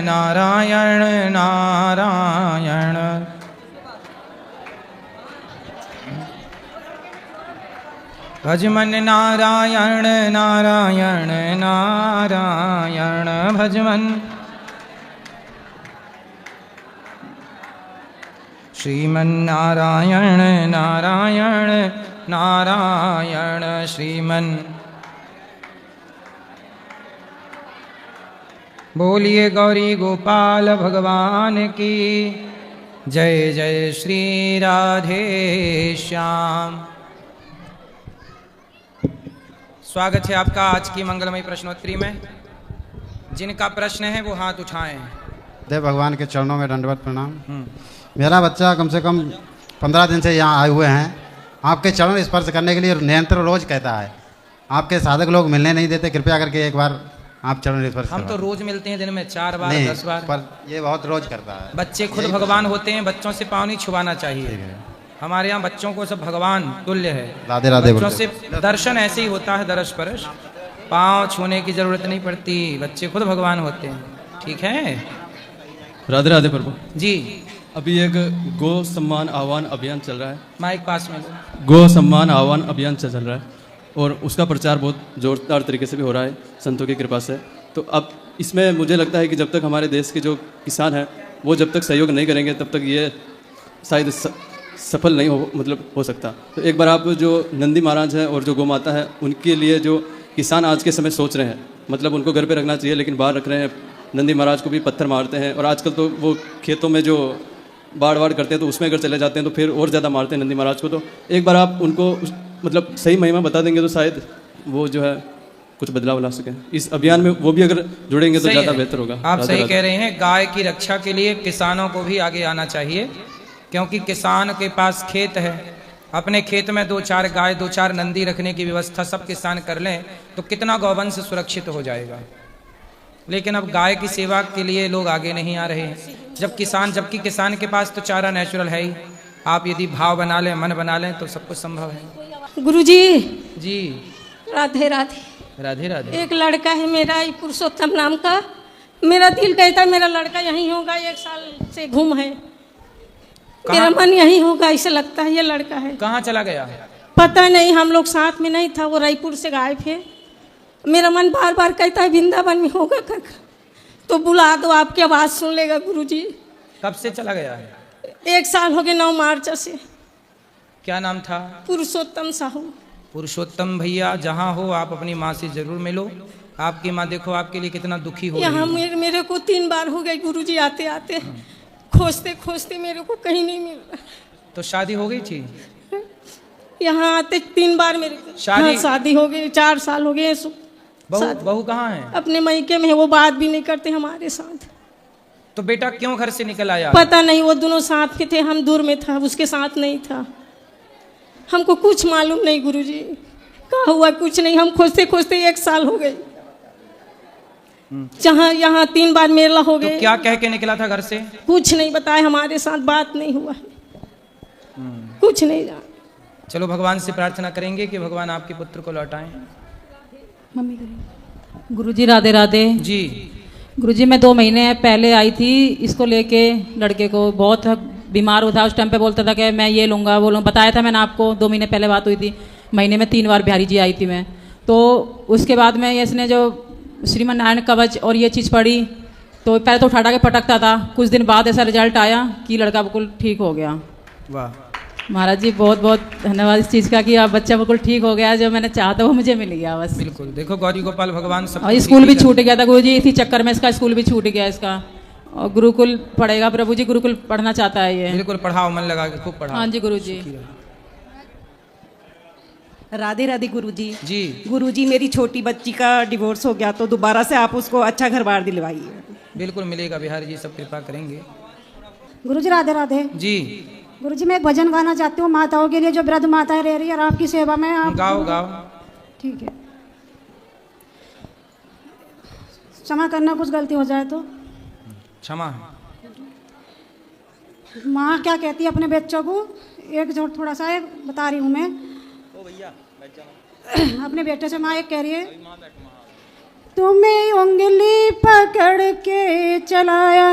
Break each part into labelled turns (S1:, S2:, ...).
S1: नारायण नारायण। भज मन नारायण नारायण नारायण भज मन। श्रीमन्नारायण नारायण नारायण श्रीमन्। बोलिए गौरी गोपाल भगवान की जय। जय श्री राधे श्याम। स्वागत है आपका आज की मंगलमयी प्रश्नोत्तरी में। जिनका प्रश्न है वो हाथ उठाएं।
S2: देव भगवान के चरणों में दंडवत प्रणाम। मेरा बच्चा कम से कम 15 दिन से यहाँ आए हुए हैं। आपके चरण स्पर्श करने के लिए निरंतर रोज कहता है। आपके साधक लोग मिलने नहीं देते, कृपया करके एक बार आप चरण स्पर्श।
S1: हम तो रोज मिलते हैं, दिन में 4 बार 10 बार,
S2: पर ये बहुत रोज करता है।
S1: बच्चे खुद भगवान होते हैं, बच्चों से पाँव नहीं छुआना चाहिए। हमारे यहाँ बच्चों को सब भगवान तुल्य है।
S2: राधे राधे।
S1: बच्चों से दर्शन ऐसे ही होता है, दरस परस, पाँव छूने की जरूरत नहीं पड़ती। बच्चे खुद भगवान होते हैं। ठीक है,
S3: राधे राधे प्रभु
S1: जी।
S3: अभी एक गो सम्मान आह्वान अभियान चल रहा है।
S1: माइक पास में।
S3: गो सम्मान आह्वान अभियान चल रहा है और उसका प्रचार बहुत जोरदार तरीके से भी हो रहा है संतों की कृपा से। तो अब इसमें मुझे लगता है कि जब तक हमारे देश के जो किसान हैं वो जब तक सहयोग नहीं करेंगे तब तक ये शायद सफल नहीं हो सकता। तो एक बार आप जो नंदी महाराज हैं और जो गौ माता है उनके लिए जो किसान आज के समय सोच रहे हैं, मतलब उनको घर पे रखना चाहिए लेकिन बाहर रख रहे हैं। नंदी महाराज को भी पत्थर मारते हैं और आजकल तो वो खेतों में जो बाढ़ करते हैं तो उसमें अगर चले जाते हैं तो फिर और ज़्यादा मारते हैं नंदी महाराज को। तो एक बार आप उनको मतलब सही महिमा बता देंगे तो शायद वो जो है कुछ बदलाव ला सकें इस अभियान में। वो भी अगर जुड़ेंगे तो ज़्यादा बेहतर होगा।
S1: आप सही कह रहे हैं। गाय की रक्षा के लिए किसानों को भी आगे आना चाहिए, क्योंकि किसान के पास खेत है। अपने खेत में 2-4 गाय 2-4 नंदी रखने की व्यवस्था सब किसान कर लें तो कितना गौवंश सुरक्षित हो जाएगा। लेकिन अब गाय की सेवा के लिए लोग आगे नहीं आ रहे हैं। जबकि किसान के पास तो चारा नेचुरल है ही। आप यदि भाव बना लें, मन बना लें तो सब कुछ संभव है।
S4: गुरुजी
S1: जी
S4: राधे राधे।
S1: राधे राधे।
S4: एक लड़का है मेरा, पुरुषोत्तम नाम का। मेरा दिल कहता है मेरा लड़का यहीं होगा। 1 साल से घूम है, मेरा मन यहीं होगा ऐसा लगता है। ये लड़का है,
S1: कहाँ चला गया
S4: पता नहीं। हम लोग साथ में नहीं था, वो रायपुर से गायब है। मेरा मन बार बार कहता है वृंदावन में होगा कर, तो बुला दो, आपकी आवाज़ सुन लेगा गुरुजी।
S1: कब से चला गया है?
S4: 1 साल हो गए, 9 मार्च से।
S1: क्या नाम था?
S4: पुरुषोत्तम साहू।
S1: पुरुषोत्तम भैया, जहाँ हो आप अपनी माँ से जरूर मिलो। आपकी माँ देखो आपके लिए कितना दुखी हो
S4: यहाँ
S1: रही है।
S4: मेरे को 3 बार हो गए गुरुजी आते आते, खोजते खोजते मेरे को कहीं नहीं मिल रहा।
S1: तो शादी हो गई थी?
S4: यहाँ आते 3 बार मेरे शादी हो गई। 4 साल हो गए।
S1: बहू कहाँ है?
S4: अपने मायके में है, वो बात भी नहीं करते हमारे साथ।
S1: तो बेटा क्यों घर से निकल आया?
S4: पता नहीं, वो दोनों साथ में थे, हम दूर में था, उसके साथ नहीं था। हमको कुछ मालूम नहीं गुरुजी, कहाँ हुआ कुछ नहीं। हम खोजते खोजते 1 साल हो गए। जहाँ यहाँ 3 बार मेला हो गए।
S1: तो क्या कह के निकला था घर से?
S4: कुछ नहीं बताया, हमारे साथ बात नहीं हुआ है, कुछ नहीं जाना।
S1: चलो भगवान से प्रार्थना करेंगे कि भगवान आपके पुत्र को लौटाएं।
S5: गुरुजी राधे राधे।
S1: जी
S5: गुरुजी, मैं 2 महीने पहले आई थी इसको लेके। लड़के को बहुत बीमार हुआ था, उस टाइम पे बोलता था कि मैं ये लूँगा वो लूँगा। बताया था मैंने आपको, 2 महीने पहले बात हुई थी। महीने में 3 बार बिहारी जी आई थी मैं। तो उसके बाद में इसने जो श्रीमन नारायण कवच और ये चीज़ पढ़ी तो पहले तो उठा के पटकता था। कुछ दिन बाद ऐसा रिजल्ट आया कि लड़का बिल्कुल ठीक हो गया।
S1: वाह
S5: महाराज जी, बहुत बहुत धन्यवाद इस चीज़ का कि आप बच्चा बिल्कुल ठीक हो गया। जो मैंने चाहा था वो मुझे मिल गया बस।
S1: बिल्कुल, देखो गौरी गोपाल भगवान सब।
S5: और स्कूल भी छूट गया था गुरुजी, इसी चक्कर में इसका स्कूल भी छूट गया इसका। और गुरुकुल पढ़ेगा प्रभु जी, गुरुकुल पढ़ना चाहता है ये।
S1: बिल्कुल पढ़ाओ, मन लगा के खूब पढ़ाओ।
S5: हाँ जी गुरुजी।
S6: राधे राधे गुरुजी।
S1: जी
S6: गुरुजी, मेरी छोटी बच्ची का डिवोर्स हो गया तो दोबारा से आप उसको अच्छा घर बार दिलवाइए।
S1: बिल्कुल मिलेगा, बिहारी जी सब कृपा करेंगे।
S7: गुरुजी राधे राधे।
S1: जी
S7: गुरुजी, मैं एक भजन गाना चाहती हूँ माताओं के लिए जो वृद्ध माताएं रह रही है और आपकी सेवा में। आप
S1: गाओ गाओ।
S7: ठीक है, क्षमा करना कुछ गलती हो जाए तो।
S1: क्षमा।
S7: माँ क्या कहती है अपने बच्चों को, एक जो थोड़ा सा एक बता रही हूँ मैं। अपने बेटे से माँ एक कह रही है तुम्हें उंगली पकड़ के चलाया,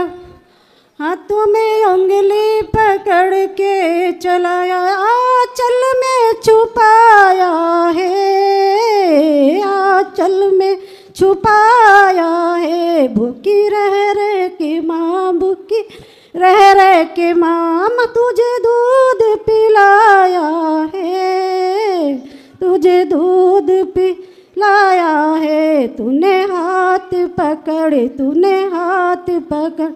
S7: हाँ तुम्हें उंगली पकड़ के चलाया, आंचल में छुपाया है, आंचल में छुपाया है। भूखी रह के माँ, भूखी रह के माँ, तुझे दूध पिलाया है, तुझे दूध पिलाया है। तूने हाथ पकड़, तूने हाथ पकड़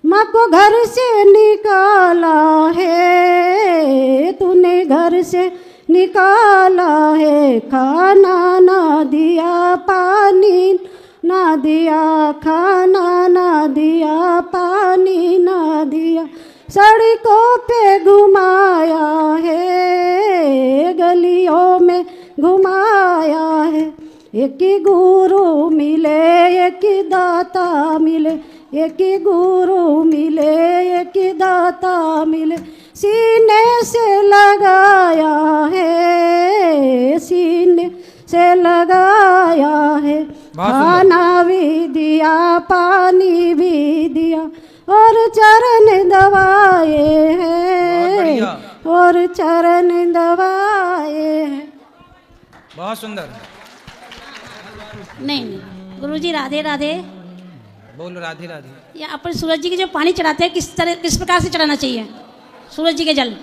S7: माँ को घर से निकाला है, तूने घर से निकाला है। खाना ना दिया, पानी ना दिया, खाना ना दिया, पानी ना दिया। सड़कों पे घुमाया है, गलियों में घुमाया है। एक ही गुरु मिले, एक ही दाता मिले, एक ही गुरु मिले, एक ही दाता मिले। सीने से लगाया है, सीने से लगाया है। खाना भी दिया, पानी भी दिया, और चरण दबाए हैं, और चरण दबाए हैं।
S1: बहुत सुंदर।
S8: नहीं गुरुजी राधे राधे।
S1: बोलो राधे राधे।
S8: या अपन सूरज जी के जो पानी चढ़ाते हैं किस प्रकार से चढ़ाना चाहिए? सूरज जी के जल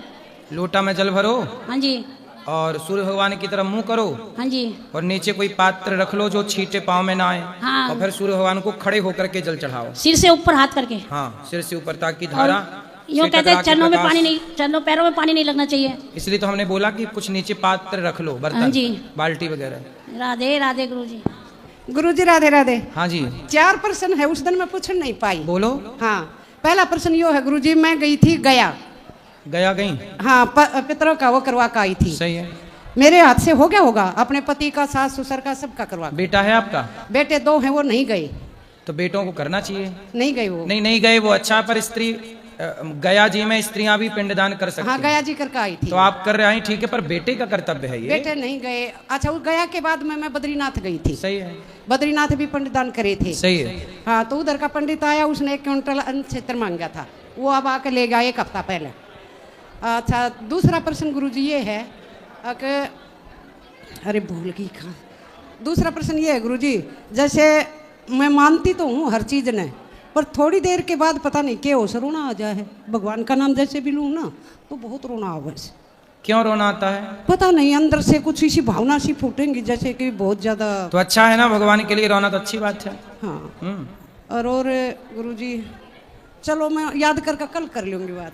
S1: लोटा में जल भरो,
S8: हाँ जी,
S1: और सूर्य भगवान की तरफ मुंह करो,
S8: हाँ जी,
S1: और नीचे कोई पात्र रख लो जो छींटे पाँव में ना आए,
S8: हाँ।
S1: और फिर सूर्य भगवान को खड़े होकर के जल चढ़ाओ,
S8: सिर से ऊपर हाथ करके।
S1: हाँ, सिर से ऊपर, ताकि धारा
S8: यूँ कहते हैं चरणों में पानी नहीं, चरणों पैरों में पानी नहीं लगना चाहिए।
S1: इसलिए तो हमने बोला कि कुछ नीचे पात्र रख लो,
S8: हाँ
S1: बर्तन,
S8: जी।
S1: बाल्टी वगैरह।
S8: राधे राधे गुरुजी।
S6: गुरुजी राधे राधे।
S1: हाँ जी
S6: 4 प्रश्न है, उस दिन मैं पूछ नहीं पाई।
S1: बोलो।
S6: हाँ, पहला प्रश्न यो है गुरुजी, मैं गई थी गया,
S1: गया गई,
S6: हाँ, पितरों का वो करवा का आई थी।
S1: सही है।
S6: मेरे हाथ से हो गया होगा, अपने पति का, सास ससुर का, सबका करवा।
S1: बेटा है आपका?
S6: बेटे 2 हैं, वो नहीं गए।
S1: तो बेटों को करना चाहिए।
S6: नहीं गए वो।
S1: नहीं गए वो, अच्छा, पर स्त्री गया जी में स्त्रियां भी पिंडदान कर सकती
S6: हाँ,
S1: हैं।
S6: गया जी करके आई थी।
S1: तो आप कर रहे हैं, ठीक है, पर बेटे का कर्तव्य है ये।
S6: बेटे नहीं गए। अच्छा, वो गया के बाद में मैं बद्रीनाथ गई थी।
S1: सही है।
S6: बद्रीनाथ भी पिंडदान करे थे।
S1: सही है।
S6: हाँ, तो उधर का पंडित आया, उसने 1 क्विंटल अन्न क्षेत्र मांगा था, वो अब आके ले गया 1 हफ्ता पहले। अच्छा, दूसरा प्रश्न गुरुजी ये है कि अरे भूल गई कहाँ। दूसरा प्रश्न ये है गुरुजी, जैसे मैं मानती तो हूँ हर चीज़ ने, पर थोड़ी देर के बाद पता नहीं क्या हो, रोना आ जाए। भगवान का नाम जैसे भी लूँ ना तो बहुत रोना आवे।
S1: क्यों रोना आता है?
S6: पता नहीं, अंदर से कुछ इसी भावना सी फूटेंगी जैसे कि बहुत ज्यादा।
S1: तो अच्छा है ना, भगवान के लिए रोना तो अच्छी बात है।
S6: हाँ। और गुरुजी चलो मैं याद करके कल कर लूंगी बात।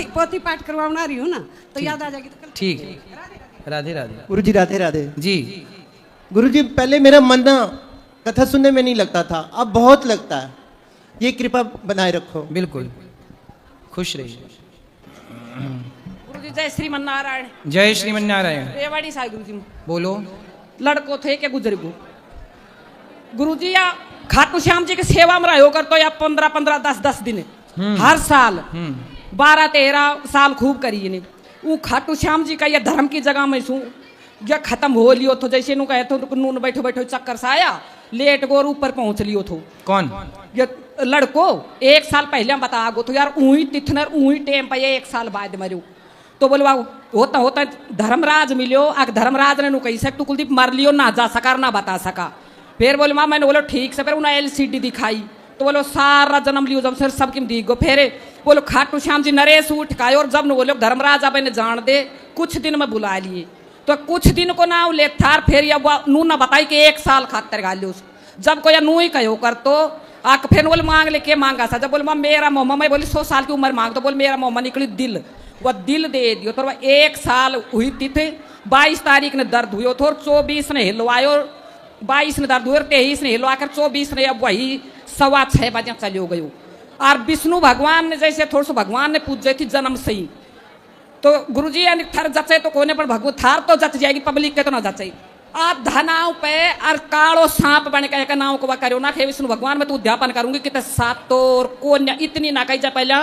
S6: पोती पाठ करवाना रही हूँ ना, तो याद आ जाएगी तो कल। ठीक
S1: है। राधे राधे।
S9: गुरुजी राधे राधे
S1: जी।
S9: गुरुजी पहले मेरा मन ना कथा सुनने में नहीं लगता था, अब बहुत लगता है। ये कृपा बनाए रखो।
S1: बिल्कुल, खुश रहिए।
S6: गुरुजी जय श्रीमन नारायण।
S1: जय श्रीमन नारायण।
S6: रेवाड़ी साई गुरुजी।
S1: बोलो।
S6: लड़को थे के गुजर गो गुरुजी, या खाटू श्याम जी की सेवा में रहो कर तो या 15-15 10-10 दिन हर साल 12-13 साल खूब करिए ने। वो खाटू श्याम जी का ये धर्म की जगह में सू या खत्म हो लियो तो जैसे नु कहे तो नून बैठो बैठो चक्कर सा आया, लेट गोर ऊपर पहुंच लियो थो।
S1: कौन?
S6: ये लड़को 1 साल पहले बता गो तो यार ऊही तिथनर ऊही टेम पे 1 साल बाद मरो तो बोलवा होता होता धर्मराज मिलियो। आग धर्मराज ने नु कैसे तू कुलदीप मर लियो, ना जा सका ना बता सका। फिर बोले माँ, मैंने बोलो ठीक से, फिर उन्हें LCD दिखाई तो बोलो सारा जन्म लियो जब फिर सबकी दी गो। फिर बोलो खाटू श्याम जी नरेश उठ खाए, और जब न बोलो धर्मराज अब इन्हें जान दे कुछ दिन में बुला लिए, तो कुछ दिन को ना ले थार फिर या नू ना बताई कि 1 साल खातर गा लियो। जब को या नू ही कहो कर तो आक फिर बोले मांग ले के मांगा सा। जब बोले माँ मेरा मोहम्मद, मैं बोली 100 साल की उम्र मांग, तो बोले मेरा मोहम्मद निकली दिल, वह दिल दे दियो। तो 1 साल हुई तिथि 22 तारीख ने दर्द हुई थो, 24 ने हिलवायो, 22 ने दर्द हुए, 23 ने हिलवा कर 24 ने अब वही 6:15 बजे चलो गयो। और विष्णु भगवान ने जैसे थोड़ा सा भगवान ने पूजे थी जन्म से ही, तो गुरुजी थर जचे तो कोने पर भगवान थार तो जच जाएगी, पब्लिक के तो ना जचे। आप धनाव पे और कालो सांप बन के नाव को करो ना खे विष्णु भगवान में तू उद्यापन करूंगी कि सातोर कोन्या इतनी ना कही जा पहले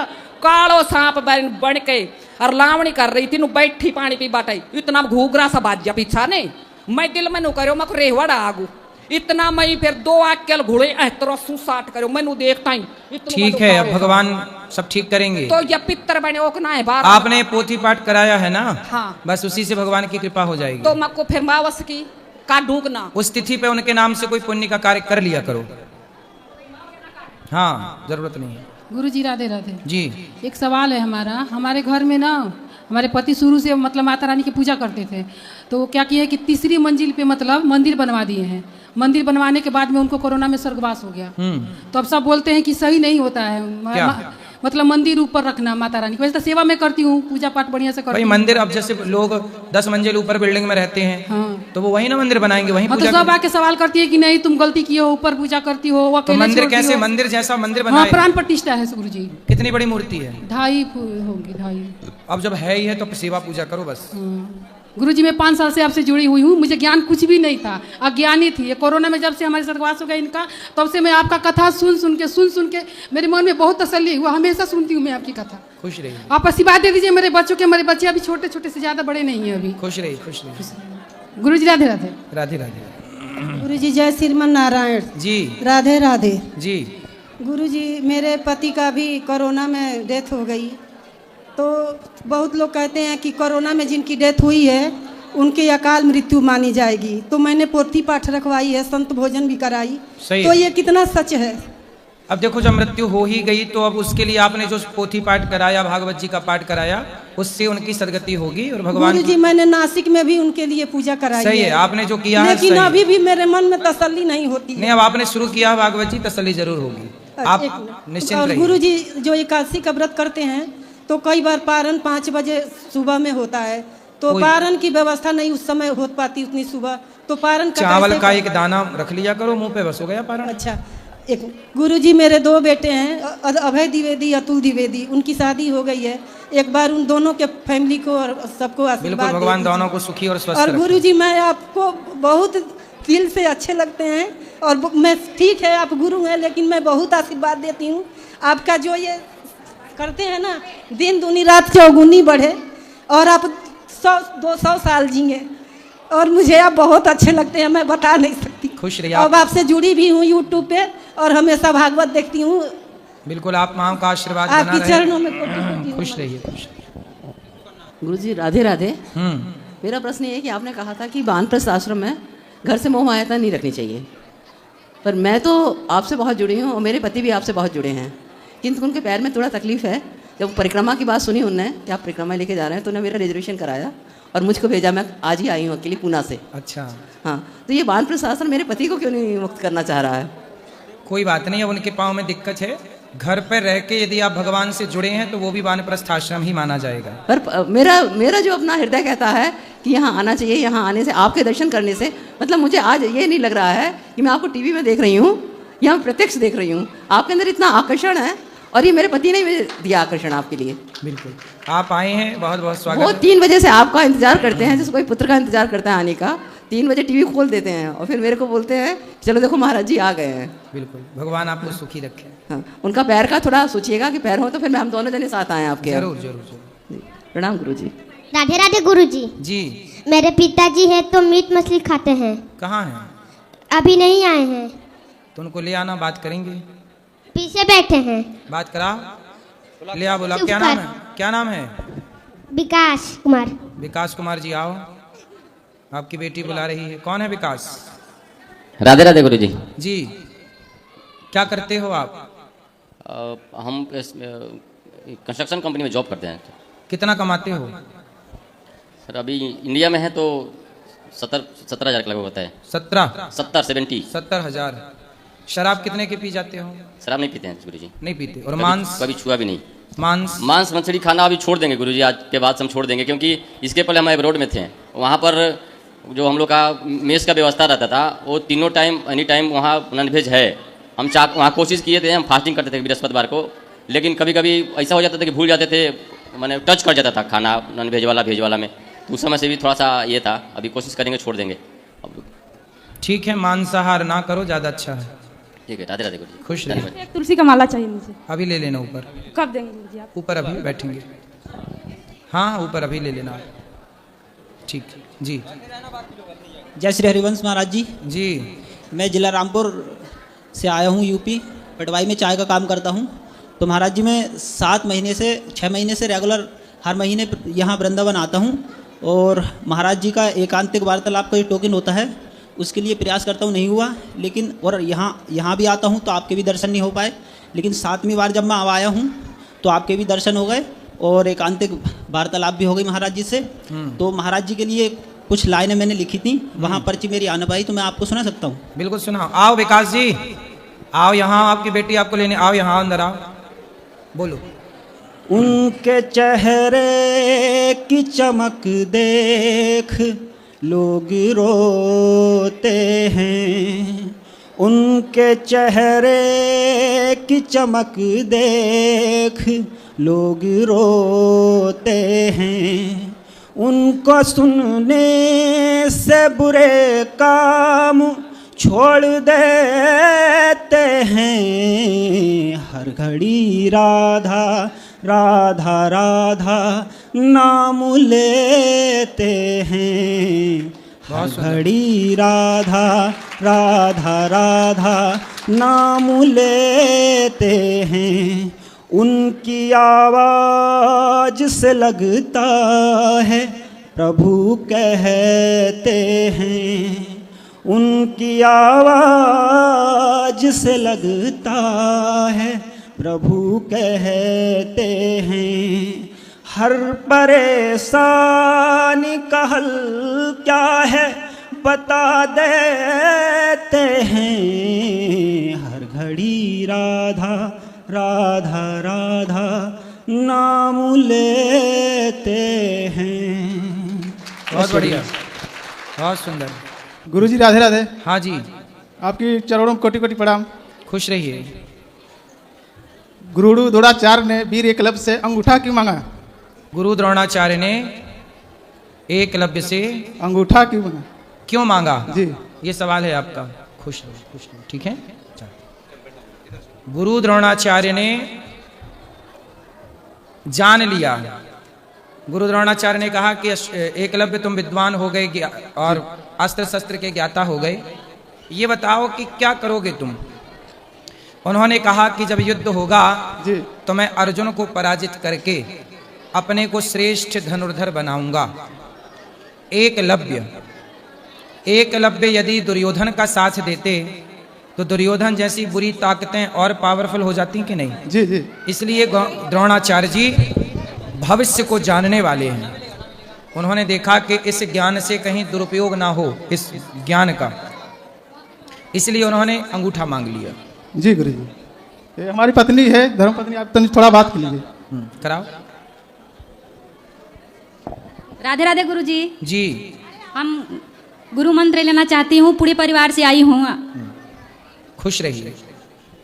S6: कालो सांप बन के और लावणी कर रही थी नु बैठी पानी पी बाटे, इतना घूगरा सा बाज जा पीछा ने। मैं दिल में नु करो मको रेवड़ा आगू इतना मई फिर 2 अकेल घोड़े एहतरो सुसाट करो मैनू देखता ही
S1: ठीक है, अब भगवान सब ठीक करेंगे।
S6: तो ये पितर बने ओकना है बार
S1: आपने पोथी पाठ कराया है ना?
S6: हाँ।
S1: बस उसी से भगवान की कृपा हो जाएगी।
S6: तो मक्को फिर मावस की का डूबना
S1: उस तिथि पे उनके नाम से कोई पुण्य का कार्य कर लिया करो। हाँ, जरूरत नहीं है।
S5: गुरुजी राधे राधे
S1: जी।
S5: एक सवाल है हमारा। हमारे घर में ना हमारे पति शुरू से मतलब माता रानी की पूजा करते थे, तो क्या किया कि 3री मंजिल पे मतलब मंदिर बनवा दिए हैं। मंदिर बनवाने के बाद में उनको कोरोना में स्वर्गवास हो गया। तो अब सब बोलते हैं कि सही नहीं होता है मतलब मंदिर ऊपर रखना माता रानी की। वैसे तो सेवा मैं करती हूँ, पूजा पाठ बढ़िया से करती
S1: भाई
S5: हूँ।
S1: मंदिर अब जैसे लोग 10 मंजिल ऊपर बिल्डिंग में रहते हैं,
S5: हाँ।
S1: तो वो वही ना मंदिर बनाएंगे, वहीं
S5: हाँ, तो
S1: पूजा
S5: सब आके सवाल करती है कि नहीं तुम गलती की हो, ऊपर पूजा करती हो, वो
S1: तो
S5: अकेले
S1: मंदिर
S5: छोड़ती
S1: कैसे?
S5: हो।
S1: मंदिर जैसा मंदिर
S5: हाँ,
S1: बनाए।
S5: प्राण प्रतिष्ठा है गुरु जी।
S1: कितनी बड़ी मूर्ति है?
S5: 2.5 होगी 2.5।
S1: अब जब है ही है तो सेवा पूजा करो बस।
S5: गुरु जी मैं 5 साल से आपसे जुड़ी हुई हूँ, मुझे ज्ञान कुछ भी नहीं था, अज्ञानी थी। ये कोरोना में जब से हमारे स्वर्गवास हो गया इनका, तब से मैं आपका कथा सुन के मेरे मन में बहुत तसल्ली हुआ। हमेशा सुनती हूँ मैं आपकी कथा।
S1: खुश रहिए।
S5: आप आशीर्वाद दे दीजिए मेरे बच्चों के। मेरे बच्चे अभी छोटे छोटे से ज़्यादा बड़े नहीं हैं अभी।
S1: खुश रहिए, खुश रहिए।
S5: गुरु जी राधे राधे।
S1: राधे राधे।
S7: गुरु जी जय श्रीमन नारायण
S1: जी।
S7: राधे राधे
S1: जी।
S7: गुरु जी मेरे पति का भी कोरोना में डेथ हो गई, तो बहुत लोग कहते हैं कि कोरोना में जिनकी डेथ हुई है उनकी अकाल मृत्यु मानी जाएगी। तो मैंने पोथी पाठ रखवाई है, संत भोजन भी कराई।
S1: सही
S7: तो
S1: है।
S7: ये कितना सच है?
S1: अब देखो जब मृत्यु हो ही गई तो अब उसके लिए आपने जो पोथी पाठ कराया, भागवत जी का पाठ कराया, उससे उनकी सदगति होगी और भगवान
S7: गुरु जी मैंने नासिक में भी उनके लिए पूजा कराई
S1: सही है, आपने जो किया है
S7: लेकिन
S1: सही।
S7: अभी भी मेरे मन में तसल्ली नहीं होती है।
S1: नहीं, अब आपने शुरू किया भागवत जी, तसल्ली जरूर होगी। आप निश्चिंत
S7: और
S1: रहिए।
S7: गुरु जी जो एकादशी का व्रत करते हैं तो कई बार पारण 5 बजे सुबह में होता है, तो पारण की व्यवस्था नहीं उस समय हो पाती उतनी सुबह, तो पारण
S1: चावल का एक दाना रख लिया करो मुंह पे, बस हो गया पारण।
S7: अच्छा, एक गुरु जी मेरे 2 बेटे हैं, अभय द्विवेदी, अतुल द्विवेदी। उनकी शादी हो गई है। एक बार उन दोनों के फैमिली को और सबको
S1: बिल्कुल,
S7: आशीर्वाद
S1: भगवान दोनों को सुखी और स्वस्थ
S7: और
S1: रखे।
S7: गुरु जी मैं आपको बहुत दिल से अच्छे लगते हैं, और मैं ठीक है आप गुरु हैं, लेकिन मैं बहुत आशीर्वाद देती हूँ। आपका जो ये करते हैं ना, दिन दूनी रात चौगुनी बढ़े और आप 100-200 साल जिए, और मुझे आप बहुत अच्छे लगते हैं, मैं बता नहीं सकती।
S1: खुश रहिए।
S7: अब आपसे जुड़ी भी हूँ यूट्यूब पे और हमेशा भागवत देखती हूँ।
S1: बिल्कुल, आप माँ का आशीर्वाद बना
S7: आपकी
S1: रहे।
S7: चरणों में कोटि-कोटि
S1: खुश रहिए, खुश।
S10: गुरुजी राधे राधे। मेरा प्रश्न ये है कि आपने कहा था कि वानप्रस्थ आश्रम में घर से मोह माया नहीं रखनी चाहिए, पर मैं तो आपसे बहुत जुड़ी हूँ और मेरे पति भी आपसे बहुत जुड़े हैं, किंतु उनके पैर में थोड़ा तकलीफ है। जब परिक्रमा की बात सुनी उनने कि आप परिक्रमा लेके जा रहे हैं, तो उन्होंने मेरा रिजर्वेशन कराया और मुझको भेजा। मैं आज ही आई हूँ अकेली पूना से।
S1: अच्छा।
S10: हाँ, तो ये वानप्रस्थ आश्रम मेरे पति को क्यों नहीं मुक्त करना चाह रहा है?
S1: कोई बात नहीं, अब उनके पाँव में दिक्कत है। घर पर रह के यदि आप भगवान से जुड़े हैं तो वो भी वानप्रस्थ आश्रम ही माना जाएगा।
S10: पर मेरा जो अपना हृदय कहता है कि यहाँ आना चाहिए, यहाँ आने से, आपके दर्शन करने से, मतलब मुझे आज ये नहीं लग रहा है कि मैं आपको टीवी में देख रही हूँ या मैं प्रत्यक्ष देख रही हूँ। आपके अंदर इतना आकर्षण है, और ये मेरे पति ने मुझे दिया आकर्षण आपके लिए।
S1: बिल्कुल, आप आए हैं, बहुत बहुत स्वागत।
S10: वो 3 बजे से आपका इंतजार करते हैं, जैसे कोई पुत्र का इंतजार करता है आने का। 3 बजे टीवी खोल देते हैं और फिर मेरे को बोलते हैं चलो देखो महाराज जी आ गए हैं।
S1: बिल्कुल, भगवान आपको सुखी रखे।
S10: हाँ, उनका पैर का थोड़ा सोचिएगा कि पैर हो तो फिर हम दोनों जने साथ आए आपके।
S1: जरूर जरूर जरूर।
S10: प्रणाम गुरु जी।
S11: राधे राधे गुरु जी।
S1: जी।
S11: मेरे पिताजी हैं तो मीट मछली खाते हैं।
S1: कहाँ हैं?
S11: अभी नहीं आए हैं।
S1: तो उनको ले आना, बात करेंगे।
S11: पीछे बैठे हैं।
S1: बात करा, ले आ। बोला क्या नाम है? क्या नाम है?
S11: विकास कुमार।
S1: विकास कुमार जी आओ, आपकी बेटी बुला रही है। कौन है विकास?
S12: राधे राधे गुरु जी।
S1: जी, क्या करते हो आप?
S12: हम कंस्ट्रक्शन कंपनी में जॉब करते हैं।
S1: कितना कमाते हो?
S12: सर अभी इंडिया में है तो 17,000 लगभग होता है।
S1: 70,000। शराब कितने की पी जाते हो?
S12: शराब नहीं पीते हैं गुरु जी।
S1: नहीं पीते। और मांस?
S12: कभी छुआ भी नहीं।
S1: मांस
S12: मछली खाना अभी छोड़ देंगे गुरु जी, आज के बाद हम छोड़ देंगे, क्योंकि इसके पहले हम एब्रोड में थे। वहाँ पर जो हम लोग का मेस का व्यवस्था रहता था, वो तीनों टाइम एनी टाइम वहाँ नॉनवेज है। हम वहाँ कोशिश किए थे, हम फास्टिंग करते थे बृहस्पतिवार को, लेकिन कभी कभी ऐसा हो जाता था कि भूल जाते थे, मैंने टच कर जाता था खाना नॉनवेज वाला वेज वाला में, तो उस समय से भी थोड़ा सा ये था। अभी कोशिश करेंगे, छोड़ देंगे।
S1: ठीक है, मांसाहार ना करो, ज़्यादा अच्छा है।
S12: ठीक है, राधे राधे गुरु जी।
S1: खुश रहिए।
S5: एक तुलसी का माला चाहिए मुझे।
S1: अभी ले लेना ऊपर।
S5: कब देंगे गुरु जी आप?
S1: ऊपर अभी बैठेंगे। हाँ, ऊपर अभी ले लेना। ठीक जी।
S13: जय श्री हरिवंश महाराज जी।
S1: जी।
S13: मैं जिला रामपुर से आया हूँ, यूपी पटवाई में चाय का काम करता हूँ। तो महाराज जी मैं 6 महीने से रेगुलर हर महीने यहाँ वृंदावन आता हूँ और महाराज जी का एकांतिक वार्तालाप का जो टोकन होता है उसके लिए प्रयास करता हूँ, नहीं हुआ। लेकिन और यहाँ भी आता हूँ तो आपके भी दर्शन नहीं हो पाए, लेकिन 7वीं बार जब मैं आया हूँ तो आपके भी दर्शन हो गए और एकांतिक वार्तालाप भी हो गई महाराज जी से। तो महाराज जी के लिए कुछ लाइनें मैंने लिखी थी, वहाँ पर्ची मेरी आना पाई, तो मैं आपको सुना सकता हूँ?
S1: बिल्कुल सुनाओ। आओ विकास जी, आओ यहाँ, आपकी बेटी आपको लेने, आओ यहाँ अंदर आओ, बोलो।
S13: उनके चेहरे की चमक देख लोग रोते हैं, उनके चेहरे की चमक देख लोग रोते हैं, उनको सुनने से बुरे काम छोड़ देते हैं, हर घड़ी राधा राधा राधा नाम लेते हैं, हर घड़ी राधा राधा राधा नाम लेते हैं, उनकी आवाज से लगता है प्रभु कहते हैं, उनकी आवाज से लगता है प्रभु कहते हैं, हर परेशानी का हल क्या है बता देते हैं, हर घड़ी राधा राधा राधा नाम लेते हैं।
S1: बहुत बढ़िया, बहुत सुंदर।
S14: गुरुजी राधे राधे।
S1: हाँ जी,
S14: आपकी चरणों में कोटि कोटि प्रणाम।
S1: खुश रहिए।
S14: गुरु द्रोणाचार्य ने वीर एकलव्य से अंगूठा क्यों मांगा?
S1: गुरु द्रोणाचार्य ने एकलव्य से
S14: अंगूठा क्यों मांगा?
S1: क्यों मांगा
S14: जी,
S1: ये सवाल है आपका। खुश रहो, ठीक है। गुरु द्रोणाचार्य ने जान लिया, गुरु द्रोणाचार्य ने कहा कि एकलव्य तुम विद्वान हो गए और अस्त्र शस्त्र के ज्ञाता हो गए, ये बताओ कि क्या करोगे तुम। उन्होंने कहा कि जब युद्ध होगा तो मैं अर्जुन को पराजित करके अपने को श्रेष्ठ धनुर्धर बनाऊंगा। एकलव्य यदि दुर्योधन का साथ देते तो दुर्योधन जैसी बुरी ताकतें और पावरफुल हो जाती कि नहीं?
S14: जी जी।
S1: इसलिए द्रोणाचार्य जी भविष्य को जानने वाले हैं। उन्होंने देखा कि इस ज्ञान से कहीं दुरुपयोग ना हो इस ज्ञान का, इसलिए उन्होंने अंगूठा मांग लिया।
S14: जी गुरु जी, ये हमारी पत्नी है, धर्म पत्नी, आप तो थोड़ा बात कर लीजिए।
S1: कराओ।
S15: राधे राधे गुरु जी।
S1: जी,
S15: हम गुरु मंत्र लेना चाहती हूँ, पूरे परिवार से आई हूँ।
S1: खुश रहिए,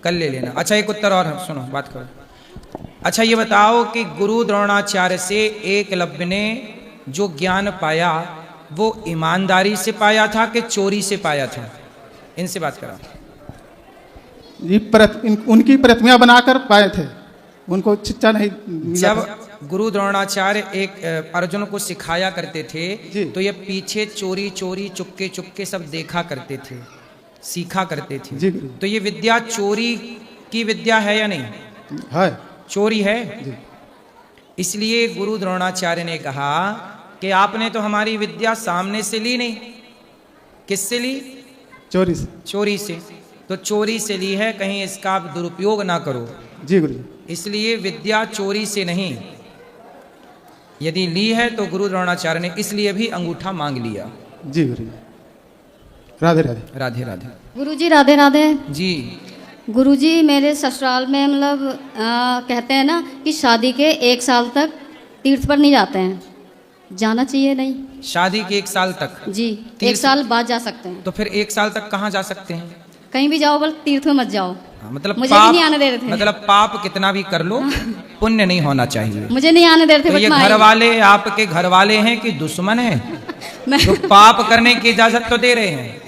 S1: कल ले लेना। अच्छा एक उत्तर और सुनो, बात करो। अच्छा ये बताओ कि गुरु द्रोणाचार्य से एकलव्य ने जो ज्ञान पाया वो ईमानदारी से पाया था कि चोरी से पाया था? इनसे बात करा।
S14: उनकी प्रतिमा बनाकर पाए थे, उनको शिक्षा नहीं मिला।
S1: जब गुरु द्रोणाचार्य एक अर्जुन को सिखाया करते थे तो ये पीछे चोरी चोरी चुपके चुपके सब देखा करते थे, सीखा करते थे। तो ये विद्या चोरी की विद्या है या नहीं?
S14: है,
S1: चोरी है। इसलिए गुरु द्रोणाचार्य ने कहा कि आपने तो हमारी विद्या सामने से ली नहीं, किससे ली?
S14: चोरी से।
S1: चोरी से। तो चोरी से ली है, कहीं इसका आप दुरुपयोग ना करो।
S14: जी गुरु।
S1: इसलिए विद्या चोरी से नहीं, यदि ली है तो गुरु द्रोणाचार्य ने इसलिए भी अंगूठा मांग लिया।
S14: जी गुरु। राधे राधे।
S1: राधे राधे।
S15: गुरुजी राधे राधे।
S1: जी
S15: गुरुजी, मेरे ससुराल में मतलब कहते हैं ना कि शादी के 1 साल तक तीर्थ पर नहीं जाते हैं, जाना चाहिए नहीं?
S1: शादी के 1 साल तक?
S15: जी, 1 साल बाद जा सकते हैं।
S1: तो फिर 1 साल तक कहाँ जा सकते हैं?
S15: कहीं भी जाओ, बस तीर्थ में मत जाओ।
S1: मतलब
S15: मुझे भी नहीं आने दे रहे थे।
S1: मतलब पाप कितना भी कर लो पुण्य नहीं होना चाहिए।
S15: मुझे नहीं आने दे रहे थे।
S1: तो ये घर वाले आपके घर वाले हैं कि दुश्मन हैं? तो पाप करने की इजाजत तो दे रहे हैं,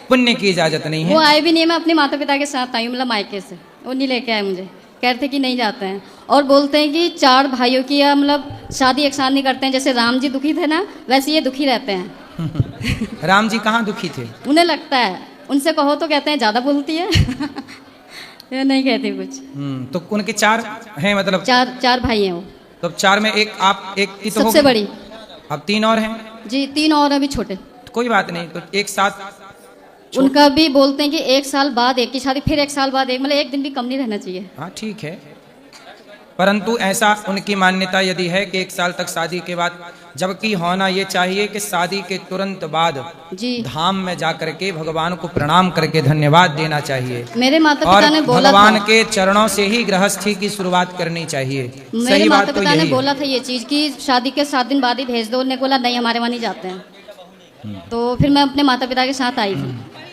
S1: पुण्य की इजाजत नहीं है।
S15: वो आए भी नहीं, मैं अपने माता पिता के साथ आई, मतलब मायके से, वो नहीं लेके आए मुझे, कहते कि नहीं जाते हैं। और बोलते हैं कि 4 भाइयों की मतलब शादी एक साथ नहीं करते हैं, जैसे राम जी दुखी थे ना वैसे ये दुखी रहते हैं।
S1: राम जी कहाँ दुखी थे?
S15: उन्हें लगता है, उनसे कहो तो कहते हैं ज़्यादा बोलती है ये नहीं कहते कुछ।
S1: तो उनके 4 हैं मतलब?
S15: चार भाई हैं वो।
S1: तो 4 में एक आप, एक की तो
S15: सबसे बड़ी।
S1: अब 3 और हैं?
S15: जी 3 और अभी छोटे।
S1: तो कोई बात नहीं, तो एक साथ
S15: उनका भी बोलते हैं कि 1 साल बाद एक की शादी, फिर 1 साल बाद एक, मतलब 1 दिन भी कम नहीं रहना चाहिए।
S1: हाँ ठीक है, परंतु ऐसा उनकी मान्यता यदि है कि 1 साल तक शादी के बाद, जबकि होना ये चाहिए कि शादी के तुरंत बाद
S15: जी
S1: धाम में जाकर के भगवान को प्रणाम करके धन्यवाद देना चाहिए।
S15: मेरे माता
S1: और
S15: पिता ने बोला
S1: भगवान
S15: था,
S1: के चरणों से ही गृहस्थी की शुरुआत करनी चाहिए।
S15: मेरे
S1: सही
S15: माता
S1: बात तो
S15: पिता ने
S1: यही
S15: बोला था ये चीज कि शादी के 7 दिन बाद ही भेज दो। उन्होंने बोला नहीं हमारे वहाँ नहीं जाते हैं। तो फिर मैं अपने माता पिता के साथ आई थी।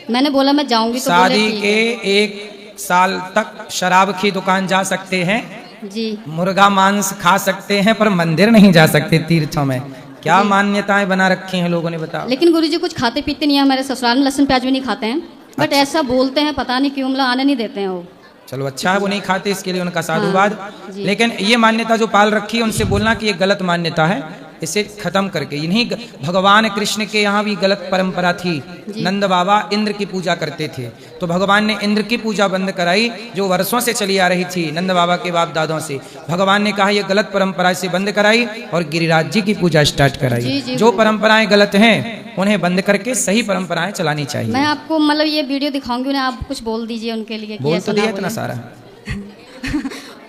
S15: मैंने बोला मैं जाऊंगी तो बोले
S1: शादी
S15: ठीक
S1: के
S15: है।
S1: 1 साल तक शराब की दुकान जा सकते हैं,
S15: जी
S1: मुर्गा मांस खा सकते हैं, पर मंदिर नहीं जा सकते तीर्थों में। क्या मान्यताएं बना रखी हैं लोगों ने, बताओ।
S15: लेकिन गुरुजी कुछ खाते पीते नहीं है, हमारे ससुराल में लहसुन प्याज भी नहीं खाते हैं, बट ऐसा बोलते हैं पता नहीं क्यों, मतलब आने नहीं देते हैं वो।
S1: चलो अच्छा है वो नहीं खाते, इसके लिए उनका साधुवाद।
S15: जी।
S1: लेकिन ये मान्यता जो पाल रखी है उनसे बोलना कि ये गलत मान्यता है, इसे खत्म करके। इन्हीं भगवान कृष्ण के यहाँ भी गलत परंपरा थी। नंद बाबा इंद्र की पूजा करते थे, तो भगवान ने इंद्र की पूजा बंद कराई जो वर्षों से चली आ रही थी नंद बाबा के बाप दादों से। भगवान ने कहा ये गलत परंपरा से बंद कराई और गिरिराज जी की पूजा स्टार्ट कराई। जो परंपराएं गलत हैं उन्हें बंद करके सही परंपराएं चलानी चाहिए।
S15: मैं आपको मतलब ये वीडियो दिखाऊंगी, उन्हें आप कुछ बोल दीजिए उनके लिए।
S1: बोल तो दिया इतना सारा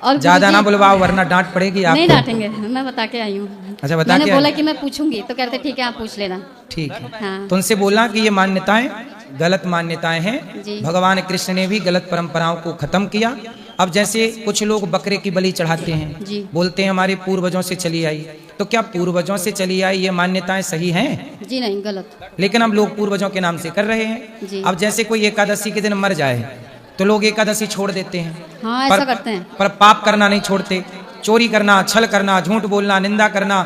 S15: और
S1: ज्यादा ना बुलवाओ वरना डांट पड़ेगी आपको।
S15: नहीं डांटेंगे, मैं बता के आई हूँ।
S1: अच्छा बता
S15: मैंने
S1: के
S15: बोला
S1: आई?
S15: कि मैं पूछूंगी तो कहते ठीक है आप पूछ लेना।
S1: ठीक है।
S15: हाँ।
S1: तो उनसे बोलना कि ये मान्यताएं गलत मान्यताएं हैं।
S15: जी।
S1: भगवान कृष्ण ने भी गलत परंपराओं को खत्म किया। अब जैसे कुछ लोग बकरे की बलि चढ़ाते हैं,
S15: जी।
S1: बोलते हैं हमारे पूर्वजों से चली आई, तो क्या पूर्वजों से चली आई ये मान्यताएं सही हैं?
S15: जी नहीं, गलत।
S1: लेकिन हम लोग पूर्वजों के नाम से कर रहे हैं।
S15: जी।
S1: अब जैसे कोई एकादशी के दिन मर जाए तो लोग एकादशी छोड़ देते हैं।
S15: हाँ ऐसा करते हैं।
S1: पर पाप करना नहीं छोड़ते, चोरी करना, छल करना, झूठ बोलना, निंदा करना,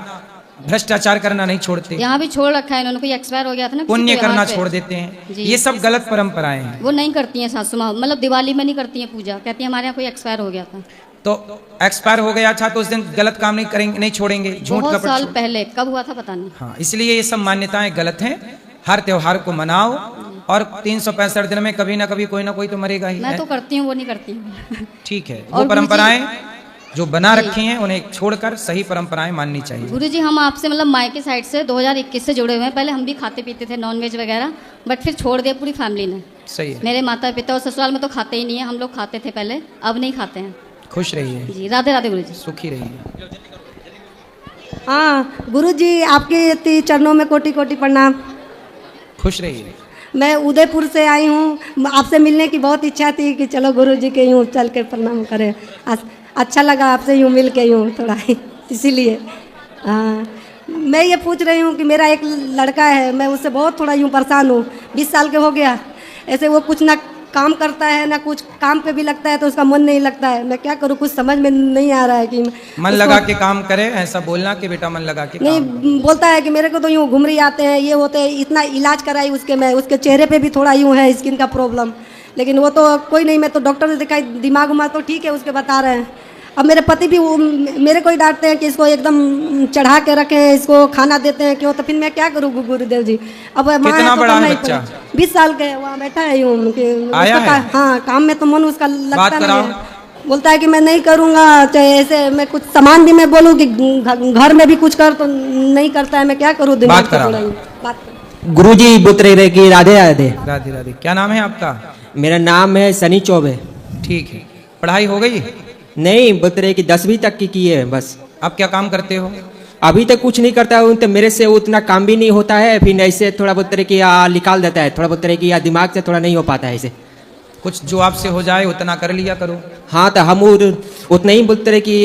S1: भ्रष्टाचार करना नहीं छोड़ते।
S15: यहाँ भी छोड़ रखा है इन्होंने, कोई एक्सपायर हो गया था ना,
S1: पुण्य
S15: किसी
S1: करना
S15: त्योहार पे।
S1: छोड़ देते हैं।
S15: जी।
S1: ये सब गलत परंपराएं हैं।
S15: वो नहीं करती हैं सासू माँ, मतलब दिवाली में नहीं करती हैं पूजा, कहती हैं हमारे यहाँ कोई एक्सपायर हो गया था।
S1: तो एक्सपायर हो गया था तो उस दिन गलत काम नहीं करेंगे, नहीं छोड़ेंगे, झूठ
S15: बहुत
S1: कपट
S15: साल
S1: छोड़-
S15: पहले कब हुआ था पता नहीं।
S1: हाँ, इसलिए ये सब मान्यताएं गलत हैं। हर त्योहार को मनाओ और 365 दिन में कभी ना कभी कोई ना कोई तो मरेगा ही।
S15: मैं तो करती हूँ, वो नहीं करती हूँ।
S1: ठीक है,
S15: और
S1: वो परंपराएं
S15: गुरुजी-
S1: जो बना
S15: जी।
S1: रखी हैं उन्हें छोड़कर सही परंपराएं माननी चाहिए।
S15: गुरुजी हम आपसे मतलब मायके साइड से 2021 से जुड़े हुए हैं। पहले हम भी खाते पीते थे नॉनवेज वगैरह, बट फिर छोड़ दिया पूरी फैमिली ने।
S1: सही है,
S15: मेरे माता पिता और ससुराल में तो खाते ही नहीं है, हम लोग खाते थे पहले, अब नहीं खाते हैं।
S1: खुश रहिए,
S15: जी राधे राधे गुरुजी।
S1: सुखी रहिए।
S16: हाँ गुरुजी आपके चरणों में कोटि कोटि प्रणाम।
S1: खुश रहिए।
S16: मैं उदयपुर से आई हूँ, आपसे मिलने की बहुत इच्छा थी कि चलो गुरुजी के यूँ चल के प्रणाम करें। अच्छा लगा आपसे यूँ मिल के यूँ थोड़ा इसीलिए। हाँ मैं ये पूछ रही हूँ कि मेरा एक लड़का है, मैं उससे बहुत थोड़ा यूँ परेशान हूँ। 20 साल के हो गया, ऐसे वो कुछ ना काम करता है ना कुछ काम पे भी लगता है, तो उसका मन नहीं लगता है। मैं क्या करूँ, कुछ समझ में नहीं आ रहा है कि
S1: मन लगा के काम करे, ऐसा बोलना कि बेटा मन लगा के काम
S16: नहीं बोलता है कि मेरे को तो यूँ घुमरी आते हैं, ये होते हैं, इतना इलाज कराई उसके, मैं उसके चेहरे पे भी थोड़ा यूँ है स्किन का प्रॉब्लम, लेकिन वो तो कोई नहीं। मैं तो डॉक्टर से दिखाई, दिमाग उमाग तो ठीक है उसके, बता रहे हैं। अब मेरे पति भी मेरे को ही डांटते हैं कि इसको एकदम चढ़ा के रखें, इसको खाना देते हैं क्यों, तो फिर मैं क्या करूँ गुरुदेव जी। अब
S1: कितना बड़ा है बच्चा?
S16: 20 साल के, वहाँ बैठा है यूँ
S1: आया है?
S16: हाँ काम में तो मन उसका लगता
S1: बात
S16: नहीं
S1: कराओ।
S16: है। बोलता है कि मैं नहीं करूँगा, चाहे ऐसे मैं कुछ सामान भी मैं बोलूँ कि घर में भी कुछ कर, तो नहीं करता है। मैं क्या करूँ, दिमाग
S1: कराओ।
S16: बात
S17: गुरुजी बुतरे रे की राधे राधे।
S1: राधे राधे। क्या नाम है आपका?
S17: मेरा नाम है सनी चौबे।
S1: ठीक है, पढ़ाई हो गई?
S17: नहीं, बुतरे की 10वीं तक की है बस।
S1: अब क्या काम करते हो?
S17: अभी तक कुछ नहीं करता हूँ, तो मेरे से उतना काम भी नहीं होता है, फिर ऐसे थोड़ा बुतरे की निकाल देता है, थोड़ा बुतरे की दिमाग से थोड़ा नहीं हो पाता है ऐसे।
S1: कुछ जो आपसे हो जाए उतना कर लिया करो।
S17: हाँ तो हम उतना ही बुतरे की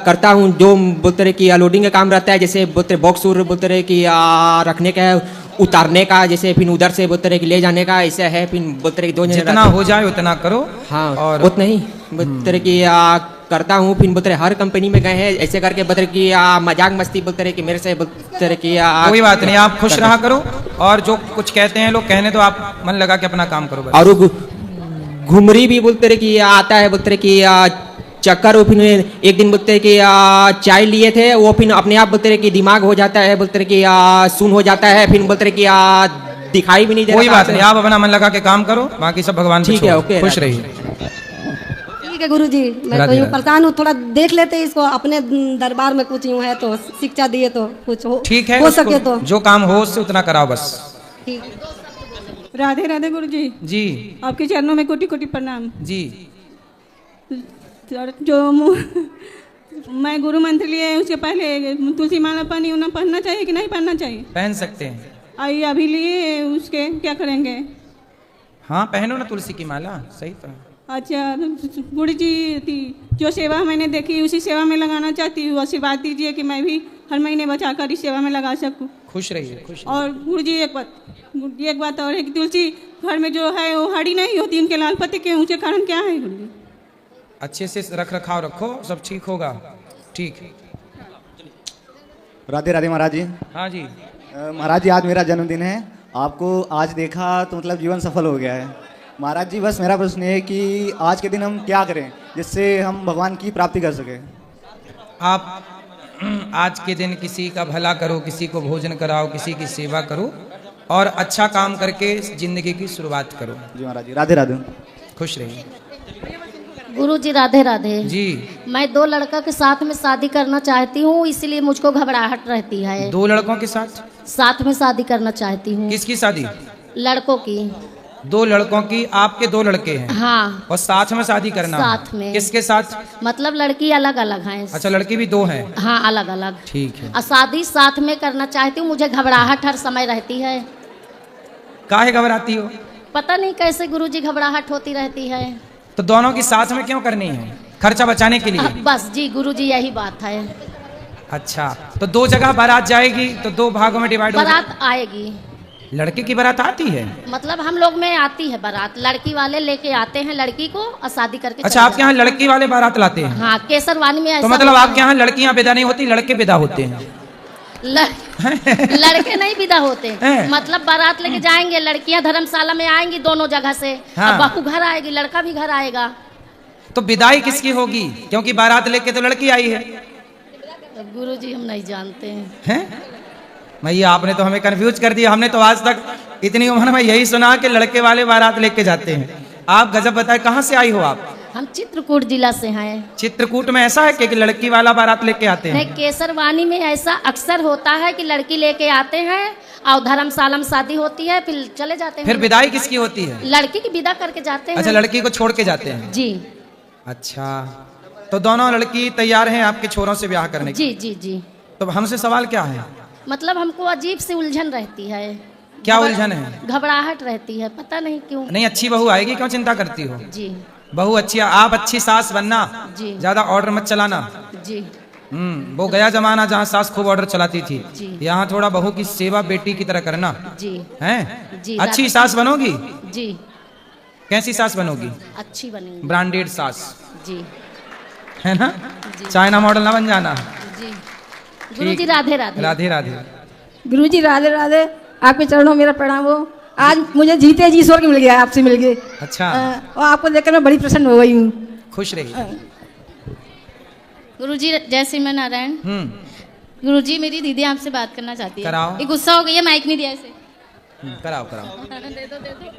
S17: करता हूँ, जो बुतरे की लोडिंग का काम रहता है, जैसे बुतरे बॉक्स बुतरे की रखने का है, उतारने का, जैसे फिर उधर से बुतरे की ले जाने का, ऐसा है। फिर बुतरे की 2 जने
S1: जितना हो जाए उतना करो।
S17: हाँ
S1: और
S17: उतना ही बुतरे की करता हूँ। फिर बुतरे हर कंपनी में गए हैं, ऐसे करके बुतरे की मजाक मस्ती बुतरे की मेरे से बुतरे की
S1: कोई बात नहीं, आप खुश रहा करो और जो कुछ कहते हैं लोग कहने, तो आप मन लगा के अपना काम करो बस।
S17: और घुमरी भी बुतरे की आता है, बुतरे की चक्कर। वो फिर एक दिन बुतरे की चाय लिए थे, वो फिर अपने आप बुतरे की दिमाग हो जाता है, बुतरे की सुन हो जाता है, फिर बुतरे की दिखाई भी नहीं दे
S1: कोई
S17: रहा।
S1: बात नहीं, आप अपना मन लगा के काम करो, बाकी सब भगवान पे
S17: ठीक है,
S1: छोड़ो।
S17: ओके,
S1: खुश
S17: राधे।
S1: रहिए।
S16: ठीक है गुरुजी, मैं
S1: राधे
S16: तो यूँ
S1: राधे।
S16: परेशान हूँ, थोड़ा देख लेते इसको अपने दरबार में कुछ यूँ है तो शिक्षा दिए तो कुछ हो
S1: ठीक है,
S16: हो
S1: उसको
S16: सके तो
S1: जो काम हो उससे उतना कराओ बस।
S16: ठीक।
S18: राधे राधे गुरुजी।
S1: जी
S18: आपके चरणों में कोटि कोटि प्रणाम
S1: जी।
S18: सर, जो मैं गुरु मंत्र लिए उसके पहले तुलसी माला पहनना चाहिए कि नहीं पहनना चाहिए?
S1: पहन सकते हैं।
S18: आइए अभी लिए उसके क्या करेंगे?
S1: हाँ पहनो ना तुलसी की माला, सही तो।
S18: अच्छा गुरु जी थी जो सेवा मैंने देखी उसी सेवा में लगाना चाहती हूँ, आशीर्वाद दीजिए कि मैं भी हर महीने बचाकर इस सेवा में लगा सकूँ।
S1: खुश रहिए, खुश।
S18: और गुरु जी एक बात और है कि तुलसी घर में जो है वो हरी नहीं होती, उनके लाल पत्ते के ऊँचे कारण क्या है गुरु जी?
S1: अच्छे से रख रखाव रखो, सब ठीक होगा। ठीक।
S19: राधे राधे महाराज जी।
S1: हाँ जी
S19: महाराज जी, आज मेरा जन्मदिन है, आपको आज देखा तो मतलब जीवन सफल हो गया है। महाराज जी बस मेरा प्रश्न है कि आज के दिन हम क्या करें जिससे हम भगवान की प्राप्ति कर सकें?
S1: आप आज के दिन किसी का भला करो, किसी को भोजन कराओ, किसी की सेवा करो और अच्छा काम करके जिंदगी की शुरुआत करो।
S19: जी महाराज जी, राधे राधे।
S1: खुश रहिए।
S20: गुरु जी राधे राधे।
S1: जी।
S20: मैं 2 लड़का के साथ में शादी करना चाहती हूँ, इसलिए मुझको घबराहट रहती है।
S1: 2 लड़कों के साथ
S20: में शादी करना चाहती हूँ।
S1: किसकी शादी?
S20: लड़कों की।
S1: 2 लड़कों की? आपके 2 लड़के हैं?
S20: हाँ।
S1: और साथ में शादी करना?
S20: साथ में।
S1: किसके साथ?
S20: मतलब लड़की अलग अलग हैं।
S1: अच्छा, लड़की भी 2 हैं?
S20: हाँ अलग अलग।
S1: ठीक है।
S20: और शादी साथ में करना चाहती हूँ, मुझे घबराहट हर समय रहती है।
S1: काहे घबराती हो?
S20: पता नहीं कैसे गुरुजी घबराहट होती रहती है।
S1: तो दोनों की साथ में क्यों करनी है? खर्चा बचाने के लिए?
S20: बस जी गुरुजी यही बात है।
S1: अच्छा, तो 2 जगह बारात जाएगी तो 2 भागों में डिवाइड हो
S20: बारात आएगी।
S1: लड़की की बारात आती है?
S20: मतलब हम लोग में आती है बारात, लड़की वाले लेके आते हैं लड़की को और शादी करके।
S1: अच्छा, आपके यहाँ लड़की वाले बारात लाते हैं?
S20: हाँ, केसरवानी में ऐसा।
S1: तो मतलब आपके यहाँ लड़कियाँ विदा नहीं होती, लड़के विदा होते हैं?
S20: लड़के नहीं विदा होते, मतलब बारात लेके जाएंगे, लड़कियां धर्मशाला में आएंगी दोनों जगह से।
S1: हाँ।
S20: बहू घर आएगी, लड़का भी घर आएगा।
S1: तो विदाई किसकी होगी? क्योंकि बारात लेके तो लड़की आई है।
S20: गुरुजी हम नहीं जानते हैं।
S1: भैया आपने तो हमें कंफ्यूज कर दिया, हमने तो आज तक इतनी उम्र में यही सुना कि लड़के वाले बारात लेके जाते हैं। आप गजब बताए, कहाँ से आई हो आप?
S20: हम चित्रकूट जिला से हैं।
S1: चित्रकूट में ऐसा है कि लड़की वाला बारात लेके आते हैं?
S20: नहीं, केसरवानी में ऐसा अक्सर होता है कि लड़की लेके आते हैं और धर्मशाला में शादी होती है, फिर चले जाते हैं।
S1: फिर विदाई किसकी होती है?
S20: लड़की की विदा करके जाते हैं।
S1: अच्छा, लड़की को छोड़ के जाते हैं?
S20: जी।
S1: अच्छा, तो दोनों लड़की तैयार हैं आपके छोरों से ब्याह करने की?
S20: जी जी जी।
S1: तो हमसे सवाल क्या है?
S20: मतलब हमको अजीब सी उलझन रहती है।
S1: क्या उलझन है?
S20: घबराहट रहती है, पता नहीं क्यों।
S1: नहीं, अच्छी बहू आएगी, क्यों चिंता करती हो?
S20: जी।
S1: बहू अच्छी, आप अच्छी सास बनना।
S20: जी।
S1: ज्यादा ऑर्डर मत चलाना।
S20: जी।
S1: वो गया जमाना जहाँ सास खूब ऑर्डर चलाती थी।
S20: जी।
S1: यहाँ थोड़ा बहू की सेवा बेटी की तरह करना।
S20: जी।
S1: हैं?
S20: जी।
S1: अच्छी सास बनोगी?
S20: जी।
S1: कैसी सास बनोगी?
S20: अच्छी बनेगी।
S1: ब्रांडेड सास।
S20: जी।
S1: है ना? चाइना मॉडल ना बन जाना।
S20: जी। गुरुजी राधे राधे।
S1: राधे राधे।
S16: गुरुजी राधे राधे, आपके चरणों में मेरा प्रणाम हो। आज मुझे जीते जी ईश्वर की मिल गया, आपसे मिल गए।
S1: अच्छा।
S16: और आपको देखकर मैं बड़ी प्रसन्न हो गई हूँ।
S1: खुश रहिए।
S15: गुरुजी जय श्रीमन नारायण। गुरुजी मेरी दीदी आपसे बात करना चाहती है।
S1: कराओ।
S15: ये गुस्सा हो गई है, माइक नहीं दिया इसे।
S1: कराओ कराओ।
S15: दे दो दे दो।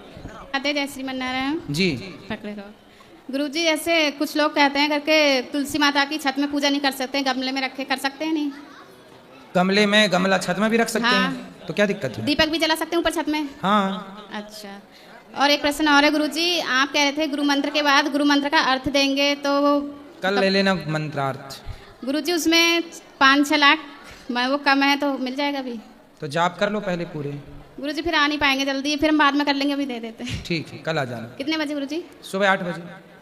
S15: आते जय श्रीमन नारायण
S1: जी।
S15: पकड़े रहो। गुरुजी जैसे कुछ लोग कहते हैं करके तुलसी माता की छत में पूजा नहीं कर सकते, गमले में रखे कर सकते हैं? नहीं,
S1: गमले में, गमला छत में भी रख सकते
S15: हाँ।
S1: हैं, तो क्या दिक्कत है?
S15: दीपक भी जला सकते हैं ऊपर छत में?
S1: हाँ।
S15: अच्छा, और एक प्रश्न और है गुरुजी, आप कह रहे थे गुरु मंत्र के बाद गुरु मंत्र का अर्थ देंगे, तो
S1: कल ले लेना मंत्रार्थ।
S15: गुरुजी उसमें 5-6 लाख वो कम है, तो मिल जाएगा अभी?
S1: तो जाप कर लो पहले पूरे।
S15: गुरुजी फिर आ नहीं पाएंगे जल्दी, फिर हम बाद में कर लेंगे, अभी दे देते हैं।
S1: ठीक है, कल आ जाना।
S15: कितने बजे गुरुजी?
S1: सुबह 8 बजे।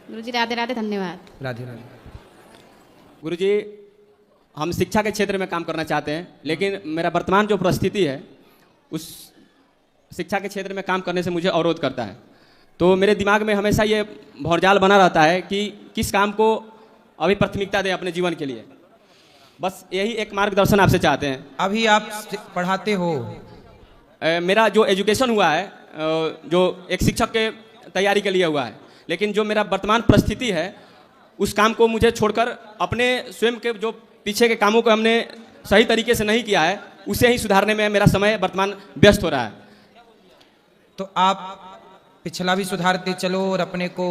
S15: गुरुजी राधे राधे, धन्यवाद।
S1: राधे राधे।
S3: गुरुजी हम शिक्षा के क्षेत्र में काम करना चाहते हैं, लेकिन मेरा वर्तमान जो परिस्थिति है उस शिक्षा के क्षेत्र में काम करने से मुझे अवरोध करता है। तो मेरे दिमाग में हमेशा ये भौरजाल बना रहता है कि किस काम को अभी प्राथमिकता दें अपने जीवन के लिए। बस यही एक मार्गदर्शन आपसे चाहते हैं।
S1: अभी आप पढ़ाते हो?
S3: मेरा जो एजुकेशन हुआ है जो एक शिक्षक के तैयारी के लिए हुआ है, लेकिन जो मेरा वर्तमान परिस्थिति है उस काम को मुझे छोड़कर अपने स्वयं के जो पीछे के कामों को हमने सही तरीके से नहीं किया है, उसे ही सुधारने में मेरा समय वर्तमान व्यस्त हो रहा है।
S1: तो आप पिछला भी सुधारते चलो और अपने को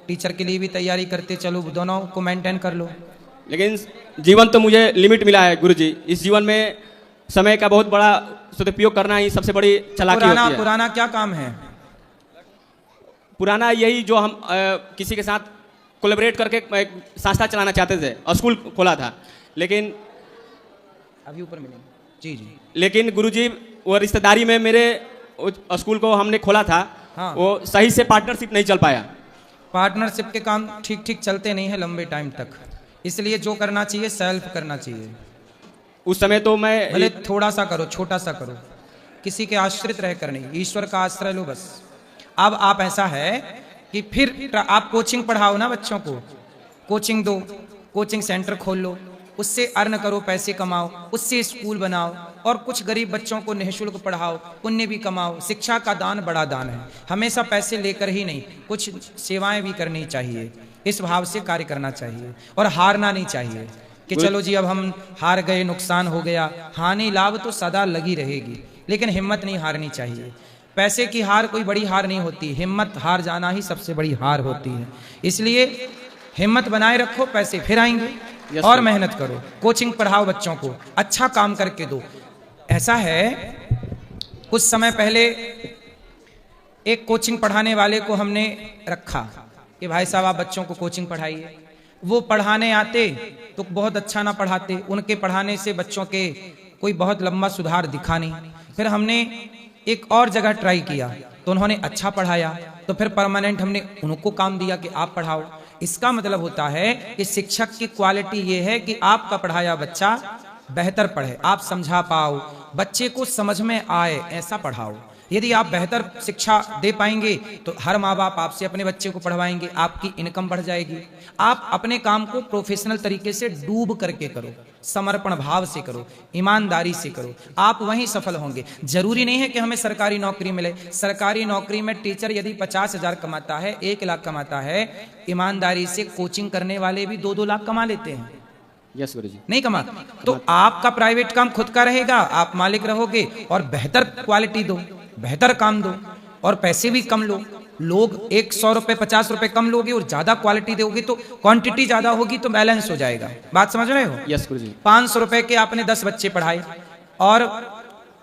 S1: टीचर के लिए भी तैयारी करते चलो, दोनों को मेंटेन कर लो।
S17: लेकिन जीवन तो मुझे लिमिट मिला है गुरुजी। इस जीवन में समय का बहुत बड़ा सदुपयोग करना ही सबसे बड़ी चालाकी होती है।
S1: पुराना क्या काम है?
S17: पुराना यही जो हम किसी के साथ कोलैबोरेट करके एक संस्था चलाना चाहते थे और स्कूल खोला था, लेकिन
S1: अभी ऊपर मिलेंगे। जी जी।
S17: लेकिन गुरुजी वो रिश्तेदारी में मेरे स्कूल को हमने खोला था,
S1: हाँ।
S17: वो सही से पार्टनरशिप नहीं चल पाया।
S1: पार्टनरशिप के काम ठीक ठीक चलते नहीं है लंबे टाइम तक, इसलिए जो करना चाहिए सेल्फ करना चाहिए।
S17: उस समय तो मैं
S1: भले थोड़ा सा करो, छोटा सा करो, किसी के आश्रित रह कर नहीं, ईश्वर का आश्रय लो बस। अब आप ऐसा है कि फिर आप कोचिंग पढ़ाओ ना बच्चों को, कोचिंग दो, कोचिंग सेंटर खोल लो, उससे अर्न करो, पैसे कमाओ, उससे स्कूल बनाओ और कुछ गरीब बच्चों को निःशुल्क पढ़ाओ, पुण्य भी कमाओ। शिक्षा का दान बड़ा दान है, हमेशा पैसे लेकर ही नहीं, कुछ सेवाएं भी करनी चाहिए। इस भाव से कार्य करना चाहिए और हारना नहीं चाहिए कि चलो जी अब हम हार गए, नुकसान हो गया। हानि लाभ तो सदा लगी रहेगी, लेकिन हिम्मत नहीं हारनी चाहिए। पैसे की हार कोई बड़ी हार नहीं होती, हिम्मत हार जाना ही सबसे बड़ी हार होती है। इसलिए हिम्मत बनाए रखो, पैसे फिर आएंगे और मेहनत करो, कोचिंग पढ़ाओ बच्चों को, अच्छा काम करके दो। ऐसा है कुछ समय पहले एक कोचिंग पढ़ाने वाले को हमने रखा कि भाई साहब आप बच्चों को कोचिंग पढ़ाइए। वो पढ़ाने आते तो बहुत अच्छा ना पढ़ाते, उनके पढ़ाने से बच्चों के कोई बहुत लंबा सुधार दिखा नहीं। फिर हमने एक और जगह ट्राई किया तो उन्होंने अच्छा पढ़ाया, तो फिर परमानेंट हमने उनको काम दिया कि आप पढ़ाओ। इसका मतलब होता है कि शिक्षक की क्वालिटी ये है कि आपका पढ़ाया बच्चा बेहतर पढ़े, आप समझा पाओ, बच्चे को समझ में आए, ऐसा पढ़ाओ। यदि आप बेहतर शिक्षा दे पाएंगे तो हर माँ बाप आपसे अपने बच्चे को पढ़वाएंगे, आपकी इनकम बढ़ जाएगी। आप अपने काम को प्रोफेशनल तरीके से डूब करके करो, समर्पण भाव से करो, ईमानदारी से करो, आप वहीं सफल होंगे। जरूरी नहीं है कि हमें सरकारी नौकरी मिले। सरकारी नौकरी में टीचर यदि 50,000 कमाता है, 1 लाख कमाता है, ईमानदारी से कोचिंग करने वाले भी 2-2 लाख कमा लेते हैं।
S17: यस गुरुजी।
S1: नहीं कमा तो आपका प्राइवेट काम खुद का रहेगा, आप मालिक रहोगे और बेहतर क्वालिटी दो, बेहतर काम दो और पैसे भी कम लो। लोग 100 रुपए 50 रुपए कम लोगे और ज्यादा क्वालिटी दोगे तो क्वांटिटी ज्यादा होगी तो बैलेंस हो जाएगा। बात समझ रहे हो?
S17: यस गुरुजी।
S1: 500 रुपए के आपने 10 बच्चे पढ़ाए और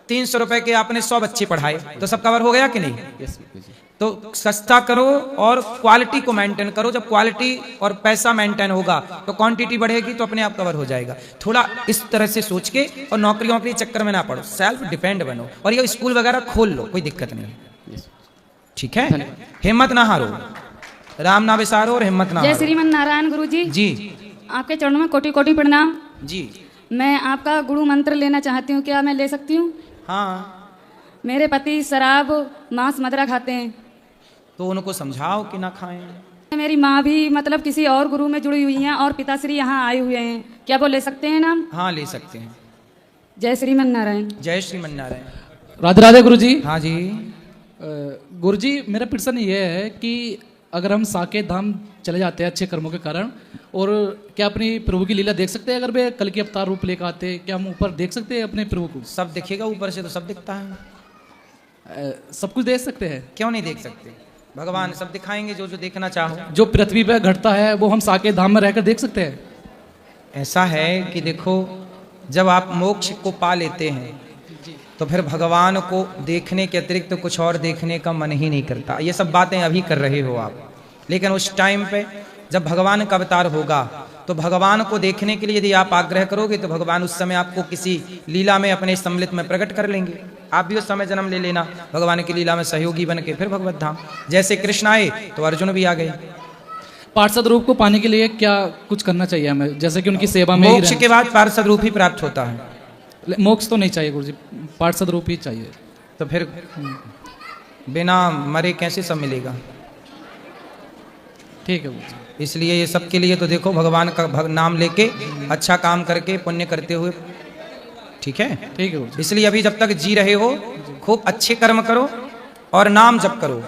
S1: 300 रुपए के आपने 100 बच्चे पढ़ाए तो सब कवर हो गया कि नहीं?
S17: यस गुरुजी।
S1: तो सस्ता करो और क्वालिटी को मेंटेन करो। जब क्वालिटी और पैसा मेंटेन होगा तो क्वांटिटी बढ़ेगी तो अपने आप कवर हो जाएगा। थोड़ा इस तरह से सोच के और नौकरियों के चक्कर में ना पड़ो, सेल्फ डिपेंड बनो और ये स्कूल वगैरह खोल लो, कोई दिक्कत नहीं। ठीक है, हिम्मत ना हारो, राम ना विसारो और हिम्मत ना
S15: जय
S1: हारो।
S15: श्रीमन नारायण गुरु जी।
S1: जी
S15: आपके चरणों में कोटि कोटि प्रणाम
S1: जी।
S15: मैं आपका गुरु मंत्र लेना चाहती हूँ, क्या मैं ले सकती हूँ?
S1: हाँ।
S15: मेरे पति शराब मांस मदिरा खाते हैं
S1: तो उनको समझाओ कि ना खाएं।
S15: मेरी माँ भी मतलब किसी और गुरु में जुड़ी हुई हैं और पिताश्री यहाँ आए हुए हैं, क्या वो ले सकते हैं नाम?
S1: हाँ ले सकते हैं।
S15: जय श्रीमन नारायण।
S1: जय श्रीमन नारायण।
S21: राधे राधे गुरु जी।
S1: हाँ जी।
S21: गुरु जी मेरा प्रश्न ये है कि अगर हम साकेत धाम चले जाते हैं अच्छे कर्मों के कारण, और क्या अपनी प्रभु की लीला देख सकते हैं? अगर वे कल के अवतार रूप लेकर आते, क्या हम ऊपर देख सकते हैं अपने प्रभु को?
S1: सब दिखेगा, ऊपर से तो सब दिखता है।
S21: सब कुछ देख सकते हैं?
S1: क्यों नहीं देख सकते? भगवान सब दिखाएंगे जो जो देखना चाहो।
S21: जो पृथ्वी पर घटता है वो हम साकेत धाम में रहकर देख सकते हैं?
S1: ऐसा है कि देखो, जब आप मोक्ष को पा लेते हैं तो फिर भगवान को देखने के अतिरिक्त तो कुछ और देखने का मन ही नहीं करता। ये सब बातें अभी कर रहे हो आप, लेकिन उस टाइम पे जब भगवान का अवतार होगा तो भगवान को देखने के लिए यदि आप आग्रह करोगे तो भगवान उस समय आपको किसी लीला में अपने सम्मिलित में प्रकट कर लेंगे। आप भी उस समय जन्म ले लेना भगवान की लीला में सहयोगी बन के, फिर भगवत धाम। जैसे कृष्ण आए तो अर्जुन भी आ गए।
S21: पार्षद रूप को पाने के लिए क्या कुछ करना चाहिए हमें? जैसे कि उनकी सेवा में
S1: मोक्ष के बाद पार्षद रूप ही प्राप्त होता है।
S21: मोक्ष तो नहीं चाहिए गुरुजी, पार्षद रूप ही चाहिए।
S1: तो फिर बिना मरे कैसे सब मिलेगा?
S21: ठीक है गुरुजी।
S1: इसलिए ये सब के लिए तो देखो भगवान का नाम लेके अच्छा काम करके पुण्य करते हुए, ठीक है?
S21: ठीक है गुरुजी।
S1: इसलिए अभी जब तक जी रहे हो खूब अच्छे कर्म करो और नाम जप करो,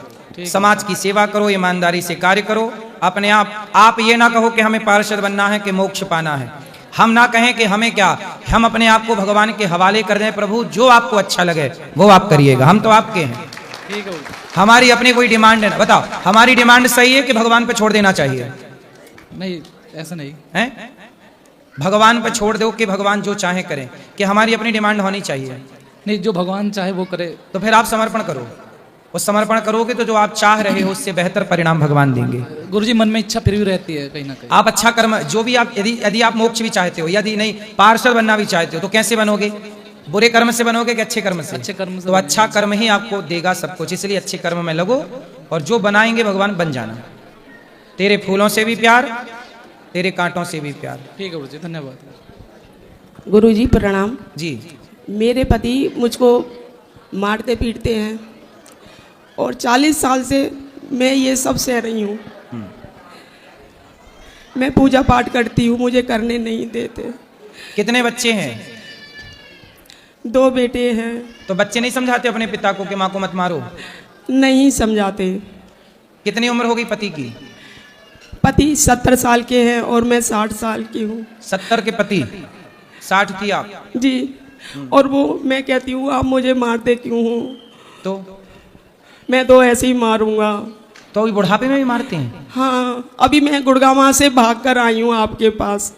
S1: समाज की सेवा करो, ईमानदारी से कार्य करो। अपने आप ये ना कहो कि हमें पार्षद बनना है कि मोक्ष पाना है। हम ना कहें कि हमें क्या, हम अपने आप को भगवान के हवाले कर दें, प्रभु जो आपको अच्छा लगे वो आप करिएगा, हम तो आपके हैं।
S21: ठीक है।
S1: हमारी अपनी कोई डिमांड है ना, बताओ हमारी डिमांड सही है कि भगवान पे छोड़ देना चाहिए?
S21: नहीं, ऐसा नहीं
S1: है। भगवान पे छोड़ दो कि भगवान जो चाहे करें, कि हमारी अपनी डिमांड होनी चाहिए?
S21: नहीं, जो भगवान चाहे वो करे।
S1: तो फिर आप समर्पण करो, और समर्पण करोगे तो जो आप चाह रहे हो उससे बेहतर परिणाम भगवान देंगे।
S21: गुरुजी मन में इच्छा फिर भी रहती है कहीं ना कहीं।
S1: आप अच्छा कर्म जो भी आप, यदि आप मोक्ष भी चाहते हो, यदि नहीं पार्षद बनना भी चाहते हो, तो कैसे बनोगे? बुरे कर्म से बनोगे कि अच्छे कर्म से?
S21: अच्छे कर्म से।
S1: तो अच्छा कर्म ही आपको देगा सब कुछ, इसलिए अच्छे कर्म में लगो और जो बनाएंगे भगवान बन जाना। तेरे फूलों से भी प्यार, तेरे कांटों से भी प्यार।
S21: ठीक है गुरुजी, धन्यवाद।
S2: गुरुजी प्रणाम
S1: जी।
S2: मेरे पति मुझको मारते पीटते हैं और 40 साल से मैं ये सब सह रही हूँ। मैं पूजा पाठ करती हूँ, मुझे करने नहीं देते।
S1: कितने बच्चे हैं?
S2: 2 बेटे हैं।
S1: तो बच्चे नहीं समझाते अपने पिता को कि माँ को मत मारो?
S2: नहीं समझाते।
S1: कितनी उम्र हो गई पति की?
S2: पति 70 साल के हैं और मैं 60 साल की हूँ।
S1: 70 के पति, 60 की आप?
S2: जी। और वो मैं कहती हूँ आप मुझे मारते क्यों हो?
S1: तो
S2: मैं तो ऐसे ही मारूंगा।
S1: तो अभी बुढ़ापे में भी मारते हैं?
S2: हाँ, अभी मैं गुड़गांव से भाग कर आई हूँ आपके पास,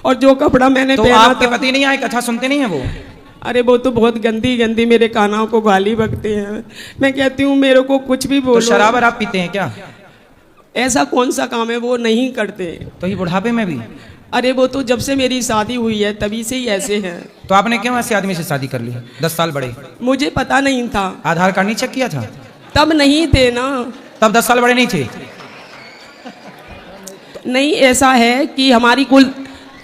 S2: और जो कपड़ा मैंने
S1: तो
S2: पहना
S1: आपके
S2: था,
S1: पति नहीं आए? कथा सुनते नहीं है वो?
S2: अरे वो तो बहुत गंदी गंदी मेरे कानों को गाली बकते हैं। मैं कहती हूँ मेरे को कुछ भी बोलो।
S1: तो शराब आप पीते हैं क्या?
S2: ऐसा कौन सा काम है, वो नहीं करते।
S1: तो ये बुढ़ापे में भी?
S2: अरे वो तो जब से मेरी शादी हुई है तभी से ही ऐसे हैं।
S1: तो आपने क्यों ऐसे आदमी से शादी कर ली 10 साल बड़े?
S2: मुझे पता नहीं था।
S1: आधार कार्ड नहीं चेक किया था?
S2: तब नहीं थे ना।
S1: तब 10 साल बड़े नहीं थे?
S2: नहीं, ऐसा है कि हमारी कुल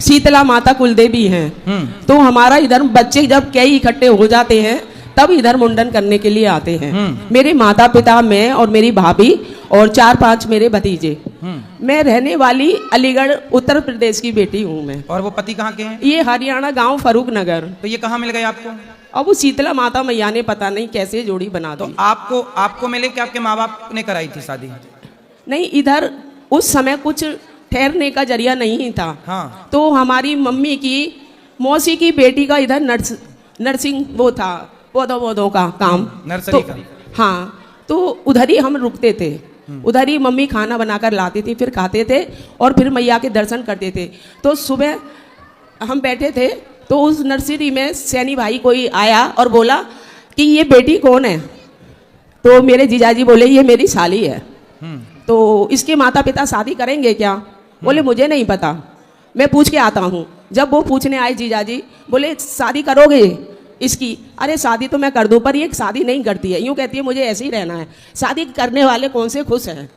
S2: शीतला माता कुलदेवी हैं, तो हमारा इधर बच्चे जब कई इकट्ठे हो जाते हैं तब इधर मुंडन करने के लिए आते हैं। मेरे माता पिता, मैं और मेरी भाभी और 4-5 मेरे भतीजे। मैं रहने वाली अलीगढ़ उत्तर प्रदेश की बेटी हूँ मैं।
S1: और वो पति कहाँ के हैं?
S2: ये हरियाणा गांव फरूक नगर।
S1: तो ये कहाँ मिल गए आपको?
S2: अब वो शीतला माता मैया ने पता नहीं कैसे जोड़ी बना दी।
S1: तो आपको मिले कि आपके माँ बाप ने कराई थी शादी?
S2: नहीं, इधर उस समय कुछ ठहरने का जरिया नहीं था।
S1: हाँ।
S2: तो हमारी मम्मी की मौसी की बेटी का इधर नर्सिंग वो था, पौधों का काम,
S1: नर्सरी
S2: तो,
S1: का।
S2: हाँ, तो उधर ही हम रुकते थे। उधर ही मम्मी खाना बनाकर लाती थी, फिर खाते थे और फिर मैया के दर्शन करते थे। तो सुबह हम बैठे थे तो उस नर्सरी में सैनी भाई कोई आया और बोला कि ये बेटी कौन है? तो मेरे जीजाजी बोले ये मेरी साली है। तो इसके माता पिता शादी करेंगे क्या? बोले मुझे नहीं पता, मैं पूछ के आता हूँ। जब वो पूछने आए जीजाजी, बोले शादी करोगे इसकी? अरे शादी तो मैं कर दूं, पर ये शादी नहीं करती है, यूँ कहती है मुझे ऐसे ही रहना है। शादी करने वाले कौन से खुश हैं?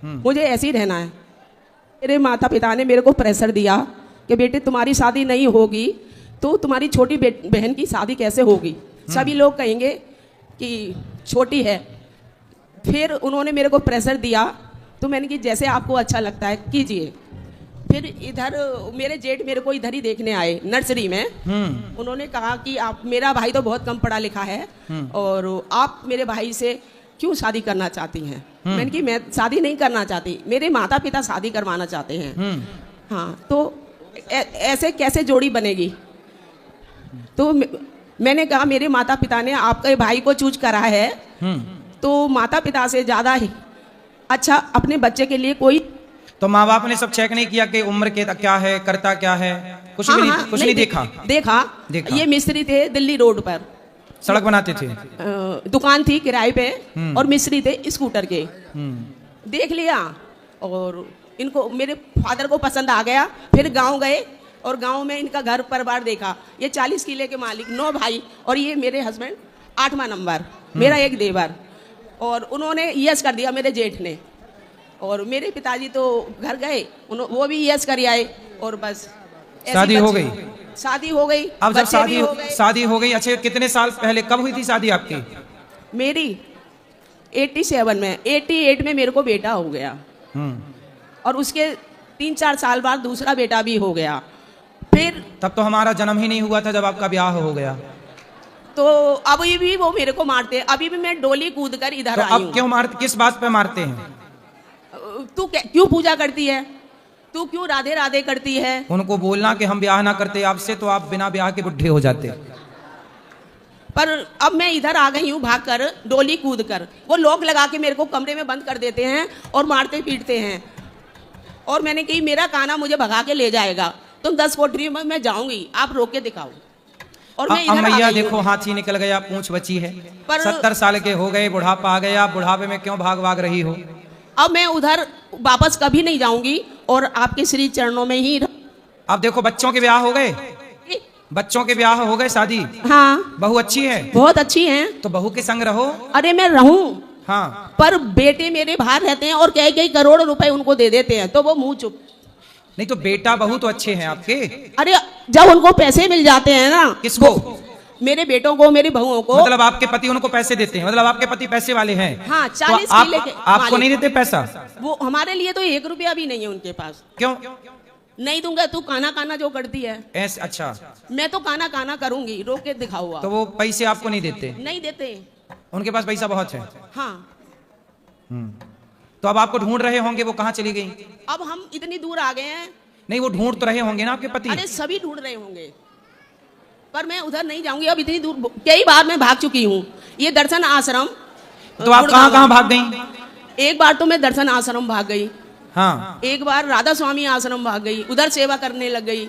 S2: मुझे ऐसे ही रहना है। मेरे माता पिता ने मेरे को प्रेशर दिया कि बेटे तुम्हारी शादी नहीं होगी तो तुम्हारी छोटी बहन की शादी कैसे होगी? सभी लोग कहेंगे कि छोटी है। फिर उन्होंने मेरे को प्रेशर दिया, तो मैंने कि जैसे आपको अच्छा लगता है कीजिए। फिर इधर मेरे जेठ मेरे को इधर ही देखने आए नर्सरी में। उन्होंने कहा कि आप, मेरा भाई तो बहुत कम पढ़ा लिखा है और आप मेरे भाई से क्यों शादी करना चाहती हैं? मैंने कि मैं शादी नहीं करना चाहती, मेरे माता पिता शादी करवाना चाहते हैं। हाँ, तो ऐसे कैसे जोड़ी बनेगी? तो मैंने कहा मेरे माता पिता ने आपके भाई को चूज करा है, तो माता पिता से ज़्यादा ही अच्छा अपने बच्चे के लिए कोई।
S1: तो माँ बाप ने सब चेक नहीं किया कि उम्र के क्या है, करता क्या है? कुछ भी नहीं, कुछ नहीं देखा?
S2: देखा। ये मिस्त्री थे दिल्ली रोड पर,
S1: सड़क बनाते थे।
S2: दुकान थी किराए पे और मिस्त्री थे स्कूटर के। देख लिया और इनको, मेरे फादर को पसंद आ गया। फिर गांव गए और गांव में इनका घर परिवार देखा। ये 40 किले के मालिक, 9 भाई, और ये मेरे हस्बैंड 8वां नंबर, मेरा एक देवर। और उन्होंने यस कर दिया मेरे जेठ ने। और मेरे पिताजी तो घर गए, वो भी यस कर आए और बस
S1: शादी हो गई।
S2: शादी हो गई।
S1: अब जब शादी हो गई, अच्छा कितने साल पहले, कब हुई थी शादी आपकी?
S2: मेरी 87 में, 88 में मेरे को बेटा हो गया और उसके 3-4 साल बाद दूसरा बेटा भी हो गया। फिर
S1: तब तो हमारा जन्म ही नहीं हुआ था जब आपका ब्याह हो गया।
S2: तो अभी भी वो मेरे को मारते, अभी भी मैं डोली कूद कर इधर
S1: तो
S2: आई हूँ।
S1: अब क्यों मारते, किस बात पे मारते हैं?
S2: तू क्यों पूजा करती है? तू क्यों राधे राधे करती है?
S1: उनको बोलना कि हम ब्याह ना करते आपसे, तो आप बिना ब्याह के बुढ़े हो जाते।
S2: पर अब मैं इधर आ गई हूँ भाग कर, डोली कूद कर। वो लॉक लगा के मेरे को कमरे में बंद कर देते हैं और मारते पीटते हैं। और मैंने कही मेरा काना मुझे भगा के ले जाएगा, तुम 10 कोठरी में मैं जाऊंगी, आप रोक के दिखाओ। और मैं इधर
S1: मैया देखो हाथी निकल गया, पूंछ बची है। 70 साल के हो गए, बुढ़ापा आ गया, बुढ़ापे में क्यों भाग रही हो?
S2: अब मैं उधर वापस कभी नहीं जाऊंगी और आपके श्री चरणों में ही।
S1: अब देखो बच्चों के ब्याह हो गए, बच्चों के ब्याह हो गए, शादी।
S2: हाँ,
S1: बहू अच्छी है,
S2: बहुत अच्छी है।
S1: तो बहू के संग रहो।
S2: अरे मैं रहूं,
S1: हाँ,
S2: पर बेटे मेरे बाहर रहते हैं और कई करोड़ रुपए उनको दे देते हैं, तो वो मुंह चुप।
S1: नहीं तो बेटा बहू तो अच्छे हैं आपके।
S2: अरे जब उनको पैसे मिल जाते हैं ना।
S1: किसको?
S2: मेरे बेटों को, मेरी बहुओं को।
S1: मतलब आपके पति उनको पैसे देते हैं, मतलब आपके पति पैसे वाले हैं।
S2: हाँ, 40
S1: तो
S2: किले के
S1: आपको नहीं देते पैसा?
S2: वो हमारे लिए तो 1 रुपया भी नहीं है उनके पास।
S1: क्यों
S2: नहीं दूंगा? तू काना काना जो करती है
S1: ऐसे। अच्छा,
S2: मैं तो काना काना करूंगी, रोक के दिखाओ आप।
S1: तो वो पैसे आपको नहीं देते?
S2: नहीं देते,
S1: उनके पास पैसा बहुत है।
S2: हाँ।
S1: तो अब आपको ढूंढ रहे होंगे, वो कहाँ चली गई?
S2: अब हम इतनी दूर आ गए हैं।
S1: नहीं, वो ढूंढ तो रहे होंगे ना आपके पति।
S2: अरे सभी ढूंढ रहे होंगे, पर मैं उधर नहीं जाऊंगी। अब इतनी दूर कई बार मैं भाग चुकी हूँ। ये दर्शन आश्रम।
S1: तो आप कहाँ कहाँ भाग गई?
S2: एक बार तो मैं दर्शन आश्रम भाग गई।
S1: हाँ।
S2: एक बार राधा स्वामी आश्रम भाग गई, उधर सेवा करने लग गई।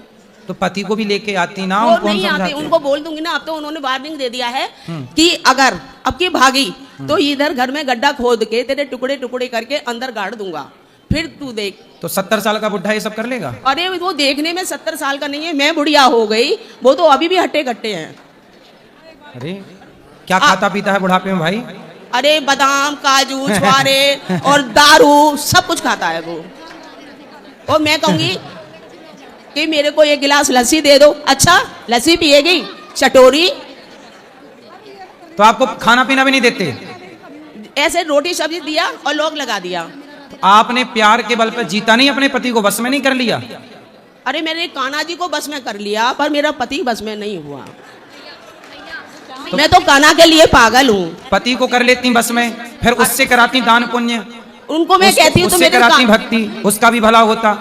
S1: तो पति को भी लेके आती ना?
S2: वो नहीं आते, उनको बोल दूंगी ना। अब तो उन्होंने वार्निंग दे दिया है कि अगर अब की भागी तो इधर घर में गड्ढा खोद के तेरे टुकड़े टुकड़े करके अंदर गाड़ दूंगा, फिर तू देख।
S1: तो 70 साल का बुढ़ा ये सब कर लेगा?
S2: अरे वो देखने में 70 साल का नहीं है, मैं बुढ़िया हो गई, वो तो अभी भी हट्टे कट्टे हैं।
S1: अरे क्या खाता पीता है बुढ़ापे में भाई?
S2: अरे बादाम, काजू, छुआरे और दारू सब कुछ खाता है वो। और मैं कहूंगी कि मेरे को 1 गिलास लस्सी दे दो। अच्छा, लस्सी पिएगी? चटोरी।
S1: तो आपको खाना पीना भी नहीं देते?
S2: ऐसे रोटी सब्जी दिया और लोग लगा दिया।
S1: आपने प्यार के बल पर जीता नहीं, अपने पति को बस में नहीं कर लिया?
S2: अरे मेरे कान्हा जी को बस में कर लिया, पर मेरा पति बस में नहीं हुआ। तो मैं तो कान्हा के लिए पागल हूँ।
S1: पति को कर लेती बस में, फिर उससे कराती दान पुण्य,
S2: उनको मैं कहती हूँ तो
S1: उससे कराती भक्ति, उसका भी भला होता।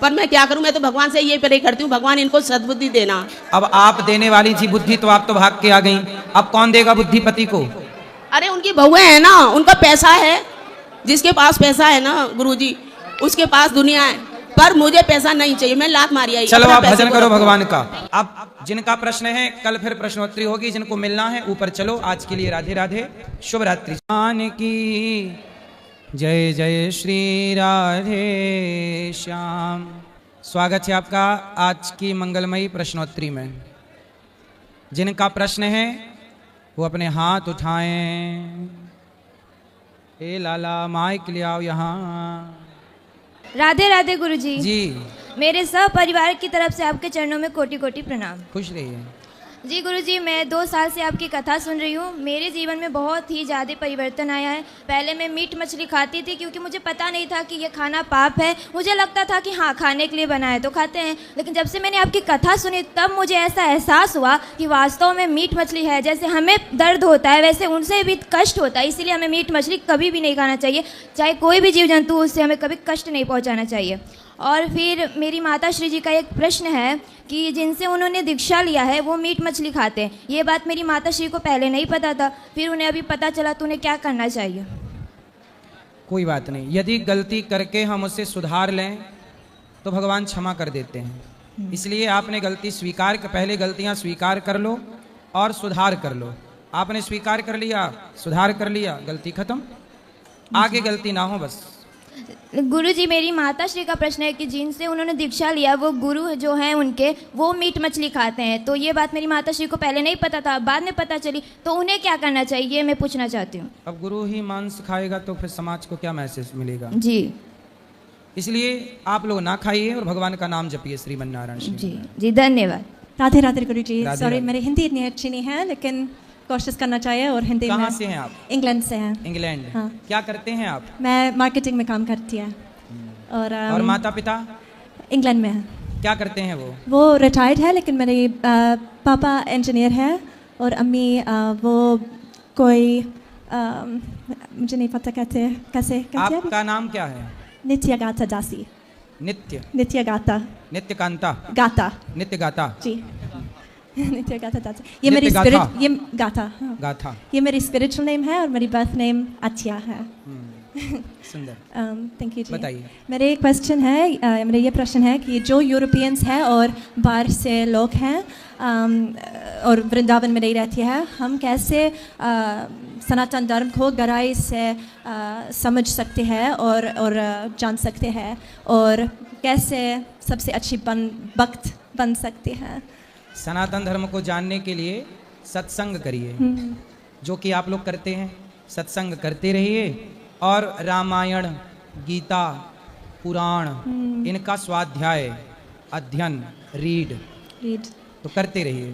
S2: पर मैं क्या करूं, मैं तो भगवान से ये प्रे करती हूँ, भगवान इनको सद्बुद्धि देना।
S1: अब आप देने वाली थी बुद्धि, तो आप तो भाग के आ गई। अब कौन देगा बुद्धि पति को?
S2: अरे उनकी बहुएं हैं ना, उनका पैसा है। जिसके पास पैसा है ना गुरुजी, उसके पास दुनिया है। पर मुझे पैसा नहीं चाहिए, मैं लात मारी आई।
S1: चलो आप भजन करो भगवान का। अब जिनका प्रश्न है कल फिर प्रश्नोत्तरी होगी, जिनको मिलना है ऊपर चलो। आज के लिए राधे राधे, शुभ रात्रि। भगवान की जय जय श्री राधे श्याम। स्वागत है आपका आज की मंगलमयी प्रश्नोत्तरी में। जिनका प्रश्न है वो अपने हाथ उठाएं। ए लाला माइक ले आओ यहाँ।
S4: राधे राधे गुरुजी।
S1: जी,
S4: मेरे सब परिवार की तरफ से आपके चरणों में कोटि कोटि प्रणाम।
S1: खुश रहिए।
S4: जी गुरुजी, मैं 2 साल से आपकी कथा सुन रही हूँ। मेरे जीवन में बहुत ही ज़्यादा परिवर्तन आया है। पहले मैं मीट मछली खाती थी क्योंकि मुझे पता नहीं था कि ये खाना पाप है। मुझे लगता था कि हाँ, खाने के लिए बना है तो खाते हैं। लेकिन जब से मैंने आपकी कथा सुनी तब मुझे ऐसा एहसास हुआ कि वास्तव में मीट मछली है। जैसे हमें दर्द होता है वैसे उनसे भी कष्ट होता है, इसीलिए हमें मीट मछली कभी भी नहीं खाना चाहिए। चाहे कोई भी जीव जंतु, उससे हमें कभी कष्ट नहीं पहुँचाना चाहिए। और फिर मेरी माता श्री जी का एक प्रश्न है कि जिनसे उन्होंने दीक्षा लिया है वो मीट मछली खाते हैं। ये बात मेरी माता श्री को पहले नहीं पता था, फिर उन्हें अभी पता चला, तो उन्हें क्या करना चाहिए?
S1: कोई बात नहीं, यदि गलती करके हम उससे सुधार लें तो भगवान क्षमा कर देते हैं। इसलिए आपने गलती स्वीकार, पहले गलतियां स्वीकार कर लो और सुधार कर लो। आपने स्वीकार कर लिया, सुधार कर लिया, गलती खत्म, आगे गलती ना हो बस।
S4: गुरुजी, मेरी माता श्री का प्रश्न है कि जिनसे उन्होंने दीक्षा लिया वो गुरु जो हैं उनके, वो मीट मछली खाते हैं। तो ये बात मेरी माता श्री को पहले नहीं पता था, बाद में पता चली, तो उन्हें क्या करना चाहिए ये मैं पूछना चाहती हूँ।
S1: अब गुरु ही मांस खाएगा तो फिर समाज को क्या मैसेज मिलेगा?
S4: जी,
S1: इसलिए आप लोग ना खाइए और भगवान का नाम जपिए, श्रीमन नारायण।
S4: जी जी, धन्यवाद।
S22: राधे राधे गुरुजी।
S1: राधे
S22: सॉरी,
S1: राधे।
S22: मेरी हिंदी इतनी अच्छी नहीं है, लेकिन कोशिश करना चाहिए। और हिंदी
S1: कहाँ
S22: में
S1: से हैं आप?
S22: इंग्लैंड से हैं।
S1: इंग्लैंड।
S22: हाँ।
S1: क्या करते हैं आप?
S22: मैं मार्केटिंग में काम करती है।
S1: और माता पिता
S22: इंग्लैंड में है।
S1: क्या करते हैं
S22: वो रिटायर्ड है, लेकिन मेरे पापा इंजीनियर है और अम्मी वो कोई मुझे नहीं पता कैसे कैसे
S1: आपका नाम क्या है?
S22: नित्य गाता दासी।
S1: नित्य
S22: नित्य गाता।
S1: नित्य कांता
S22: गाता।
S1: नित्य गाता।
S22: जी। नित्य गाथा दाता। ये मेरी स्पिरिट, ये गाथा, हाँ।
S1: गाथा,
S22: ये मेरी स्पिरिचुअल नेम है और मेरी बर्थ नेम अत्या है।
S1: सुंदर,
S22: थैंक यू जी।
S1: बताइए।
S22: मेरे एक क्वेश्चन है, मेरा ये प्रश्न है कि जो यूरोपियंस हैं और बाहर से लोग हैं और वृंदावन में नहीं रहती है, हम कैसे सनातन धर्म को गहराई से समझ सकते हैं और जान सकते हैं, और कैसे सबसे अच्छी भक्त बन सकते हैं?
S1: सनातन धर्म को जानने के लिए सत्संग करिए, जो कि आप लोग करते हैं। सत्संग करते रहिए और रामायण, गीता, पुराण, इनका स्वाध्याय, अध्ययन, रीड तो करते रहिए।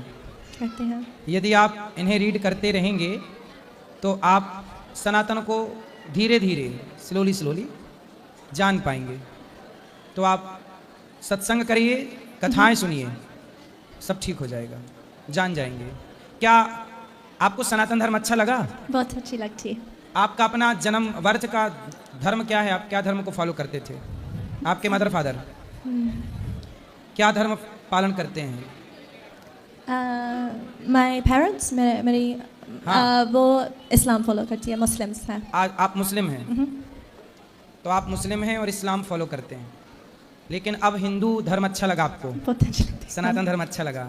S22: करते हैं।
S1: यदि आप इन्हें रीड करते रहेंगे तो आप सनातन को धीरे धीरे, स्लोली जान पाएंगे। तो आप सत्संग करिए, कथाएं सुनिए, सब ठीक हो जाएगा, जान जाएंगे। क्या आपको सनातन धर्म अच्छा लगा?
S22: बहुत अच्छी लगती है।
S1: आपका अपना जन्म वर्ष का धर्म क्या है? आप क्या धर्म को फॉलो करते थे? आपके मदर फादर क्या धर्म पालन करते हैं?
S22: माय पेरेंट्स, मेरी वो इस्लाम फॉलो करती है, मुस्लिम्स हैं।
S1: आप मुस्लिम हैं? तो आप मुस्लिम हैं और इस्लाम फॉलो करते हैं, लेकिन अब हिंदू धर्म अच्छा लगा आपको?
S22: बहुत अच्छा लगता है।
S1: सनातन धर्म अच्छा लगा?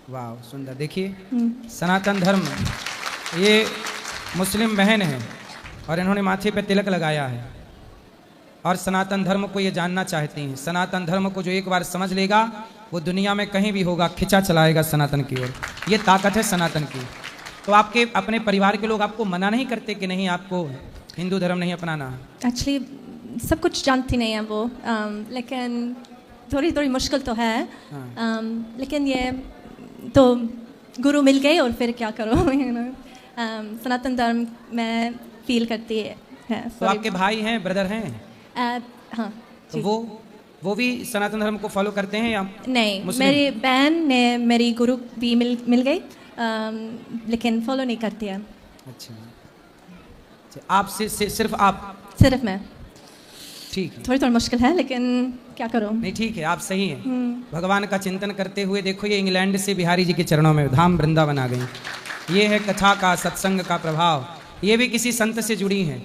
S1: वाह, सुंदर। देखिए, सनातन धर्म, ये मुस्लिम बहन है और इन्होंने माथे पे तिलक लगाया है और सनातन धर्म को ये जानना चाहती हैं। सनातन धर्म को जो एक बार समझ लेगा, वो दुनिया में कहीं भी होगा खिंचा चलाएगा सनातन की ओर। ये ताकत है सनातन की। तो आपके अपने परिवार के लोग आपको मना नहीं करते कि नहीं, आपको हिंदू धर्म नहीं अपनाना?
S22: एक्चुअली सब कुछ जानती नहीं है वो, लेकिन थोड़ी मुश्किल तो है। लेकिन ये तो गुरु मिल गए और फिर क्या करो। सनातन धर्म में फील करती है।
S1: तो आपके भाई हैं, ब्रदर हैं?
S22: हाँ।
S1: तो वो भी सनातन धर्म को फॉलो करते हैं या
S22: नहीं? मेरी बहन ने मेरी गुरु भी मिल गई, लेकिन फॉलो नहीं करती है।
S1: अच्छा, आप सिर्फ आप?
S22: सिर्फ मैं।
S1: ठीक है,
S22: थोड़ी मुश्किल है, लेकिन क्या करो।
S1: नहीं, ठीक है, आप सही हैं। भगवान का चिंतन करते हुए देखो, ये इंग्लैंड से बिहारी जी के चरणों में धाम वृंदावन आ गई। ये है कथा का, सत्संग का प्रभाव। ये भी किसी संत से जुड़ी हैं,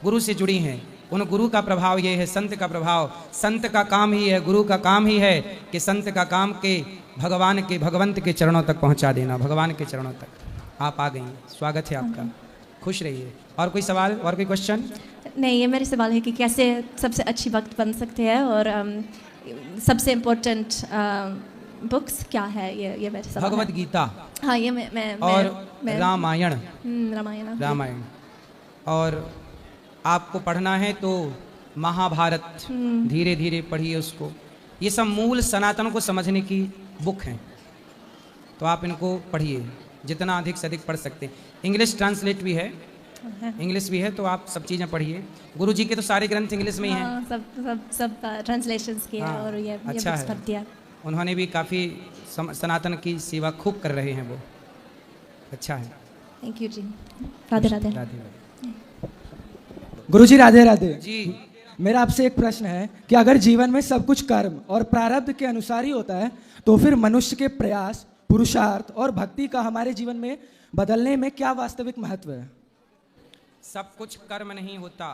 S1: गुरु से जुड़ी हैं। उन गुरु का प्रभाव ये है, संत का प्रभाव। संत का काम ही है, गुरु का काम ही है कि संत का काम के भगवान के, भगवंत के चरणों तक पहुंचा देना, भगवान के चरणों तक। आप आ गई, स्वागत है आपका, खुश रहिए। और कोई सवाल, और कोई क्वेश्चन?
S22: नहीं, ये मेरे सवाल है कि कैसे सबसे अच्छी वक्त बन सकते हैं, और सबसे इम्पोर्टेंट बुक्स क्या है, ये मेरे सवाल।
S1: भगवद गीता,
S22: हाँ, ये मैं
S1: और रामायण।
S22: रामायण।
S1: और आपको पढ़ना है तो महाभारत धीरे धीरे पढ़िए उसको। ये सब मूल सनातन को समझने की बुक हैं, तो आप इनको पढ़िए जितना अधिक से अधिक पढ़ सकते हैं। इंग्लिश ट्रांसलेट भी है, इंग्लिश भी है, तो आप सब चीज़ें पढ़िए। गुरु जी के तो सारे ग्रंथ इंग्लिश में ही हैं।
S22: सब ट्रांसलेशंस किए और ये
S1: अच्छा
S22: बुक्स पढ़ दिया।
S1: उन्होंने भी काफ़ी सनातन की सेवा खूब कर रहे हैं वो, अच्छा है।
S22: थैंक यू जी। राधे राधे।
S8: गुरु जी राधे राधे
S1: जी।
S8: मेरा आपसे एक प्रश्न है कि अगर जीवन में सब कुछ कर्म और प्रारब्ध के अनुसार ही होता है, तो फिर मनुष्य के प्रयास, पुरुषार्थ और भक्ति का हमारे जीवन में बदलने में क्या वास्तविक महत्व है?
S1: सब कुछ कर्म नहीं होता,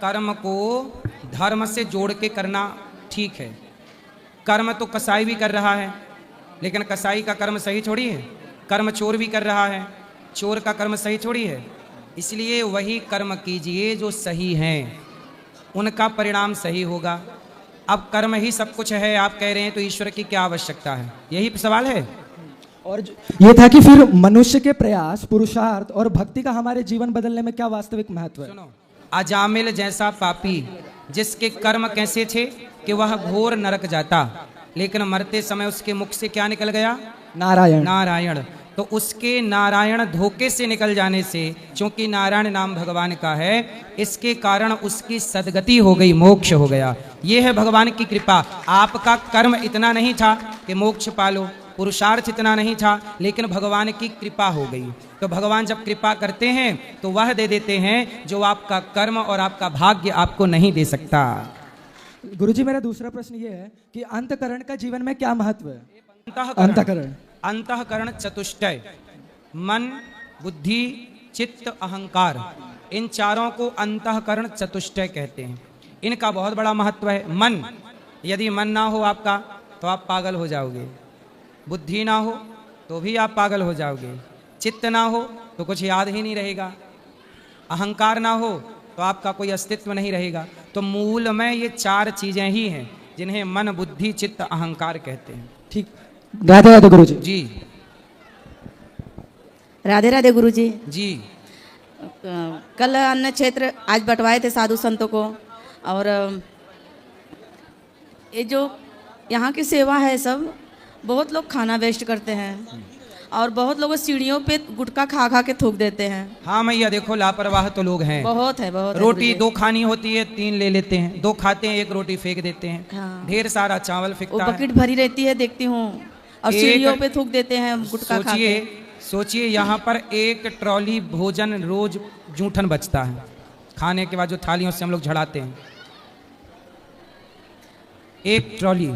S1: कर्म को धर्म से जोड़ के करना ठीक है। कर्म तो कसाई भी कर रहा है, लेकिन कसाई का कर्म सही थोड़ी है। कर्म चोर भी कर रहा है, चोर का कर्म सही थोड़ी है। इसलिए वही कर्म कीजिए जो सही हैं, उनका परिणाम सही होगा। अब कर्म ही सब कुछ है आप कह रहे हैं, तो ईश्वर की क्या आवश्यकता है? यही सवाल है।
S8: और ये था कि फिर मनुष्य के प्रयास, पुरुषार्थ और भक्ति का हमारे जीवन बदलने में क्या वास्तविक महत्व है?
S1: सुनो, अजामिल जैसा पापी जिसके कर्म कैसे थे कि वह घोर नरक जाता, लेकिन मरते समय उसके मुख से क्या निकल गया?
S8: नारायण।
S1: नारायण। तो उसके नारायण धोखे से निकल जाने से, क्योंकि नारायण नाम भगवान का है, इसके कारण उसकी सदगति हो गई, मोक्ष हो गया। ये है भगवान की कृपा। आपका कर्म इतना नहीं था कि मोक्ष पालो, पुरुषार्थ इतना नहीं था, लेकिन भगवान की कृपा हो गई। तो भगवान जब कृपा करते हैं तो वह दे देते हैं जो आपका कर्म और आपका भाग्य आपको नहीं दे सकता।
S8: गुरुजी, मेरा दूसरा प्रश्न ये है कि अंतकरण का जीवन में क्या महत्व है? अंतःकरण।
S1: अंतःकरण चतुष्टय, मन, बुद्धि, चित्त, अहंकार, इन चारों को अंतःकरण चतुष्टय कहते हैं। इनका बहुत बड़ा महत्व है। मन, यदि मन ना हो आपका तो आप पागल हो जाओगे। बुद्धि ना हो तो भी आप पागल हो जाओगे। चित्त ना हो तो कुछ याद ही नहीं रहेगा। अहंकार ना हो तो आपका कोई अस्तित्व नहीं रहेगा। तो मूल में ये चार चीजें ही हैं जिन्हें मन, बुद्धि, चित्त, अहंकार कहते हैं।
S8: ठीक, राधे राधे गुरुजी।
S1: जी
S6: राधे राधे गुरुजी।
S1: जी
S6: कल अन्न क्षेत्र आज बंटवाए थे साधु संतों को, और ये जो यहाँ की सेवा है सब, बहुत लोग खाना वेस्ट करते हैं और बहुत लोग सीढ़ियों पे गुटखा खा खा के थूक देते हैं।
S1: हाँ मैया, देखो लापरवाह तो लोग हैं।
S6: बहुत है, बहुत है।
S1: रोटी दो खानी होती है, 3 ले लेते हैं। 2 खाते हैं, 1 रोटी फेंक देते हैं।
S6: हाँ।
S1: ढेर सारा चावल
S6: वो
S1: फेंकता है।
S6: बकेट भरी रहती है, देखती हूँ, और सीढ़ियों पे थूक देते हैं गुटखा खा के।
S1: सोचिए यहाँ पर 1 ट्रॉली भोजन रोज जूठन बचता है, खाने के बाद जो थालियों से हम लोग झड़ाते हैं, 1 ट्रॉली।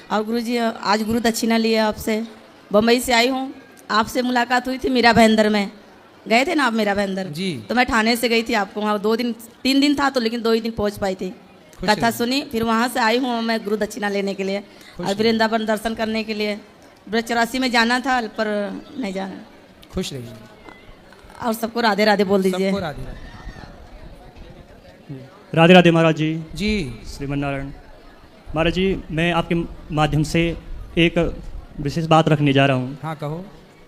S6: और गुरुजी आज गुरु दक्षिणा लिए आपसे, बम्बई से आई हूँ। आपसे मुलाकात हुई थी मीरा भाईंदर में, गए थे ना आप मीरा भाईंदर
S1: जी।
S6: तो मैं ठाणे से गई थी आपको वहाँ 3 दिन था तो, लेकिन 2 ही दिन पहुँच पाई थी। कथा सुनी, फिर वहाँ से आई हूँ मैं गुरु दक्षिणा लेने के लिए और वृंदावन दर्शन करने के लिए। ब्रजचौरासी में जाना था पर नहीं जाना।
S1: खुश रहिए
S6: और सबको राधे राधे बोल दीजिए।
S1: सबको राधे
S9: राधे राधे महाराज जी।
S1: जी
S9: श्रीमन नारायण महाराज जी, मैं आपके माध्यम से एक विशेष बात रखने जा रहा हूँ।
S1: हाँ कहो।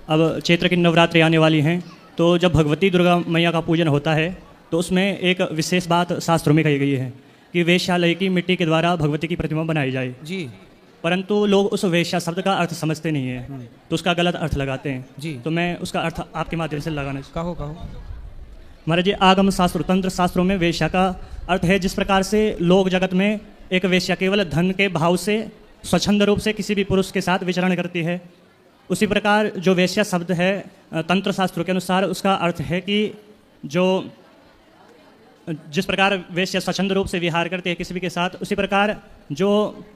S9: अब चैत्र की नवरात्रि आने वाली हैं, तो जब भगवती दुर्गा मैया का पूजन होता है तो उसमें एक विशेष बात शास्त्रों में कही गई है कि वेश्यालय की मिट्टी के द्वारा भगवती की प्रतिमा बनाई जाए जी। परंतु लोग उस वेश्या शब्द का अर्थ समझते नहीं है, तो उसका गलत अर्थ लगाते हैं जी। तो मैं उसका अर्थ आपके माध्यम से लगाना।
S1: कहो कहो।
S9: महाराज जी, आगम शास्त्र, तंत्र शास्त्रों में वेश्या का अर्थ है जिस प्रकार से लोग जगत में एक वेश्या केवल धन के भाव से स्वच्छंद रूप से किसी भी पुरुष के साथ विचरण करती है, उसी प्रकार जो वेश्या शब्द है तंत्र शास्त्रों के अनुसार उसका अर्थ है कि जो जिस प्रकार वेश्या स्वच्छंद रूप से विहार करती है किसी भी के साथ, उसी प्रकार जो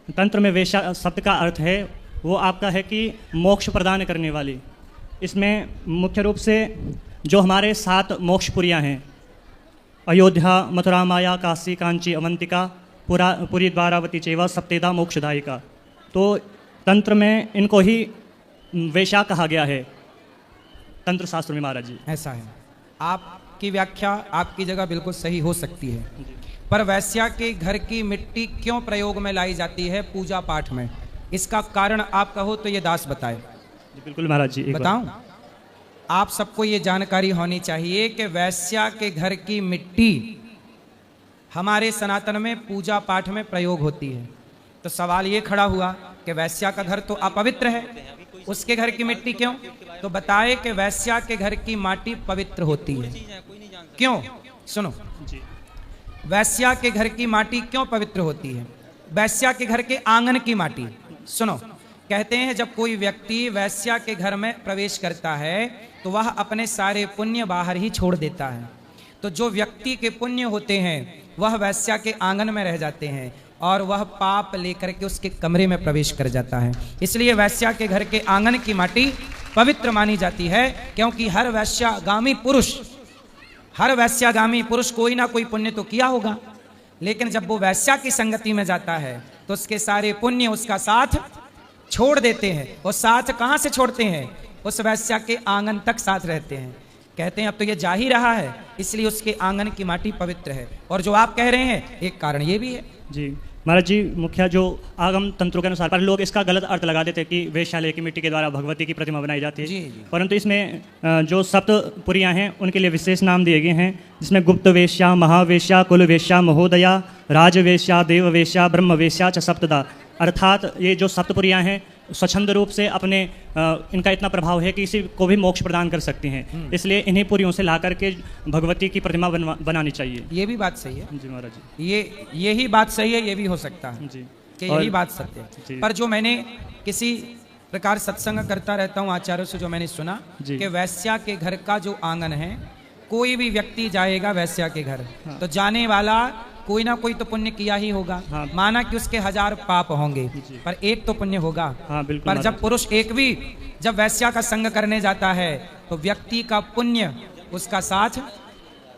S9: तंत्र में वेश्या शब्द का अर्थ है वो आपका है कि मोक्ष प्रदान करने वाली। इसमें मुख्य रूप से जो हमारे 7 मोक्षपुरियाँ हैं, अयोध्या, मथुरा, माया, काशी, कांची, अवंतिका, पुरी, द्वारावती चेवा, सप्तेदा, मोक्षदायिका, तो तंत्र में इनको ही वेश्या कहा गया है तंत्र शास्त्र में महाराज जी।
S1: ऐसा है, आपकी व्याख्या आपकी जगह बिल्कुल सही हो सकती है, पर वैश्या के घर की मिट्टी क्यों प्रयोग में लाई जाती है पूजा पाठ में, इसका कारण आप कहो तो ये दास बताए।
S9: बिल्कुल महाराज जी,
S1: बताऊं? आप सबको ये जानकारी होनी चाहिए कि वैश्या के घर की मिट्टी हमारे सनातन में पूजा पाठ में प्रयोग होती है। तो सवाल ये खड़ा हुआ कि वैश्या का घर तो अपवित्र है, उसके घर की मिट्टी क्यों? तो बताए कि वैश्या के घर की माटी पवित्र होती है। क्यों? सुनो, वैश्या के घर की माटी क्यों पवित्र होती है? वैश्या के घर के आंगन की माटी, सुनो, कहते हैं जब कोई व्यक्ति वैश्या के घर में प्रवेश करता है तो वह अपने सारे पुण्य बाहर ही छोड़ देता है। तो जो व्यक्ति के पुण्य होते हैं वह वैश्या के आंगन में रह जाते हैं और वह पाप लेकर के उसके कमरे में प्रवेश कर जाता है। इसलिए वैश्या के घर के आंगन की माटी पवित्र मानी जाती है, क्योंकि हर वैश्यागामी पुरुष कोई ना कोई पुण्य तो किया होगा, लेकिन जब वो वैश्या की संगति में जाता है तो उसके सारे पुण्य उसका साथ छोड़ देते हैं। वो साथ कहाँ से छोड़ते हैं? उस वैश्या के आंगन तक साथ रहते हैं। कहते हैं अब तो ये जा ही रहा है, इसलिए उसके आंगन की माटी पवित्र है। और जो आप कह रहे हैं एक कारण ये भी है
S9: जी महाराज जी। मुख्य जो आगम तंत्रों के अनुसार पर लोग इसका गलत अर्थ लगा देते हैं कि वेश्यालय की मिट्टी के द्वारा भगवती की प्रतिमा बनाई जाती है जी। परंतु इसमें जो सप्तपुरियाँ हैं उनके लिए विशेष नाम दिए गए हैं, जिसमें गुप्त वेश्या, महावेश्या, कुल वेश्या, महोदया, राजवेश्या, देववेश्या, ब्रह्मवेश्या च सप्तदा। अर्थात ये जो सप्तपुरियाँ हैं स्वच्छंद रूप से अपने इनका इतना प्रभाव है कि किसी को भी मोक्ष प्रदान कर सकती हैं, इसलिए इन्हीं पुरियों से ला करके भगवती की प्रतिमा बनानी चाहिए।
S1: ये भी बात सही है
S9: जी महाराज जी।
S1: यही बात सही है, ये भी हो सकता है जी कि यही बात सत्य है। पर जो मैंने किसी प्रकार सत्संग करता रहता हूँ आचार्यों से, जो मैंने सुना कि वैश्या के घर का जो आंगन है, कोई भी व्यक्ति जाएगा वैश्या के घर तो जाने वाला कोई ना कोई तो पुण्य किया ही होगा। माना कि उसके 1000 पाप होंगे पर एक तो पुण्य होगा। पर जब पुरुष एक भी जब वैश्या का संग करने जाता है तो व्यक्ति का पुण्य उसका साथ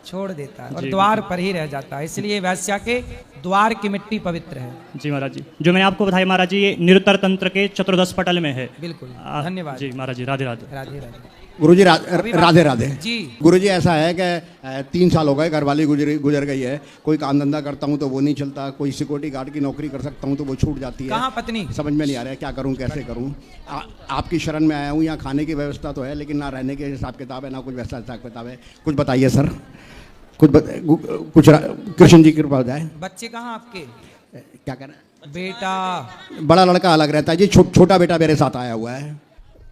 S1: छोड़ देता है और द्वार पर ही रह जाता है। इसलिए वैश्या के द्वार की मिट्टी पवित्र है।
S9: जी महाराज जी, जो मैंने आपको बताया महाराज जी, ये निरुत्तर तंत्र के चतुर्दश पटल में है।
S1: बिल्कुल, धन्यवाद
S9: जी महाराज जी। राधे राधे।
S1: राधे राधे।
S7: गुरुजी राधे राधे
S1: जी।
S7: गुरुजी ऐसा है कि 3 साल हो गए, घरवाली गुजर गई है। कोई काम धंधा करता हूँ तो वो नहीं चलता, कोई सिक्योरिटी गार्ड की नौकरी कर सकता हूँ तो वो छूट जाती है।
S1: कहाँ पत्नी?
S7: समझ में नहीं आ रहा है क्या करूँ, कैसे करूँ। आपकी शरण में आया हूँ। यहाँ खाने की व्यवस्था तो है लेकिन ना रहने के हिसाब किताब है, ना कुछ वैसा हिसाब किताब है। कुछ बताइए सर, कुछ कृष्ण जी की कृपा हो जाए।
S1: बच्चे कहाँ आपके?
S7: क्या कह रहे हैं?
S1: बेटा
S7: बड़ा लड़का अलग रहता है जी, छोटा बेटा मेरे साथ आया हुआ है।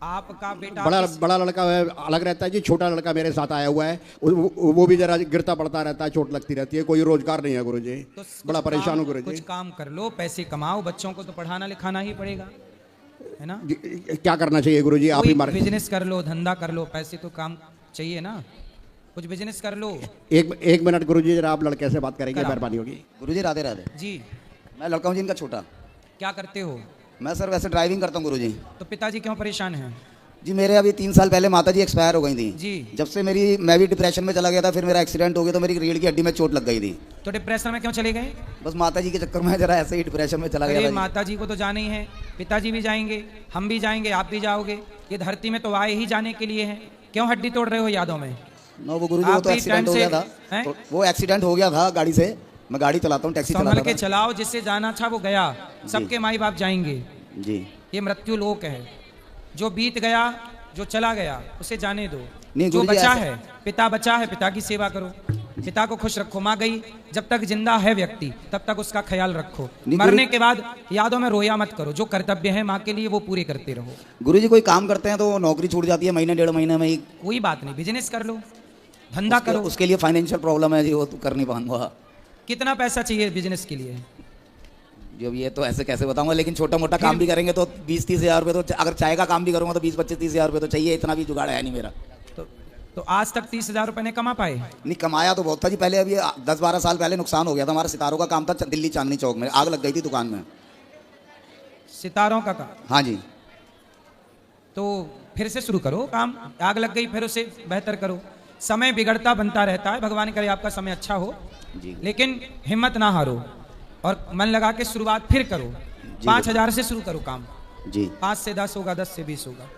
S1: आपका बेटा
S7: बड़ा लड़का अलग रहता है जी, छोटा लड़का मेरे साथ आया हुआ है। वो भी जरा गिरता पड़ता रहता है, चोट लगती रहती है। कोई रोजगार नहीं है गुरुजी,
S1: तो
S7: बड़ा परेशान हूँ गुरुजी।
S1: कुछ काम कर लो, पैसे कमाओ, बच्चों को तो पढ़ाना लिखाना ही पड़ेगा, है ना?
S7: क्या करना चाहिए गुरुजी? आप ही मार्ग।
S1: बिजनेस कर लो, धंधा कर लो, पैसे तो काम चाहिए ना, कुछ बिजनेस कर लो।
S7: एक मिनट गुरुजी, जरा आप लड़के से बात करेंगे, मेहरबानी होगी।
S10: गुरुजी राधे राधे
S1: जी।
S10: मैं लड़का हूँ जिनका छोटा।
S1: क्या करते हो?
S10: मैं सर वैसे ड्राइविंग करता हूँ गुरुजी।
S1: तो पिताजी क्यों परेशान हैं?
S10: जी मेरे अभी 3 साल पहले माता जी एक्सपायर हो गई थी
S1: जी।
S10: जब से मैं भी डिप्रेशन में चला गया था, फिर मेरा एक्सीडेंट हो गया तो मेरी रीढ़ की हड्डी में चोट लग गई थी।
S1: तो डिप्रेशन में क्यों चले गए?
S10: बस माता जी के चक्कर में जरा ऐसे ही डिप्रेशन में चला गया।
S1: माता जी को तो जाना ही है, पिताजी भी जाएंगे, हम भी जाएंगे, आप भी जाओगे। ये धरती में तो आए ही जाने के लिए है, क्यों हड्डी तोड़ रहे हो यादों में?
S10: नो वो गुरुजी, वो तो एक्सीडेंट हो गया था। तो वो एक्सीडेंट हो गया था गाड़ी से। मैं गाड़ी चलाता हूँ, टैक्सी चलाता
S1: हूँ। चलाओ, जिससे जाना था वो गया। सबके माई बाप जाएंगे
S10: जी,
S1: ये मृत्यु लोक है। जो बीत गया, जो चला गया, उसे जाने दो।
S10: नहीं,
S1: जो बचा है, पिता बचा है, पिता की सेवा करो, पिता को खुश रखो। माँ गई, जब तक जिंदा है व्यक्ति तब तक उसका ख्याल रखो। मरने के बाद यादों में रोया मत करो। जो कर्तव्य है माँ के लिए वो पूरे करते रहो।
S10: गुरुजी कोई काम करते हैं तो नौकरी छूट जाती है महीने 1.5 महीने में ही।
S1: कोई बात नहीं, बिजनेस कर लो, धंधा करो।
S10: उसके लिए फाइनेंशियल प्रॉब्लम है जी, वो तो कर नहीं पाऊंगा।
S1: कितना पैसा चाहिए बिजनेस के लिए?
S10: जब ये तो ऐसे कैसे बताऊंगा, लेकिन छोटा मोटा काम भी करेंगे तो 20-30 हज़ार रुपये तो, अगर चाय का काम भी करूंगा तो 20-25-30 हज़ार रुपये तो चाहिए। इतना भी जुगाड़ है नहीं मेरा।
S1: तो आज तक 30 हज़ार रुपये ने कमा पाए?
S10: नहीं, कमाया तो बहुत था जी पहले। अभी 10-12 साल पहले नुकसान हो गया था। हमारा सितारों का काम था दिल्ली चांदनी चौक में, आग लग गई थी दुकान में।
S1: सितारों का काम?
S10: हाँ जी।
S1: तो फिर से शुरू करो काम। आग लग गई, फिर उसे बेहतर करो। समय बिगड़ता बनता रहता है, भगवान करे आपका समय अच्छा हो, लेकिन हिम्मत ना हारो और मन लगा के शुरुआत फिर करो। 5,000 से शुरू करो काम
S10: जी।
S1: 5 से 10 होगा, 10 से 20 होगा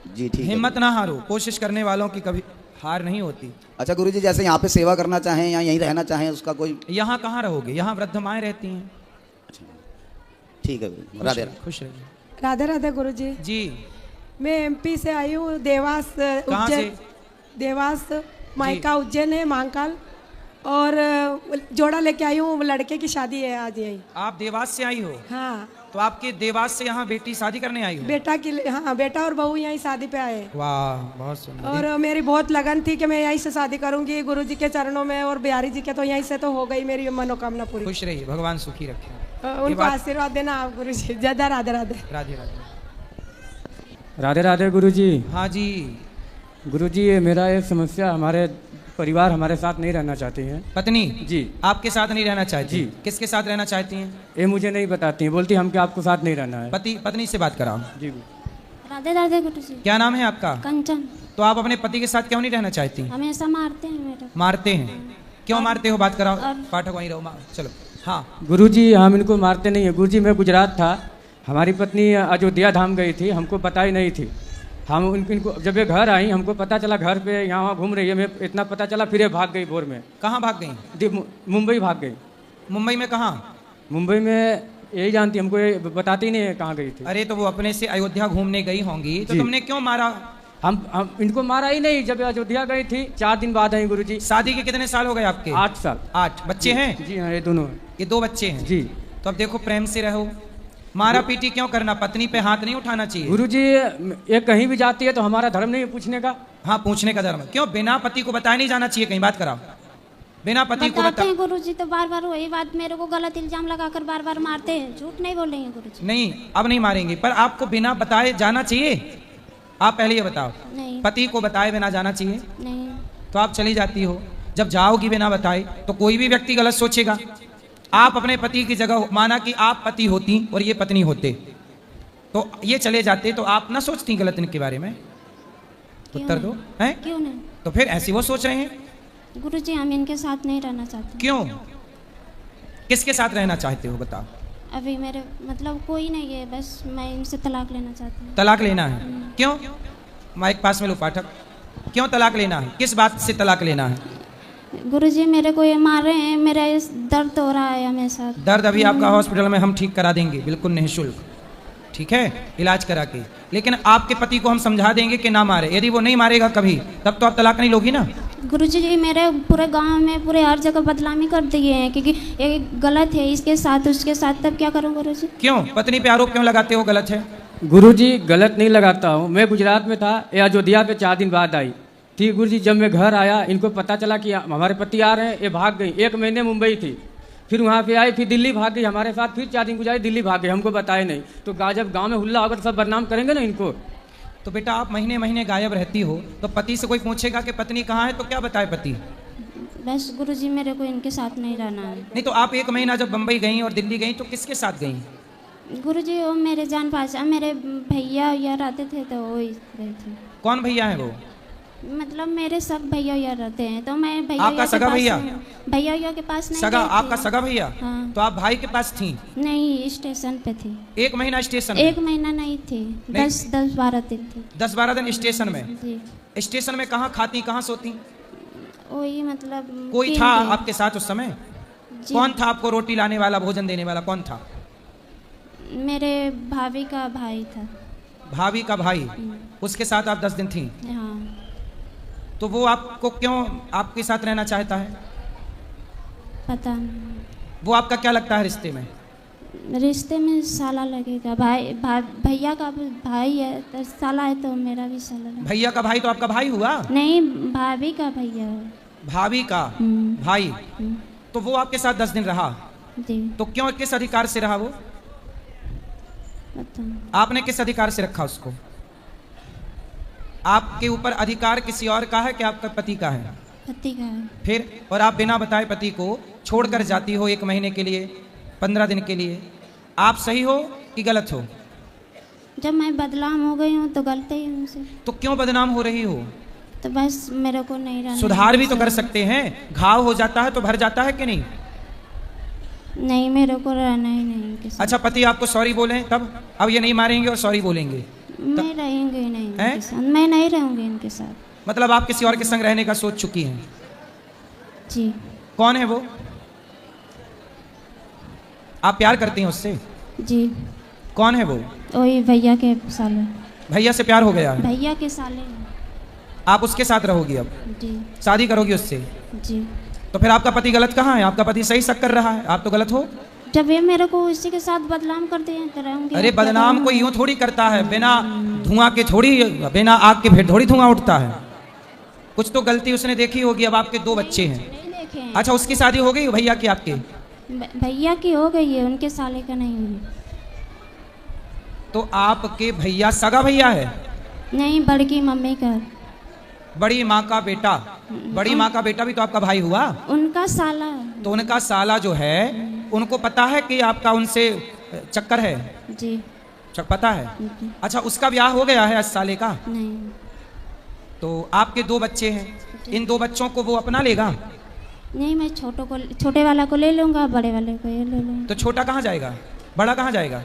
S10: जी। ठीक है,
S1: हिम्मत ना हारो। कोशिश करने वालों की कभी हार नहीं होती।
S10: अच्छा गुरुजी, जैसे यहाँ पे सेवा करना चाहें या यहीं रहना चाहें, उसका कोई?
S1: यहाँ कहाँ रहोगे, यहाँ वृद्ध माएँ रहती हैं।
S10: ठीक है, राधे
S1: खुश रहिए।
S16: राधे राधे गुरुजी
S1: जी।
S16: मैं एमपी से आई हूँ, देवास उज्जैन। देवास मायका उज्जैन है, महाकाल। और जोड़ा लेके आई हूँ, लड़के की शादी है आज यही।
S1: आप देवास से आई हो?
S16: हाँ।
S1: तो आपके देवास से यहाँ बेटी शादी करने आई हो?
S16: बेटा की, हाँ, बेटा और बहू यहीं शादी पे आए।
S1: वाह, बहुत सुंदर।
S16: और मेरी बहुत लगन थी कि मैं यहीं से शादी करूंगी गुरुजी के चरणों में, और बिहारी जी के तो यहीं से तो हो गई मेरी मनोकामना पूरी।
S1: खुश रहिए, भगवान सुखी रखे।
S16: उनको आशीर्वाद देना आप गुरुजी। ज्यादा राधे राधे।
S1: राधे राधे।
S23: राधे राधे गुरुजी।
S1: हाँ जी
S23: गुरुजी, ये मेरा एक समस्या, हमारे परिवार हमारे साथ नहीं रहना चाहती हैं।
S1: पत्नी
S23: जी
S1: आपके साथ नहीं रहना चाहती? जी। किसके साथ रहना चाहती हैं?
S23: ये मुझे नहीं बताती हैं, बोलती हम क्या आपको साथ नहीं रहना है।
S1: पत्नी से बात कराओ।
S23: जी।
S24: राधे राधे गुरुजी।
S1: क्या नाम है आपका?
S24: कंचन।
S1: तो आप अपने पति के साथ क्यों नहीं रहना चाहती?
S24: हमेशा मारते हैं मेरे।
S1: मारते हैं? क्यों मारते हो? बात कराओ। पाठक वहीं रहो। चलो। हाँ
S23: गुरुजी, हम इनको मारते नहीं है गुरुजी। मैं गुजरात था, हमारी पत्नी अयोध्या धाम गई थी, हमको पता ही नहीं थी। हम इनको जब ये घर आई, हमको पता चला घर पे यहाँ वहाँ घूम रही है, मैं इतना पता चला, फिर ये भाग गई भोर में।
S1: कहाँ भाग गई?
S23: मुंबई भाग गई।
S1: मुंबई में कहाँ?
S23: मुंबई में यही जानती, हमको ये बताती नहीं है कहाँ गई थी।
S1: अरे तो वो अपने से अयोध्या घूमने गई होंगी, तो तुमने क्यों मारा?
S23: हम इनको मारा ही नहीं। जब अयोध्या गई थी 4 दिन बाद आई गुरुजी।
S1: शादी के कितने साल हो गए आपके?
S23: 8 साल।
S1: 8 बच्चे हैं?
S23: जी हाँ, ये दोनों।
S1: ये 2 बच्चे हैं
S23: जी।
S1: तो अब देखो, प्रेम से रहो, मारा पीटी क्यों करना? पत्नी पे हाथ नहीं उठाना चाहिए।
S23: गुरुजी, ये कहीं भी जाती है तो हमारा धर्म नहीं है पूछने का।
S1: हाँ, पूछने का धर्म क्यों? बिना पति को बताया नहीं जाना चाहिए कहीं? बात कराओ। बिना पति को
S24: बताते हैं गुरुजी, तो बार बार वही बात, मेरे को गलत इल्जाम लगाकर बार बार मारते हैं। झूठ नहीं बोलेंगे गुरुजी।
S1: नहीं, अब नहीं मारेंगे, पर आपको बिना बताए जाना चाहिए? आप पहले ये बताओ।
S24: नहीं।
S1: पति को बताए बिना जाना चाहिए?
S24: नहीं।
S1: तो आप चली जाती हो। जब जाओगी बिना बताए तो कोई भी व्यक्ति गलत सोचेगा। आप अपने पति की जगह माना कि आप पति होती और ये पत्नी होते, तो ये चले जाते, तो आप ना सोचती गलत इनके बारे में? उत्तर दो। हैं?
S24: क्यों नहीं?
S1: तो फिर ऐसी वो सोच रहे हैं।
S24: गुरुजी हम इनके साथ नहीं रहना चाहते।
S1: क्यों? किसके साथ रहना चाहते हो बताओ?
S24: अभी मेरे मतलब कोई नहीं है, बस मैं इनसे तलाक लेना चाहती हूँ।
S1: तलाक लेना है? क्यों? माइक पास में लो पाठक। क्यों तलाक लेना है? किस बात से तलाक लेना है?
S24: गुरुजी मेरे को ये मार रहे हैं, मेरा इस दर्द हो रहा है हमेशा।
S1: दर्द अभी आपका हॉस्पिटल में हम ठीक करा देंगे, बिल्कुल निःशुल्क, ठीक है, इलाज करा के। लेकिन आपके पति को हम समझा देंगे कि ना मारे। यदि वो नहीं मारेगा कभी, तब तो आप तलाक नहीं लोगी ना।
S24: गुरुजी जी मेरे पूरे गांव में पूरे हर जगह बदनामी कर दिए हैं, क्योंकि ये गलत है इसके साथ उसके साथ, तब क्या करूं गुरुजी?
S1: क्यों पत्नी पे आरोप क्यों लगाते हो गलत है?
S23: गुरुजी गलत नहीं लगाता हूँ, मैं गुजरात में था, ये अयोध्या पे 4 दिन बाद आई थी गुरुजी। जब मैं घर आया, इनको पता चला कि हमारे पति आ रहे हैं, ये भाग गई। 1 महीने मुंबई थी, फिर वहाँ पे आई, फिर दिल्ली भाग गई हमारे साथ, फिर 4 दिन गुजारी, दिल्ली भाग गई, हमको बताए नहीं। तो जब गाँव में हुल्ला होगा तो सब बदनाम करेंगे ना इनको।
S1: तो बेटा आप महीने महीने गायब रहती हो, तो पति से कोई पूछेगा कि पत्नी कहाँ है, तो क्या बताए पति?
S24: बस गुरुजी मेरे को इनके साथ नहीं रहना है।
S1: नहीं तो आप 1 महीना जब बम्बई गई और दिल्ली गई, तो किसके साथ गई?
S24: गुरुजी वो मेरे जान पहचान, मेरे भैया यार रहते थे, तो वो गए थे।
S1: कौन भैया है वो?
S24: मतलब मेरे सब भैया यार रहते हैं, तो मैं भैया
S1: आपका सगा भैया?
S24: भैया के पास नहीं
S1: सगा?
S24: गई थी।
S1: आपका सगा भैया?
S24: हाँ।
S1: तो आप भाई के पास थी?
S24: नहीं, स्टेशन पे थी।
S1: 1 महीना स्टेशन?
S24: 1 महीना नहीं थी, 10-12 दिन थी।
S1: 10-12 दिन स्टेशन में?
S24: जी।
S1: स्टेशन में कहाँ खाती, कहाँ सोती?
S24: वही मतलब
S1: कोई था आपके साथ उस समय? कौन था आपको रोटी लाने वाला, भोजन देने वाला कौन था?
S24: मेरे भाभी का भाई था।
S1: भाभी का भाई? उसके साथ आप 10 दिन थी?
S24: हाँ।
S1: तो वो आपको क्यों आपके साथ रहना चाहता है?
S24: पता नहीं।
S1: वो आपका क्या लगता है रिश्ते में?
S24: रिश्ते में साला लगेगा, भैया का भाई है तो साला है, तो मेरा भी साला लगेगा।
S1: भैया का भाई तो आपका भाई हुआ?
S24: नहीं, भाभी का भैया है।
S1: भाभी का भाई? तो वो आपके साथ 10 दिन रहा?
S24: जी।
S1: तो क्यों, किस अधिकार से रहा वो? आपने किस अधिकार से रखा उसको? आपके ऊपर अधिकार किसी और का है कि आपका पति का है?
S24: पति का है।
S1: फिर और आप बिना बताए पति को छोड़कर जाती हो 1 महीने के लिए, 15 दिन के लिए। आप सही हो कि गलत हो?
S24: जब मैं बदनाम हो गई हूँ तो गलती है उनसे।
S1: तो क्यों बदनाम हो रही हो?
S24: तो बस मेरे को नहीं रहना।
S1: सुधार भी तो कर सकते हैं, घाव हो जाता है तो भर जाता है कि नहीं?
S24: नहीं, मेरे को रहना ही नहीं।
S1: अच्छा पति आपको सॉरी बोले तब? अब ये नहीं मारेंगे और सॉरी बोलेंगे?
S24: मैं रहेंगे नहीं इनके साथ, मैं नहीं रहूंगी इनके साथ।
S1: मतलब आप किसी और के संग रहने का सोच चुकी हैं?
S24: जी।
S1: कौन है वो? आप प्यार करती हैं उससे?
S24: जी।
S1: कौन है वो?
S24: वही भैया के साले।
S1: भैया से प्यार हो गया?
S24: भैया के साले।
S1: आप उसके साथ रहोगी अब?
S24: जी।
S1: शादी करोगी उससे?
S24: जी।
S1: तो फिर आपका पति गलत कहाँ है? आपका पति सही शक कर रहा है, आप तो गलत हो।
S24: जब ये मेरे को इसी के साथ बदनाम कर दिए तो रहूंगी।
S1: अरे बदनाम कोई यूं थोड़ी करता है, बिना धुआं के थोड़ी, बिना आग के फिर थोड़ी धुआं उठता है। कुछ तो गलती उसने देखी होगी। अब आपके 2 बच्चे हैं। अच्छा उसकी शादी हो गई भैया की? आपके
S24: भैया की हो गई है, उनके साले का नहीं हुई।
S1: तो आपके भैया सगा भैया है?
S24: नहीं, बड़की मम्मी का।
S1: बड़ी माँ का बेटा? बड़ी माँ का बेटा भी तो आपका भाई हुआ?
S24: उनका साला।
S1: तो उनका साला जो है, उनको पता है कि आपका उनसे चक्कर है?
S24: जी।
S1: पता है? अच्छा उसका ब्याह हो गया है इस साले का?
S24: नहीं।
S1: तो आपके 2 बच्चे हैं, इन 2 बच्चों को वो अपना लेगा?
S24: नहीं, मैं छोटे वाला को ले लूंगा, बड़े वाले को ये ले लूंगा।
S1: तो छोटा कहाँ जाएगा, बड़ा कहाँ जाएगा?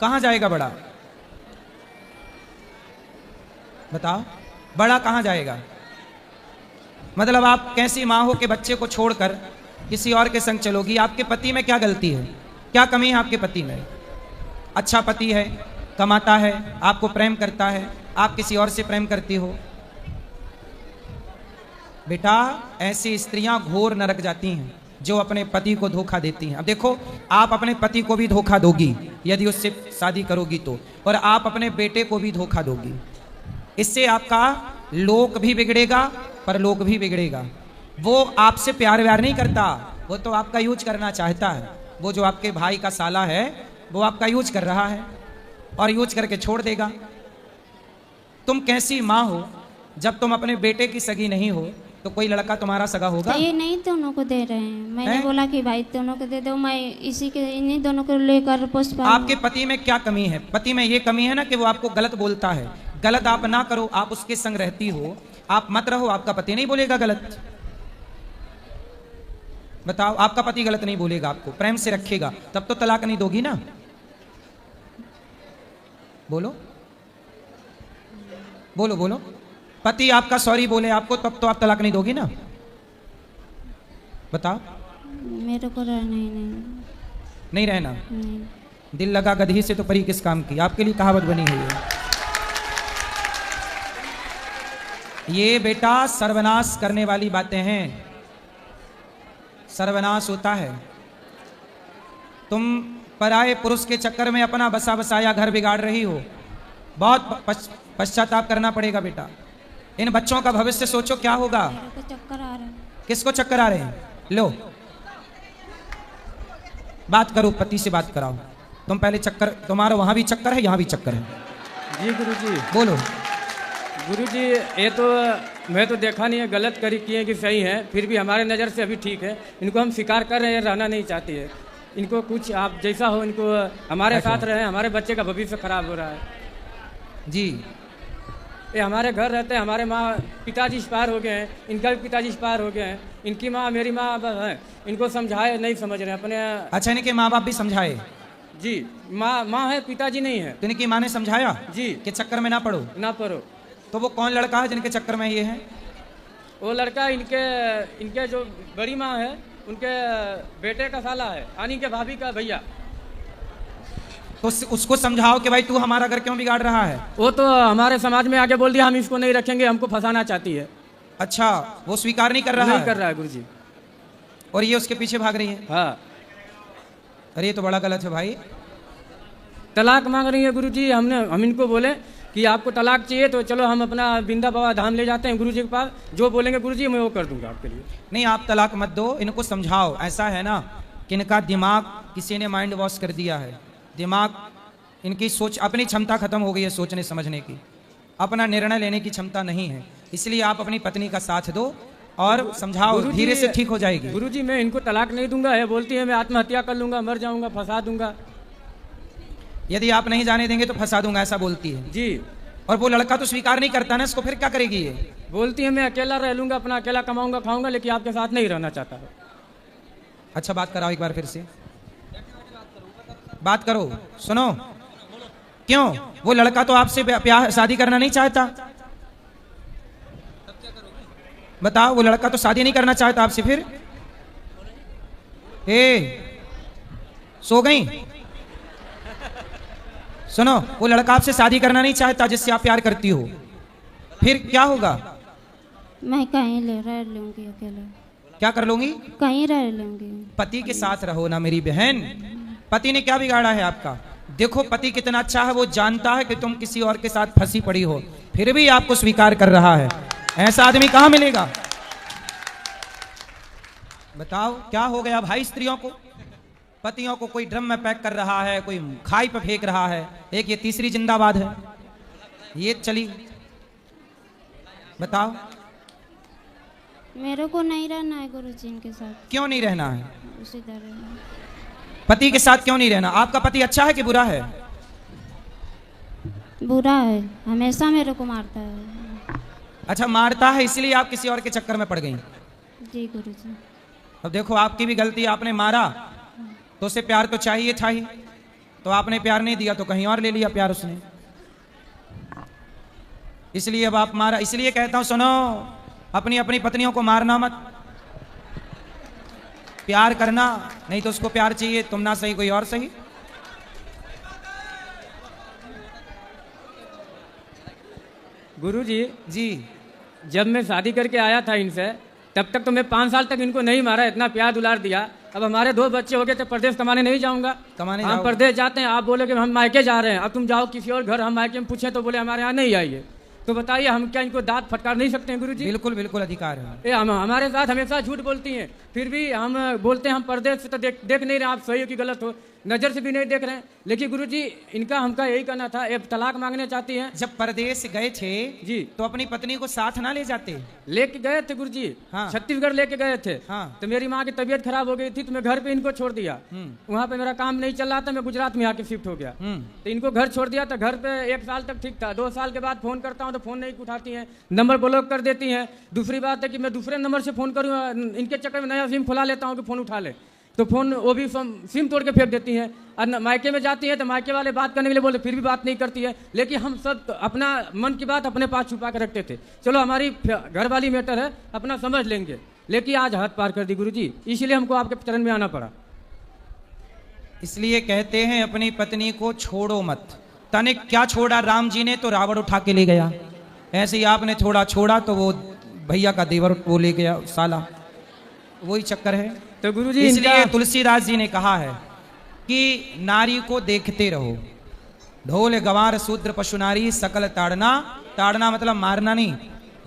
S1: कहाँ जाएगा बड़ा? बताओ, बड़ा कहाँ जाएगा? मतलब आप कैसी माँ हो कि बच्चे को छोड़कर किसी और के संग चलोगी? आपके पति में क्या गलती है, क्या कमी है आपके पति में? अच्छा पति है, कमाता है, आपको प्रेम करता है, आप किसी और से प्रेम करती हो। बेटा ऐसी स्त्रियां घोर नरक जाती हैं जो अपने पति को धोखा देती हैं। अब देखो आप अपने पति को भी धोखा दोगी यदि उससे शादी करोगी तो, और आप अपने बेटे को भी धोखा दोगी। इससे आपका लोक भी बिगड़ेगा परलोक भी बिगड़ेगा। वो आपसे प्यार व्यार नहीं करता, वो तो आपका यूज करना चाहता है। वो जो आपके भाई का साला है वो आपका यूज कर रहा है और यूज करके छोड़ देगा। तुम कैसी माँ हो, जब तुम अपने बेटे की सगी नहीं हो तो कोई लड़का तुम्हारा सगा होगा?
S24: तो ये नहीं दोनों को दे रहे हैं, मैंने
S1: हैं?
S24: बोला कि भाई दोनों को दे दो, मैं इसी के इन्हीं दोनों को लेकर पुष्पा।
S1: आपके पति में क्या कमी है? पति में ये कमी है ना कि वो आपको गलत बोलता है। गलत आप ना करो, आप उसके संग रहती हो, आप मत रहो, आपका पति नहीं बोलेगा गलत। बताओ, आपका पति गलत नहीं बोलेगा, आपको प्रेम से रखेगा, तब तो तलाक नहीं दोगी ना? बोलो बोलो बोलो। पति आपका सॉरी बोले आपको, तब तो आप तलाक नहीं दोगी ना? बताओ।
S24: मेरे को रहना ही
S1: नहीं रहना?
S24: नहीं।
S1: दिल लगा गधी से तो परी किस काम की, आपके लिए कहावत बनी है ये बेटा सर्वनाश करने वाली बातें हैं, सर्वनाश होता है। तुम पराये पुरुष के चक्कर में अपना बसा बसाया घर बिगाड़ रही हो, बहुत पश्चाताप करना पड़ेगा बेटा। इन बच्चों का भविष्य सोचो क्या होगा।
S24: चक्कर आ रहा है।
S1: किसको चक्कर आ रहे हैं? लो बात करो, पति से बात कराओ। तुम पहले चक्कर, तुम्हारा वहां भी चक्कर है, यहाँ भी चक्कर है।
S23: जी गुरुजी।
S1: बोलो।
S23: गुरुजी ये तो मैं तो देखा नहीं है, गलत करी किए कि सही है, फिर भी हमारे नज़र से अभी ठीक है। इनको हम स्वीकार कर रहे हैं, रहना नहीं चाहती है। इनको कुछ आप जैसा हो, इनको हमारे साथ रहे, हमारे बच्चे का भविष्य खराब हो रहा है।
S1: जी
S23: ये हमारे घर रहते हैं, हमारे माँ पिताजी एक्सपायर हो गए हैं, इनका भी पिताजी एक्सपायर हो गए हैं, इनकी माँ मेरी माँ है, इनको समझाए नहीं समझ रहे अपने।
S1: अच्छा, इनके माँ बाप भी समझाए?
S23: जी, माँ है, पिताजी नहीं है।
S1: तो इनकी माँ ने समझाया
S23: जी
S1: कि चक्कर में ना पड़ो?
S23: ना पड़ो।
S1: तो वो कौन लड़का है जिनके चक्कर में ये है?
S23: वो लड़का इनके जो बड़ी माँ है, उनके बेटे का साला है, यानी के भाभी का भैया।
S1: तो उसको समझाओ कि भाई तू हमारा घर क्यों बिगाड़ रहा है।
S23: वो तो हमारे समाज में आके बोल दिया हम इसको नहीं रखेंगे, हमको फंसाना चाहती है।
S1: अच्छा, वो स्वीकार नहीं कर रहा है?
S23: नहीं कर रहा है गुरुजी।
S1: और ये उसके पीछे भाग रही है?
S23: हाँ।
S1: अरे ये तो बड़ा गलत है भाई।
S23: तलाक मांग रही है गुरुजी। हम इनको बोले कि आपको तलाक चाहिए तो चलो हम अपना बिंदा बाबा धाम ले जाते हैं गुरुजी के पास, जो बोलेंगे गुरुजी मैं वो कर दूंगा आपके लिए।
S1: नहीं, आप तलाक मत दो, इनको समझाओ। ऐसा है ना कि इनका दिमाग किसी ने माइंड वॉश कर दिया है। दिमाग, इनकी सोच, अपनी क्षमता खत्म हो गई है सोचने समझने की, अपना निर्णय लेने की क्षमता नहीं है। इसलिए आप अपनी पत्नी का साथ दो और समझाओ, धीरे से ठीक हो जाएगी।
S23: गुरुजी मैं इनको तलाक नहीं दूंगा है, बोलती है मैं आत्महत्या कर लूंगा, मर जाऊंगा, फंसा दूंगा।
S1: यदि आप नहीं जाने देंगे तो फंसा दूंगा, ऐसा बोलती है
S23: जी।
S1: और वो लड़का तो स्वीकार नहीं करता ना, इसको फिर क्या करेगी ये?
S23: बोलती है मैं अकेला रह लूंगा, अपना अकेला कमाऊंगा खाऊंगा, लेकिन आपके साथ नहीं रहना चाहता है।
S1: अच्छा, बात कराओ एक बार फिर से, बात करो। सुनो, क्यों? वो लड़का तो आपसे प्यार शादी करना नहीं चाहता। बताओ, वो लड़का तो शादी नहीं करना चाहता आपसे, फिर सो गई? सुनो, वो लड़का आपसे शादी करना नहीं चाहता जिससे आप प्यार करती हो, फिर क्या होगा?
S24: मैं कहीं रह लूंगी अकेले।
S1: क्या कर लूंगी?
S24: कहीं रह लूंगी।
S1: पति के साथ रहो ना मेरी बहन। पति ने क्या बिगाड़ा है आपका? देखो पति कितना अच्छा है, वो जानता है कि तुम किसी और के साथ फंसी पड़ी हो, फिर भी आपको स्वीकार कर रहा है। ऐसा आदमी कहां मिलेगा? बताओ क्या हो गया भाई स्त्रियों को? पतियों को कोई ड्रम में पैक कर रहा है, कोई खाई पे फेंक रहा है, एक ये तीसरी जिंदाबाद है ये चली। बताओ।
S24: मेरे को नहीं रहना है गुरुजी इनके साथ।
S1: क्यों नहीं रहना है?
S24: उसी तरह
S1: पति के साथ क्यों नहीं रहना? आपका पति अच्छा है कि बुरा है?
S24: बुरा है, हमेशा मेरे को मारता है।
S1: अच्छा, मारता है इसलिए आप किसी और के चक्कर में पड़ गई?
S24: जी गुरुजी।
S1: अब देखो आपकी भी गलती, आपने मारा तो उसे प्यार तो चाहिए था ही, तो आपने प्यार नहीं दिया तो कहीं और ले लिया प्यार उसने, इसलिए अब आप मारा। इसलिए कहता हूं सुनो, अपनी अपनी पत्नियों को मारना मत, प्यार करना, नहीं तो उसको प्यार चाहिए, तुम ना सही कोई और सही।
S23: गुरुजी
S1: जी,
S23: जब मैं शादी करके आया था इनसे, तब तक तो मैं 5 साल तक इनको नहीं मारा, इतना प्यार दुलार दिया। अब हमारे 2 बच्चे हो गए तो प्रदेश कमाने नहीं जाऊंगा।
S1: कमाने
S23: हम प्रदेश जाते हैं, आप बोले कि हम मायके जा रहे हैं, अब तुम जाओ किसी और घर, हम मायके में पूछे तो बोले हमारे यहाँ नहीं आइए। तो बताइए हम क्या इनको दांत फटकार नहीं सकते हैं गुरुजी?
S1: बिल्कुल बिल्कुल अधिकार है।
S23: ये हमारे साथ हमेशा झूठ बोलती हैं, फिर भी हम बोलते हैं हम प्रदेश से तो देख नहीं रहे, आप सही हो कि गलत हो, नज़र से भी नहीं देख रहे हैं। लेकिन गुरुजी इनका हमका यही कहना था, एक तलाक मांगने चाहती हैं।
S1: जब परदेश गए थे
S23: जी
S1: तो अपनी पत्नी को साथ ना ले जाते?
S23: लेके गए थे गुरुजी।
S1: हाँ।
S23: छत्तीसगढ़ लेके गए थे।
S1: हाँ।
S23: तो मेरी माँ की तबीयत खराब हो गई थी तो मैं घर पे इनको छोड़ दिया। वहाँ पे मेरा काम नहीं चल रहा था, मैं गुजरात में आके शिफ्ट हो गया। तो इनको घर छोड़ दिया। तो घर पे 1 साल तक ठीक था, 2 साल के बाद फोन करता हूँ तो फोन नहीं उठाती हैं, नंबर ब्लॉक कर देती हैं। दूसरी बात है कि मैं दूसरे नंबर से फोन करूँ, इनके चक्कर में नया सिम खुला लेता हूँ कि फोन उठा ले, तो फोन वो भी सिम तोड़ के फेंक देती हैं। और मायके में जाती हैं तो मायके वाले बात करने के लिए बोलते, फिर भी बात नहीं करती है। लेकिन हम सब अपना मन की बात अपने पास छुपा के रखते थे, चलो हमारी घर वाली मैटर है अपना समझ लेंगे। लेकिन आज हद पार कर दी गुरुजी, इसलिए हमको आपके चरण में आना पड़ा।
S1: इसलिए कहते हैं अपनी पत्नी को छोड़ो मत। तनिक क्या छोड़ा राम जी ने, तो रावण उठा के ले गया। ऐसे ही आपने थोड़ा छोड़ा तो वो भैया का देवर वो ले गया साला, वही चक्कर है।
S23: तो गुरुजी
S1: इसलिए तुलसीदास जी ने कहा है कि नारी को देखते रहो। ढोल गवार शूद्र पशु नारी सकल ताड़ना, ताड़ना मतलब मारना नहीं,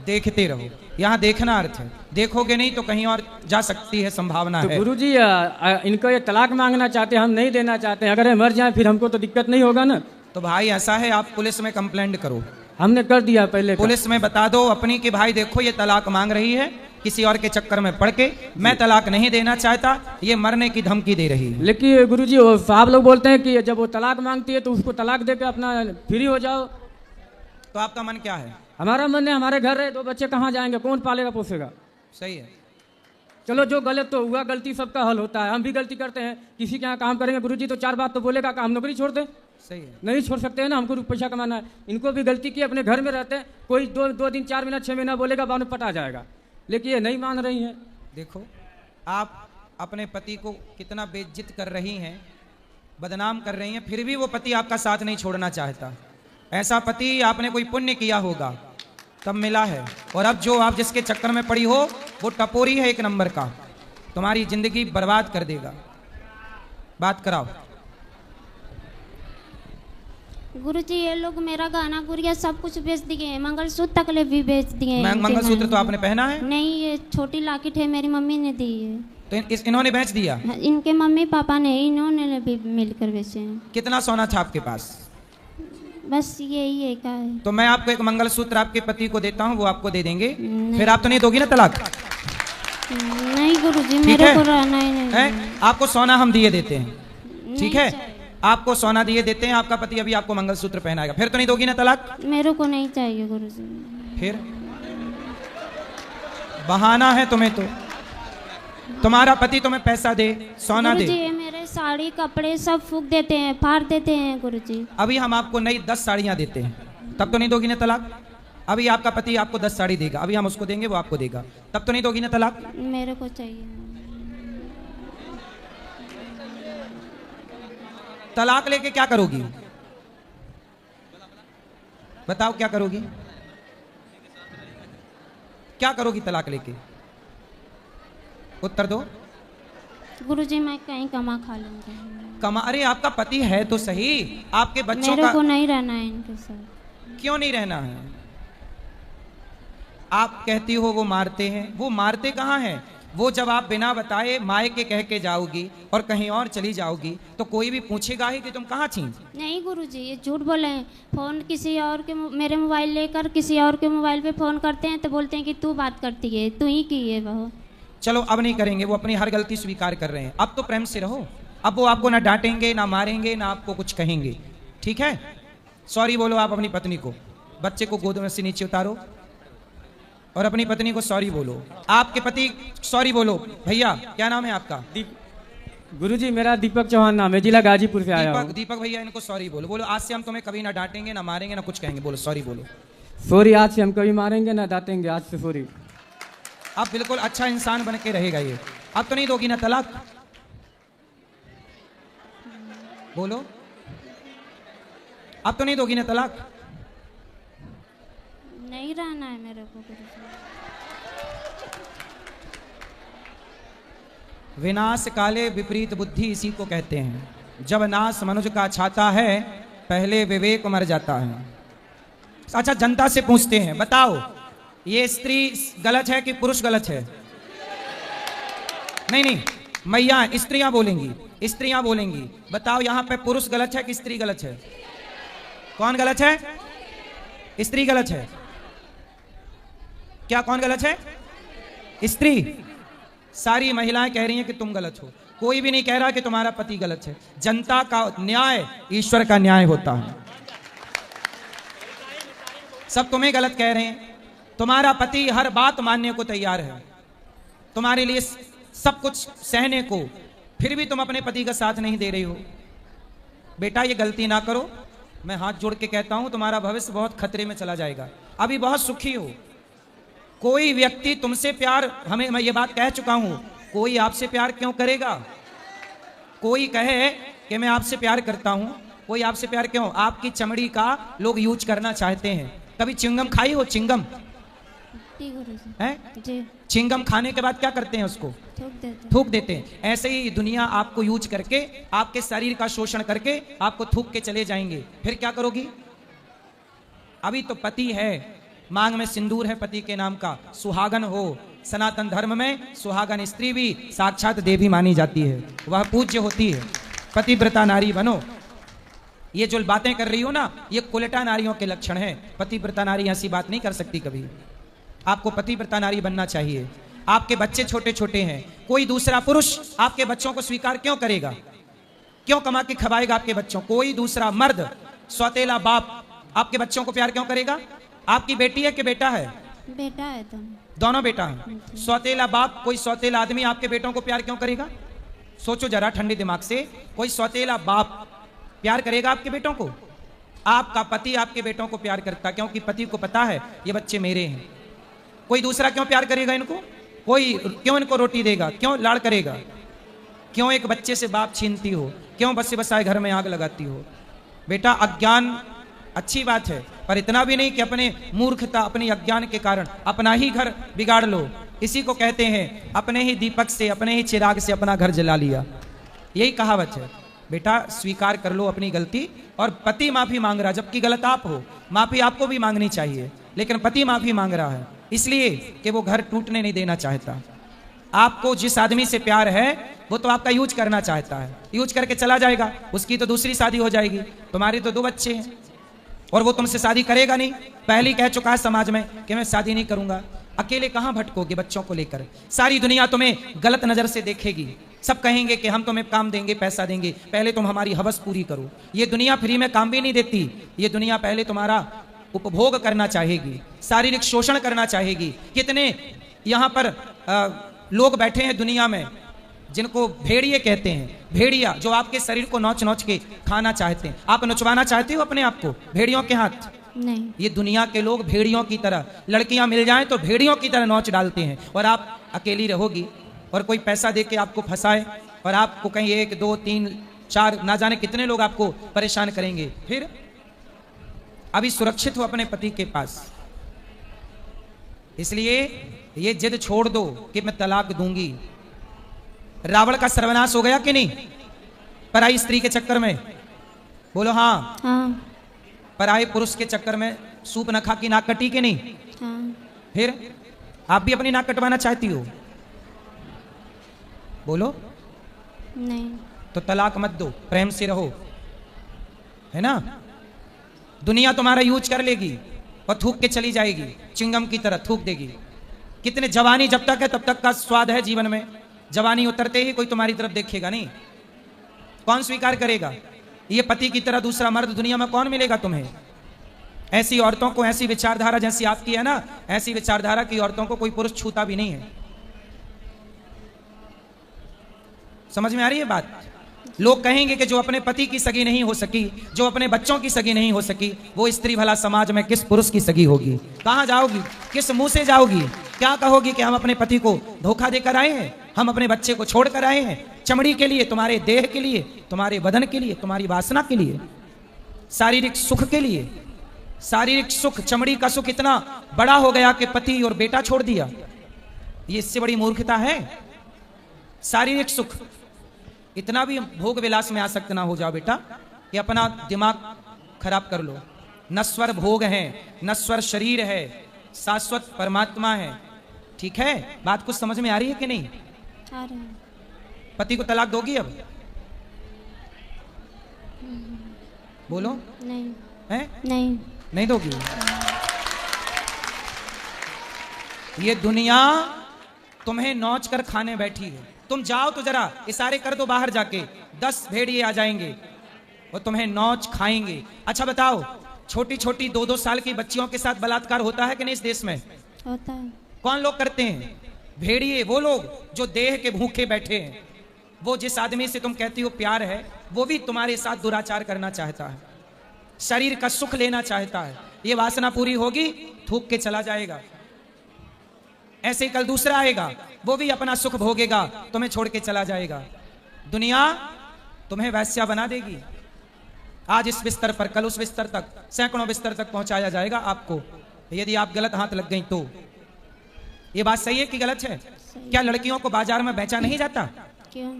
S1: देखते रहो। यहाँ देखना अर्थ है, देखोगे नहीं तो कहीं और जा सकती है, संभावना
S23: तो
S1: है।
S23: गुरुजी इनको ये तलाक मांगना चाहते हैं, हम नहीं देना चाहते हैं। अगर ये मर जाए फिर हमको तो दिक्कत नहीं होगा ना।
S1: तो भाई ऐसा है, आप पुलिस में कंप्लेंट करो।
S23: हमने कर दिया पहले,
S1: पुलिस में बता दो अपनी कि भाई देखो ये तलाक मांग रही है, किसी और के चक्कर में पड़ के, मैं तलाक नहीं देना चाहता, ये मरने की धमकी दे रही है।
S23: लेकिन गुरुजी वो साहब लोग बोलते हैं कि जब वो तलाक मांगती है तो उसको तलाक देकर अपना फ्री हो जाओ।
S1: तो आपका मन क्या है?
S23: हमारा मन है हमारे घर रहे, 2 बच्चे कहाँ जाएंगे, कौन पालेगा पोसेगा।
S1: सही है।
S23: चलो जो गलत तो हुआ, गलती सबका हल होता है, हम भी गलती करते हैं। किसी के यहाँ काम करेंगे गुरुजी तो 4 बात तो बोलेगा, हम नौकरी छोड़ दें?
S1: सही है।
S23: नहीं छोड़ सकते हैं ना, हमको पैसा कमाना है। इनको भी गलती की, अपने घर में रहते हैं, कोई 2 दिन 4 महीना 6 महीना बोलेगा, बाद में पटा जाएगा। लेकिन ये नहीं मान रही हैं।
S1: देखो आप अपने पति को कितना बेइज्जत कर रही हैं, बदनाम कर रही हैं, फिर भी वो पति आपका साथ नहीं छोड़ना चाहता। ऐसा पति आपने कोई पुण्य किया होगा तब मिला है, और अब जो आप जिसके चक्कर में पड़ी हो वो टपोरी है 1 नंबर का, तुम्हारी जिंदगी बर्बाद कर देगा। बात कराओ।
S24: गुरुजी ये लोग मेरा गाना गुड़िया सब कुछ बेच दिए हैं, मंगलसूत्र तक ले भी बेच दिए हैं।
S1: मंगलसूत्र तो आपने पहना है?
S24: नहीं, ये छोटी लॉकेट है, मेरी मम्मी ने दी है।
S1: तो इन्होंने बेच दिया?
S24: इनके मम्मी पापा ने, इन्होंने भी मिलकर बेचे हैं।
S1: कितना सोना था आपके पास?
S24: बस यही है का है।
S1: तो मैं आपको एक मंगलसूत्र आपके पति को देता हूँ, वो आपको दे देंगे, फिर आप तो नहीं दोगी ना तलाक?
S24: नहीं गुरुजी, मेरे को रहना ही नहीं है।
S1: आपको सोना हम दिए देते हैं, ठीक है? आपको सोना दिए देते हैं, आपका पति अभी आपको मंगलसूत्र पहनाएगा, फिर तो नहीं दोगी ना तलाक?
S24: मेरे को नहीं चाहिए गुरुजी।
S1: फिर बहाना है तुम्हें, तो तुम्हारा पति तुम्हें पैसा दे, सोना दे।
S24: गुरुजी मेरे साड़ी कपड़े सब फूक देते हैं, फाड़ देते हैं गुरुजी।
S1: अभी हम आपको नई 10 साड़ियां देते हैं, तब तो नहीं दोगी ना तलाक? अभी आपका पति आपको 10 साड़ी देगा, अभी हम उसको देंगे, वो आपको देगा, तब तो नहीं दोगी ना तलाक?
S24: मेरे को चाहिए।
S1: तलाक लेके क्या करोगी? बताओ क्या करोगी? क्या करोगी तलाक लेके? उत्तर दो।
S24: गुरुजी मैं कहीं कमा खा लूंगी।
S1: कमा? अरे आपका पति है तो सही, आपके बच्चों
S24: मेरे
S1: का
S24: को नहीं रहना है इनके साथ।
S1: क्यों नहीं रहना है? आप कहती हो वो मारते हैं, वो मारते कहाँ हैं? वो जब आप बिना बताए मायके कह के जाओगी और कहीं और चली जाओगी तो कोई भी पूछेगा ही कि तुम कहाँ थी?
S24: नहीं गुरुजी ये झूठ बोले हैं। फोन किसी और के, मेरे मोबाइल लेकर किसी और के मोबाइल पे फोन करते हैं तो बोलते हैं कि तू बात करती है, तू ही की है वो।
S1: चलो अब नहीं करेंगे, वो अपनी हर गलती स्वीकार कर रहे हैं, अब तो प्रेम से रहो। अब वो आपको ना डांटेंगे ना मारेंगे ना आपको कुछ कहेंगे, ठीक है? सॉरी बोलो आप अपनी पत्नी को, बच्चे को गोद में से नीचे उतारो और अपनी पत्नी को सॉरी बोलो। आपके पति सॉरी बोलो। भैया क्या नाम है आपका?
S23: गुरुजी मेरा दीपक चौहान नाम है, जिला गाजीपुर से आया हूँ।
S1: दीपक भैया इनको सॉरी बोलो। बोलो आज से हम तुम्हें कभी ना डांटेंगे ना मारेंगे ना कुछ कहेंगे। बोलो सॉरी बोलो।
S23: सॉरी, आज से हम कभी मारेंगे ना डांटेंगे, आज से सॉरी।
S1: अब बिल्कुल अच्छा इंसान बन के रहेगा ये। अब तो नहीं दोगी ना तलाक? बोलो अब तो नहीं दोगी ना तलाक?
S24: नहीं रहना है मेरे को गुरुजी।
S1: विनाश काले विपरीत बुद्धि इसी को कहते हैं। जब नाश मनुष्य का छाता है पहले विवेक मर जाता है। अच्छा जनता से पूछते हैं, बताओ ये स्त्री गलत है कि पुरुष गलत है? नहीं नहीं, मैया स्त्रियां बोलेंगी, स्त्रियां बोलेंगी। बताओ यहाँ पे पुरुष गलत है कि स्त्री गलत है? कौन गलत है? स्त्री गलत है क्या? कौन गलत है? स्त्री। सारी महिलाएं कह रही हैं कि तुम गलत हो, कोई भी नहीं कह रहा कि तुम्हारा पति गलत है। जनता का न्याय ईश्वर का न्याय होता है। सब तुम्हें गलत कह रहे हैं। तुम्हारा पति हर बात मानने को तैयार है, तुम्हारे लिए सब कुछ सहने को, फिर भी तुम अपने पति का साथ नहीं दे रही हो। बेटा ये गलती ना करो, मैं हाथ जोड़ के कहता हूं तुम्हारा भविष्य बहुत खतरे में चला जाएगा। अभी बहुत सुखी हो। कोई व्यक्ति तुमसे प्यार, मैं ये बात कह चुका हूं, कोई आपसे प्यार क्यों करेगा? कोई कहे कि मैं आपसे प्यार करता हूं, कोई आपसे प्यार क्यों? आपकी चमड़ी का लोग यूज करना चाहते हैं। कभी चिंगम खाई हो? चिंगम है? चिंगम खाने के बाद क्या करते हैं? उसको थूक देते हैं। ऐसे ही दुनिया आपको यूज करके, आपके शरीर का शोषण करके आपको थूक के चले जाएंगे। फिर क्या करोगी? अभी तो पति है, मांग में सिंदूर है पति के नाम का, सुहागन हो। सनातन धर्म में सुहागन स्त्री भी साक्षात देवी मानी जाती है, वह पूज्य होती है। पतिव्रता नारी बनो। ये जो बातें कर रही हो ना, ये कुलटा नारियों के लक्षण है। पतिव्रता नारी ऐसी बात नहीं कर सकती कभी। आपको पतिव्रता नारी बनना चाहिए। आपके बच्चे छोटे छोटे हैं, कोई दूसरा पुरुष आपके बच्चों को स्वीकार क्यों करेगा? क्यों कमा के खवाएगा आपके बच्चों? कोई दूसरा मर्द, सौतेला बाप आपके बच्चों को प्यार क्यों करेगा? आपकी बेटी है कि बेटा है?
S24: बेटा है।
S1: दोनों बेटा है। सौतेला बाप, कोई सौतेला आदमी आपके बेटों को प्यार क्यों करेगा? सोचो जरा ठंडे दिमाग से। कोई सौतेला बाप प्यार करेगा आपके बेटों को? आपका पति आपके बेटों को प्यार करता, क्योंकि पति को पता है ये बच्चे मेरे हैं। कोई दूसरा क्यों प्यार करेगा इनको? कोई क्यों इनको रोटी देगा? क्यों लाड़ करेगा? क्यों एक बच्चे से बाप छीनती हो? क्यों बसे बसाए घर में आग लगाती हो? बेटा अज्ञान अच्छी बात है, पर इतना भी नहीं कि अपने मूर्खता, अपने अज्ञान के कारण अपना ही घर बिगाड़ लो। इसी को कहते हैं अपने ही दीपक से, अपने ही चिराग से अपना घर जला लिया। यही कहावत है। बेटा स्वीकार कर लो अपनी गलती। और पति माफी मांग रहा, जबकि गलत आप हो। माफी आपको भी मांगनी चाहिए, लेकिन पति माफी मांग रहा है इसलिए कि वो घर टूटने नहीं देना चाहता। आपको जिस आदमी से प्यार है वो तो आपका यूज करना चाहता है, यूज करके चला जाएगा। उसकी तो दूसरी शादी हो जाएगी, तुम्हारे तो 2 बच्चे हैं, और वो तुमसे शादी करेगा नहीं। पहले कह चुका है समाज में कि मैं शादी नहीं करूंगा। अकेले कहां भटकोगे बच्चों को लेकर? सारी दुनिया तुम्हें गलत नजर से देखेगी। सब कहेंगे कि हम तुम्हें काम देंगे, पैसा देंगे, पहले तुम हमारी हवस पूरी करो। ये दुनिया फ्री में काम भी नहीं देती। ये दुनिया पहले तुम्हारा उपभोग करना चाहेगी, शारीरिक शोषण करना चाहेगी। कितने यहाँ पर लोग बैठे हैं दुनिया में जिनको भेड़िए कहते हैं। भेड़िया जो आपके शरीर को नोच नोच के खाना चाहते हैं। आप नोचवाना चाहते हो अपने आप को भेड़ियों के हाथ?
S24: नहीं।
S1: ये दुनिया के लोग भेड़ियों की तरह, लड़कियां मिल जाएं तो भेड़ियों की तरह नोच डालते हैं। और आप अकेली रहोगी और कोई पैसा दे के आपको फंसाए और आपको कहीं 1 2 3 4 ना जाने कितने लोग आपको परेशान करेंगे। फिर अभी सुरक्षित हो अपने पति के पास, इसलिए ये जिद छोड़ दो कि मैं तलाक दूंगी। रावण का सर्वनाश हो गया कि नहीं पराई स्त्री के चक्कर में? बोलो हाँ।
S24: हाँ।
S1: पराये पुरुष के चक्कर में सूप न खा की नाक कटी कि नहीं?
S24: हाँ।
S1: फिर आप भी अपनी नाक कटवाना चाहती हो? बोलो
S24: नहीं।
S1: तो तलाक मत दो, प्रेम से रहो, है ना? दुनिया तुम्हारा यूज कर लेगी और थूक के चली जाएगी, चिंगम की तरह थूक देगी। कितने जवानी जब तक है तब तक का स्वाद है जीवन में। जवानी उतरते ही कोई तुम्हारी तरफ देखेगा नहीं। कौन स्वीकार करेगा? ये पति की तरह दूसरा मर्द दुनिया में कौन मिलेगा तुम्हें? ऐसी औरतों को, ऐसी विचारधारा जैसी आपकी है ना, ऐसी विचारधारा की औरतों को कोई पुरुष छूता भी नहीं है। समझ में आ रही है बात? लोग कहेंगे कि जो अपने पति की सगी नहीं हो सकी, जो अपने बच्चों की सगी नहीं हो सकी, वो स्त्री भला समाज में किस पुरुष की सगी होगी? कहां जाओगी? किस मुंह से जाओगी? क्या कहोगी कि हम अपने पति को धोखा देकर आए हैं, हम अपने बच्चे को छोड़कर आए हैं? चमड़ी के लिए, तुम्हारे देह के लिए, तुम्हारे बदन के लिए, तुम्हारी वासना के लिए, शारीरिक सुख के लिए। शारीरिक सुख, चमड़ी का सुख इतना बड़ा हो गया कि पति और बेटा छोड़ दिया। ये इससे बड़ी मूर्खता है? शारीरिक सुख, इतना भी भोग विलास में आसक्त ना हो जाओ बेटा कि अपना दिमाग खराब कर लो। नश्वर भोग है, नश्वर शरीर है, शाश्वत परमात्मा है। ठीक है? बात कुछ समझ में आ रही है कि नहीं?
S24: आ रही है।
S1: पति को तलाक दोगी अब? बोलो।
S24: नहीं
S1: है?
S24: नहीं
S1: नहीं दोगी? ये दुनिया तुम्हें नोच कर खाने बैठी है। तुम जाओ तो जरा इशारे कर दो बाहर जाके, 10 भेड़िए आ जाएंगे और तुम्हें नोच खाएंगे। अच्छा बताओ, छोटी छोटी 2-2 साल की बच्चियों के साथ बलात्कार होता है कि नहीं इस देश में?
S24: होता है।
S1: कौन लोग करते हैं? भेड़िए, वो लोग जो देह के भूखे बैठे हैं। वो जिस आदमी से तुम कहती हो प्यार है, वो भी तुम्हारे साथ दुराचार करना चाहता है, शरीर का सुख लेना चाहता है। ये वासना पूरी होगी, थूक के चला जाएगा। ऐसे ही कल दूसरा आएगा, वो भी अपना सुख भोगेगा, तुम्हें छोड़ के चला जाएगा। दुनिया तुम्हें वैश्या बना देगी। आज इस बिस्तर पर, कल उस बिस्तर तक, सैकड़ों बिस्तर तक पहुंचाया जाएगा आपको, यदि आप गलत हाथ लग गई तो। ये बात सही है कि गलत है? क्या लड़कियों को बाजार में बेचा नहीं जाता?
S24: क्यों?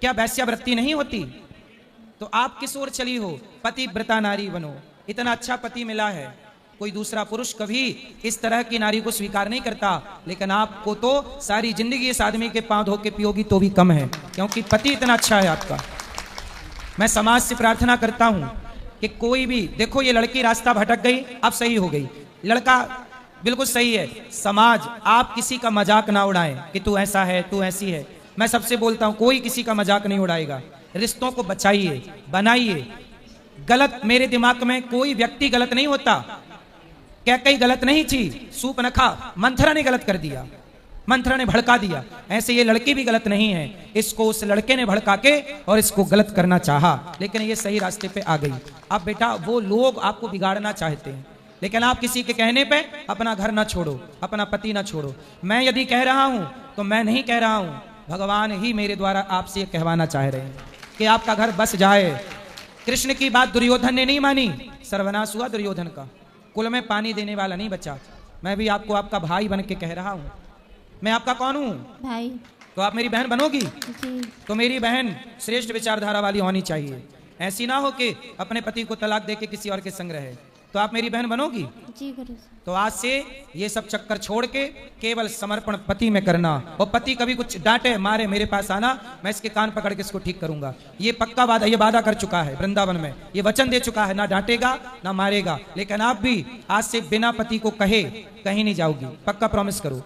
S1: क्या वैश्यावृत्ति नहीं होती? तो आप किस ओर चली हो? पतिव्रता नारी बनो। इतना अच्छा पति मिला है, कोई दूसरा पुरुष कभी इस तरह की नारी को स्वीकार नहीं करता, लेकिन आपको तो सारी जिंदगी इस आदमी के पांव धो के पियोगी तो भी कम है, क्योंकि पति इतना अच्छा है आपका। मैं समाज से प्रार्थना करता हूं कि कोई भी, देखो ये लड़की रास्ता भटक गई, अब सही हो गई, लड़का बिल्कुल सही है। समाज, आप किसी का मजाक ना उड़ाएं कि तू ऐसा है, तू ऐसी है। मैं सबसे बोलता हूं, कोई किसी का मजाक नहीं उड़ाएगा। रिश्तों को बचाइए, बनाइए। गलत, मेरे दिमाग में कोई व्यक्ति गलत नहीं होता। क्या कई गलत नहीं थी? सूपनखा, मंथरा ने गलत कर दिया, मंथरा ने भड़का दिया। ऐसे ये लड़की भी गलत नहीं है, इसको उस लड़के ने भड़का के और इसको गलत करना चाहा, लेकिन ये सही रास्ते पे आ गई। अब बेटा, वो लोग आपको बिगाड़ना चाहते हैं, लेकिन आप किसी के कहने पे अपना घर ना छोड़ो, अपना पति ना छोड़ो। मैं यदि कह रहा हूं तो मैं नहीं कह रहा हूं, भगवान ही मेरे द्वारा आपसे कहवाना चाह रहे हैं कि आपका घर बस जाए। कृष्ण की बात दुर्योधन ने नहीं मानी, सर्वनाश हुआ दुर्योधन का, कुल में पानी देने वाला नहीं बचा। मैं भी आपको आपका भाई बन के कह रहा हूं। मैं आपका कौन हूं?
S24: भाई।
S1: तो आप मेरी बहन बनोगी?
S24: जी।
S1: तो मेरी बहन श्रेष्ठ विचारधारा वाली होनी चाहिए, ऐसी ना हो कि अपने पति को तलाक दे के किसी और के संग रहे। तो आप मेरी बहन बनोगी?
S24: जी गुरु।
S1: तो आज से ये सब चक्कर छोड़ के केवल समर्पण पति में करना, और पति कभी कुछ डांटे मारे मेरे पास आना, मैं इसके कान पकड़ के इसको ठीक करूंगा। ये पक्का वादा, ये वादा कर चुका है वृंदावन में, ये वचन दे चुका है, ना डांटेगा ना मारेगा। लेकिन आप भी आज से बिना पति को कहे कहीं नहीं जाओगी, पक्का प्रॉमिस करो।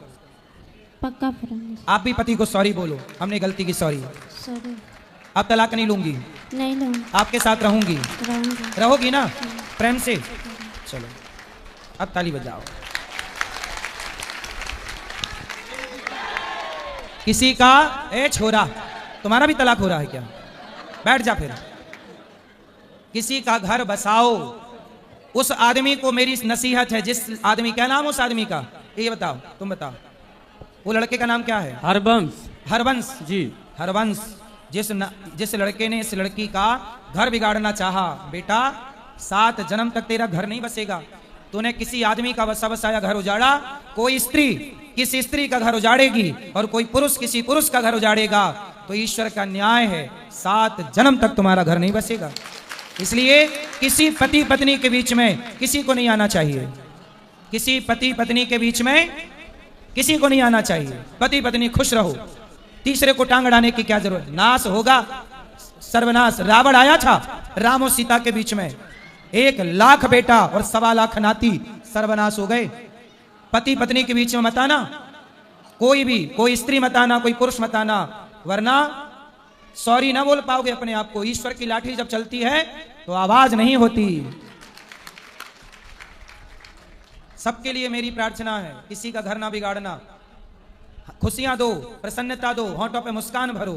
S24: पक्का प्रॉमिस।
S1: आप भी पति को सॉरी बोलो, हमने गलती की, सॉरी।
S24: सॉरी।
S1: अब तलाक नहीं लूंगी,
S24: नहीं लूंगी,
S1: आपके साथ रहूंगी।
S24: रहूंगी।
S1: रहोगी ना प्रेम से? चलो अब ताली बजाओ। किसी का, ए छोरा, तुम्हारा भी तलाक हो रहा है क्या? बैठ जा फिर। किसी का घर बसाओ। उस आदमी को मेरी नसीहत है, जिस आदमी, क्या नाम उस आदमी का, ये बताओ, तुम बताओ। वो लड़के का नाम क्या है?
S23: हरबंश।
S1: हरबंश
S23: जी।
S1: हरबंश। जिस लड़के ने इस लड़की का घर बिगाड़ना चाहा, बेटा 7 जन्म तक तेरा घर नहीं बसेगा। तूने किसी आदमी का बसा बसाया घर उजाड़ा, कोई स्त्री किसी स्त्री का घर उजाड़ेगी और कोई पुरुष किसी पुरुष का घर उजाड़ेगा, तो ईश्वर का न्याय है 7 जन्म तक तुम्हारा घर नहीं बसेगा। इसलिए किसी पति पत्नी के बीच में किसी को नहीं आना चाहिए, किसी पति पत्नी के बीच में किसी को नहीं आना चाहिए। पति पत्नी खुश रहो, तीसरे को टांग अड़ाने की क्या जरूरत? नाश होगा, सर्वनाश। रावण आया था राम और सीता के बीच में, 1 लाख बेटा और 1.25 लाख नाती, सर्वनाश हो गए। पति पत्नी के बीच में मत आना, कोई भी, कोई स्त्री मत आना, कोई पुरुष मत आना, वरना सॉरी ना बोल पाओगे अपने आप को। ईश्वर की लाठी जब चलती है तो आवाज नहीं होती। सबके लिए मेरी प्रार्थना है, किसी का घर ना बिगाड़ना। खुशियां दो, प्रसन्नता दो, होंठों पे मुस्कान भरो,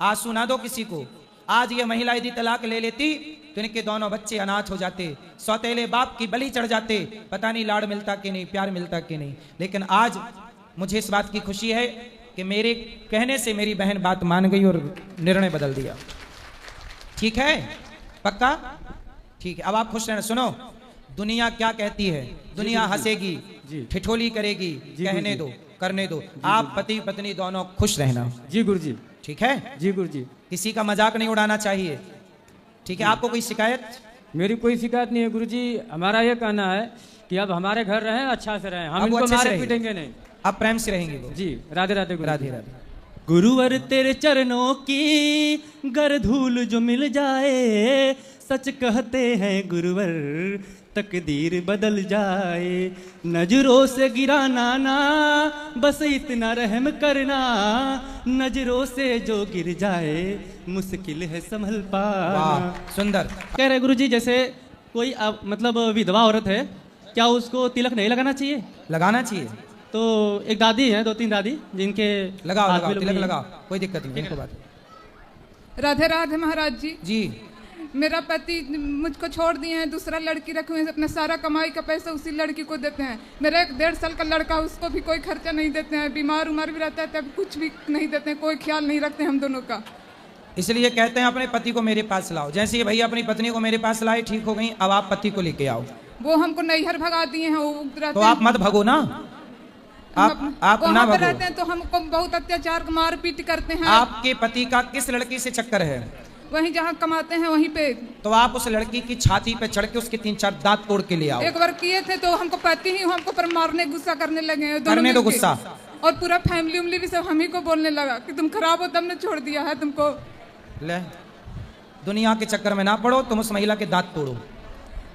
S1: आंसू ना दो किसी को। आज ये महिला यदि तलाक ले लेती तो इनके दोनों बच्चे अनाथ हो जाते, सौतेले बाप की बलि चढ़ जाते, पता नहीं लाड़ मिलता कि नहीं, प्यार मिलता कि नहीं। लेकिन आज मुझे इस बात की खुशी है कि मेरे कहने से मेरी बहन बात मान गई और निर्णय बदल दिया। ठीक है? पक्का? ठीक है। अब आप खुश रहना। सुनो, दुनिया क्या कहती है, दुनिया हंसेगी, ठिठोली करेगी, कहने दो, करने दो। आप पति पत्नी दोनों खुश रहना।
S23: जी गुरुजी।
S1: ठीक है?
S23: जी गुरुजी।
S1: किसी का मजाक नहीं उड़ाना चाहिए। ठीक है? आपको कोई शिकायत?
S23: मेरी कोई शिकायत नहीं है गुरुजी। हमारा ये कहना है कि अब हमारे घर रहें, अच्छा से रहें, हम
S1: अब वो
S23: इनको
S1: अच्छे से
S23: मारे
S1: रहेंगे।
S23: पीटेंगे नहीं,
S1: अब प्रेम से रहेंगे वो।
S23: जी। राधे राधे गुरुजी।
S1: राधे राधे।
S5: गुरुवर तेरे चरणों की गर धूल जो मिल जाए, सच कहते हैं गुरुवर तकदीर बदल जाए। नजरों से गिराना ना, बस इतना रहम करना, नजरों से जो गिर जाए मुश्किल है संभल पाना।
S1: सुंदर।
S5: कह रहे गुरुजी, जैसे कोई मतलब विधवा औरत है, क्या उसको तिलक नहीं लगाना चाहिए?
S1: लगाना चाहिए।
S5: तो एक दादी है, 2-3 दादी जिनके
S1: लगाओ तिलक लगाओ, कोई दिक्कत नहीं है। बात
S11: राधे राधे महाराज जी।
S1: जी।
S11: मेरा पति मुझको छोड़ दिए हैं, दूसरा लड़की रखे हुए हैं, अपना सारा कमाई का पैसा उसी लड़की को देते हैं। मेरा एक 1.5 साल का लड़का, उसको भी कोई खर्चा नहीं देते हैं, बीमार उमार भी रहता है तब कुछ भी नहीं देते हैं, कोई ख्याल नहीं रखते हम दोनों का।
S1: इसलिए कहते हैं अपने पति को मेरे पास लाओ। जैसे ये भैया अपनी पत्नी को मेरे पास लाए, ठीक हो गई, अब आप पति को लेके आओ।
S11: वो हमको नैहर भगा दिए हैं।
S1: तो आप मत भगो ना, आप ना भगो।
S11: रहते हैं तो हमको बहुत अत्याचार मारपीट करते हैं।
S1: आपके पति का किस लड़की से चक्कर है?
S11: वहीं जहाँ कमाते हैं वहीं पे।
S1: तो आप उस लड़की की छाती पे चढ़ के उसके 3-4 दांत तोड़ के ले आओ।
S11: एक बार किए थे तो हमको पति ही हमको पर मारने गुस्सा करने लगे।
S1: करने दो गुस्सा।
S11: और पूरा फैमिली उमली भी सब हम ही को बोलने लगा कि तुम खराब हो, तुमने छोड़ दिया है तुमको।
S1: ले, दुनिया के चक्कर में ना पड़ो, तुम उस महिला के दांत तोड़ो।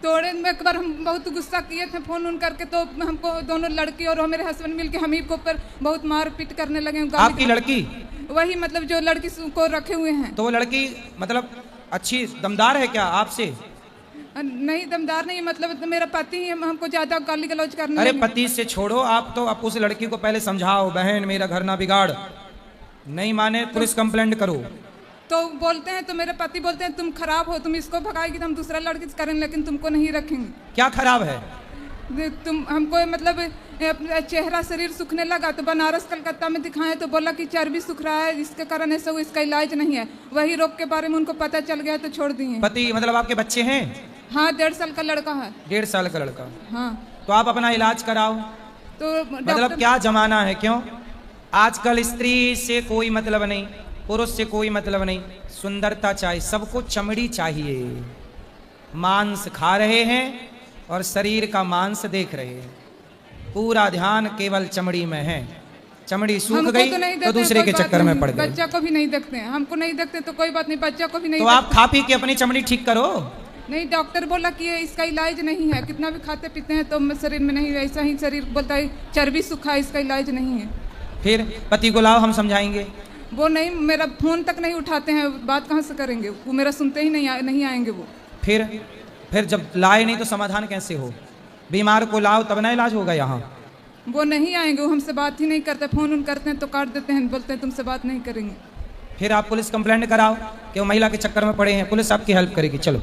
S11: तोड़े में एक बार हम बहुत गुस्सा किए थे फोन उन करके, तो हमको दोनों लड़की और मेरे हस्बैंड मिलके हम ही को ऊपर बहुत मारपीट करने लगे।
S1: आपकी लड़की?
S11: वही मतलब जो लड़की को रखे हुए हैं।
S1: तो वो लड़की मतलब अच्छी दमदार है क्या आपसे?
S11: नहीं दमदार नहीं, मतलब मेरा पति ही हमको ज्यादा गाली गलौज करने।
S1: अरे पति से छोड़ो, आप तो आप उस लड़की को पहले समझाओ, बहन मेरा घर ना बिगाड़, नहीं माने पुलिस कंप्लेंट करो।
S11: तो बोलते हैं, तो मेरे पति बोलते हैं तुम खराब हो, तुम इसको भगाएगी तो हम दूसरा लड़की से करेंगे, लेकिन तुमको नहीं रखेंगे।
S1: क्या खराब है?
S11: तुम हमको मतलब चेहरा शरीर सूखने लगा तो बनारस कलकत्ता में दिखाएं तो बोला कि चर्बी सूख रहा है, इसके कारण ऐसा हुआ, इसका इलाज नहीं है। वही रोग के बारे में उनको पता चल गया तो छोड़ दिए।
S1: पति मतलब आपके बच्चे हैं?
S11: हाँ, 1.5 साल का लड़का है।
S1: 1.5 साल का लड़का?
S11: हाँ।
S1: तो आप अपना इलाज कराओ।
S11: तो
S1: मतलब क्या जमाना है, क्यों आजकल स्त्री से कोई मतलब नहीं, पुरुष से कोई मतलब नहीं, सुंदरता चाहिए, सबको चमड़ी चाहिए। मांस खा रहे हैं और शरीर का मांस देख रहे हैं, पूरा ध्यान केवल चमड़ी में है। चमड़ी सूख गई तो दूसरे के चक्कर में पड़ गए।
S11: बच्चा को भी नहीं देखते हैं, हमको नहीं देखते तो कोई बात नहीं, बच्चा को भी नहीं।
S1: तो आप खा पी के अपनी चमड़ी ठीक करो।
S11: नहीं, डॉक्टर बोला कि इसका इलाज नहीं है, कितना भी खाते पीते हैं तो शरीर में नहीं, ऐसा ही शरीर बोलता है चर्बी सूखा, इसका इलाज नहीं है।
S1: फिर पति को लाओ, हम समझाएंगे।
S11: वो नहीं, मेरा फोन तक नहीं उठाते हैं, बात कहाँ से करेंगे, वो मेरा सुनते ही नहीं आएंगे वो।
S1: फिर जब लाए नहीं तो समाधान कैसे हो? बीमार को लाओ तब ना इलाज होगा यहाँ।
S11: वो नहीं आएंगे, वो हमसे बात ही नहीं करते, फोन उन करते हैं तो काट देते हैं, बोलते हैं तुमसे बात नहीं करेंगे।
S1: फिर आप पुलिस कंप्लेंट कराओ कि वो महिला के चक्कर में पड़े हैं, पुलिस आपकी हेल्प करेगी। चलो।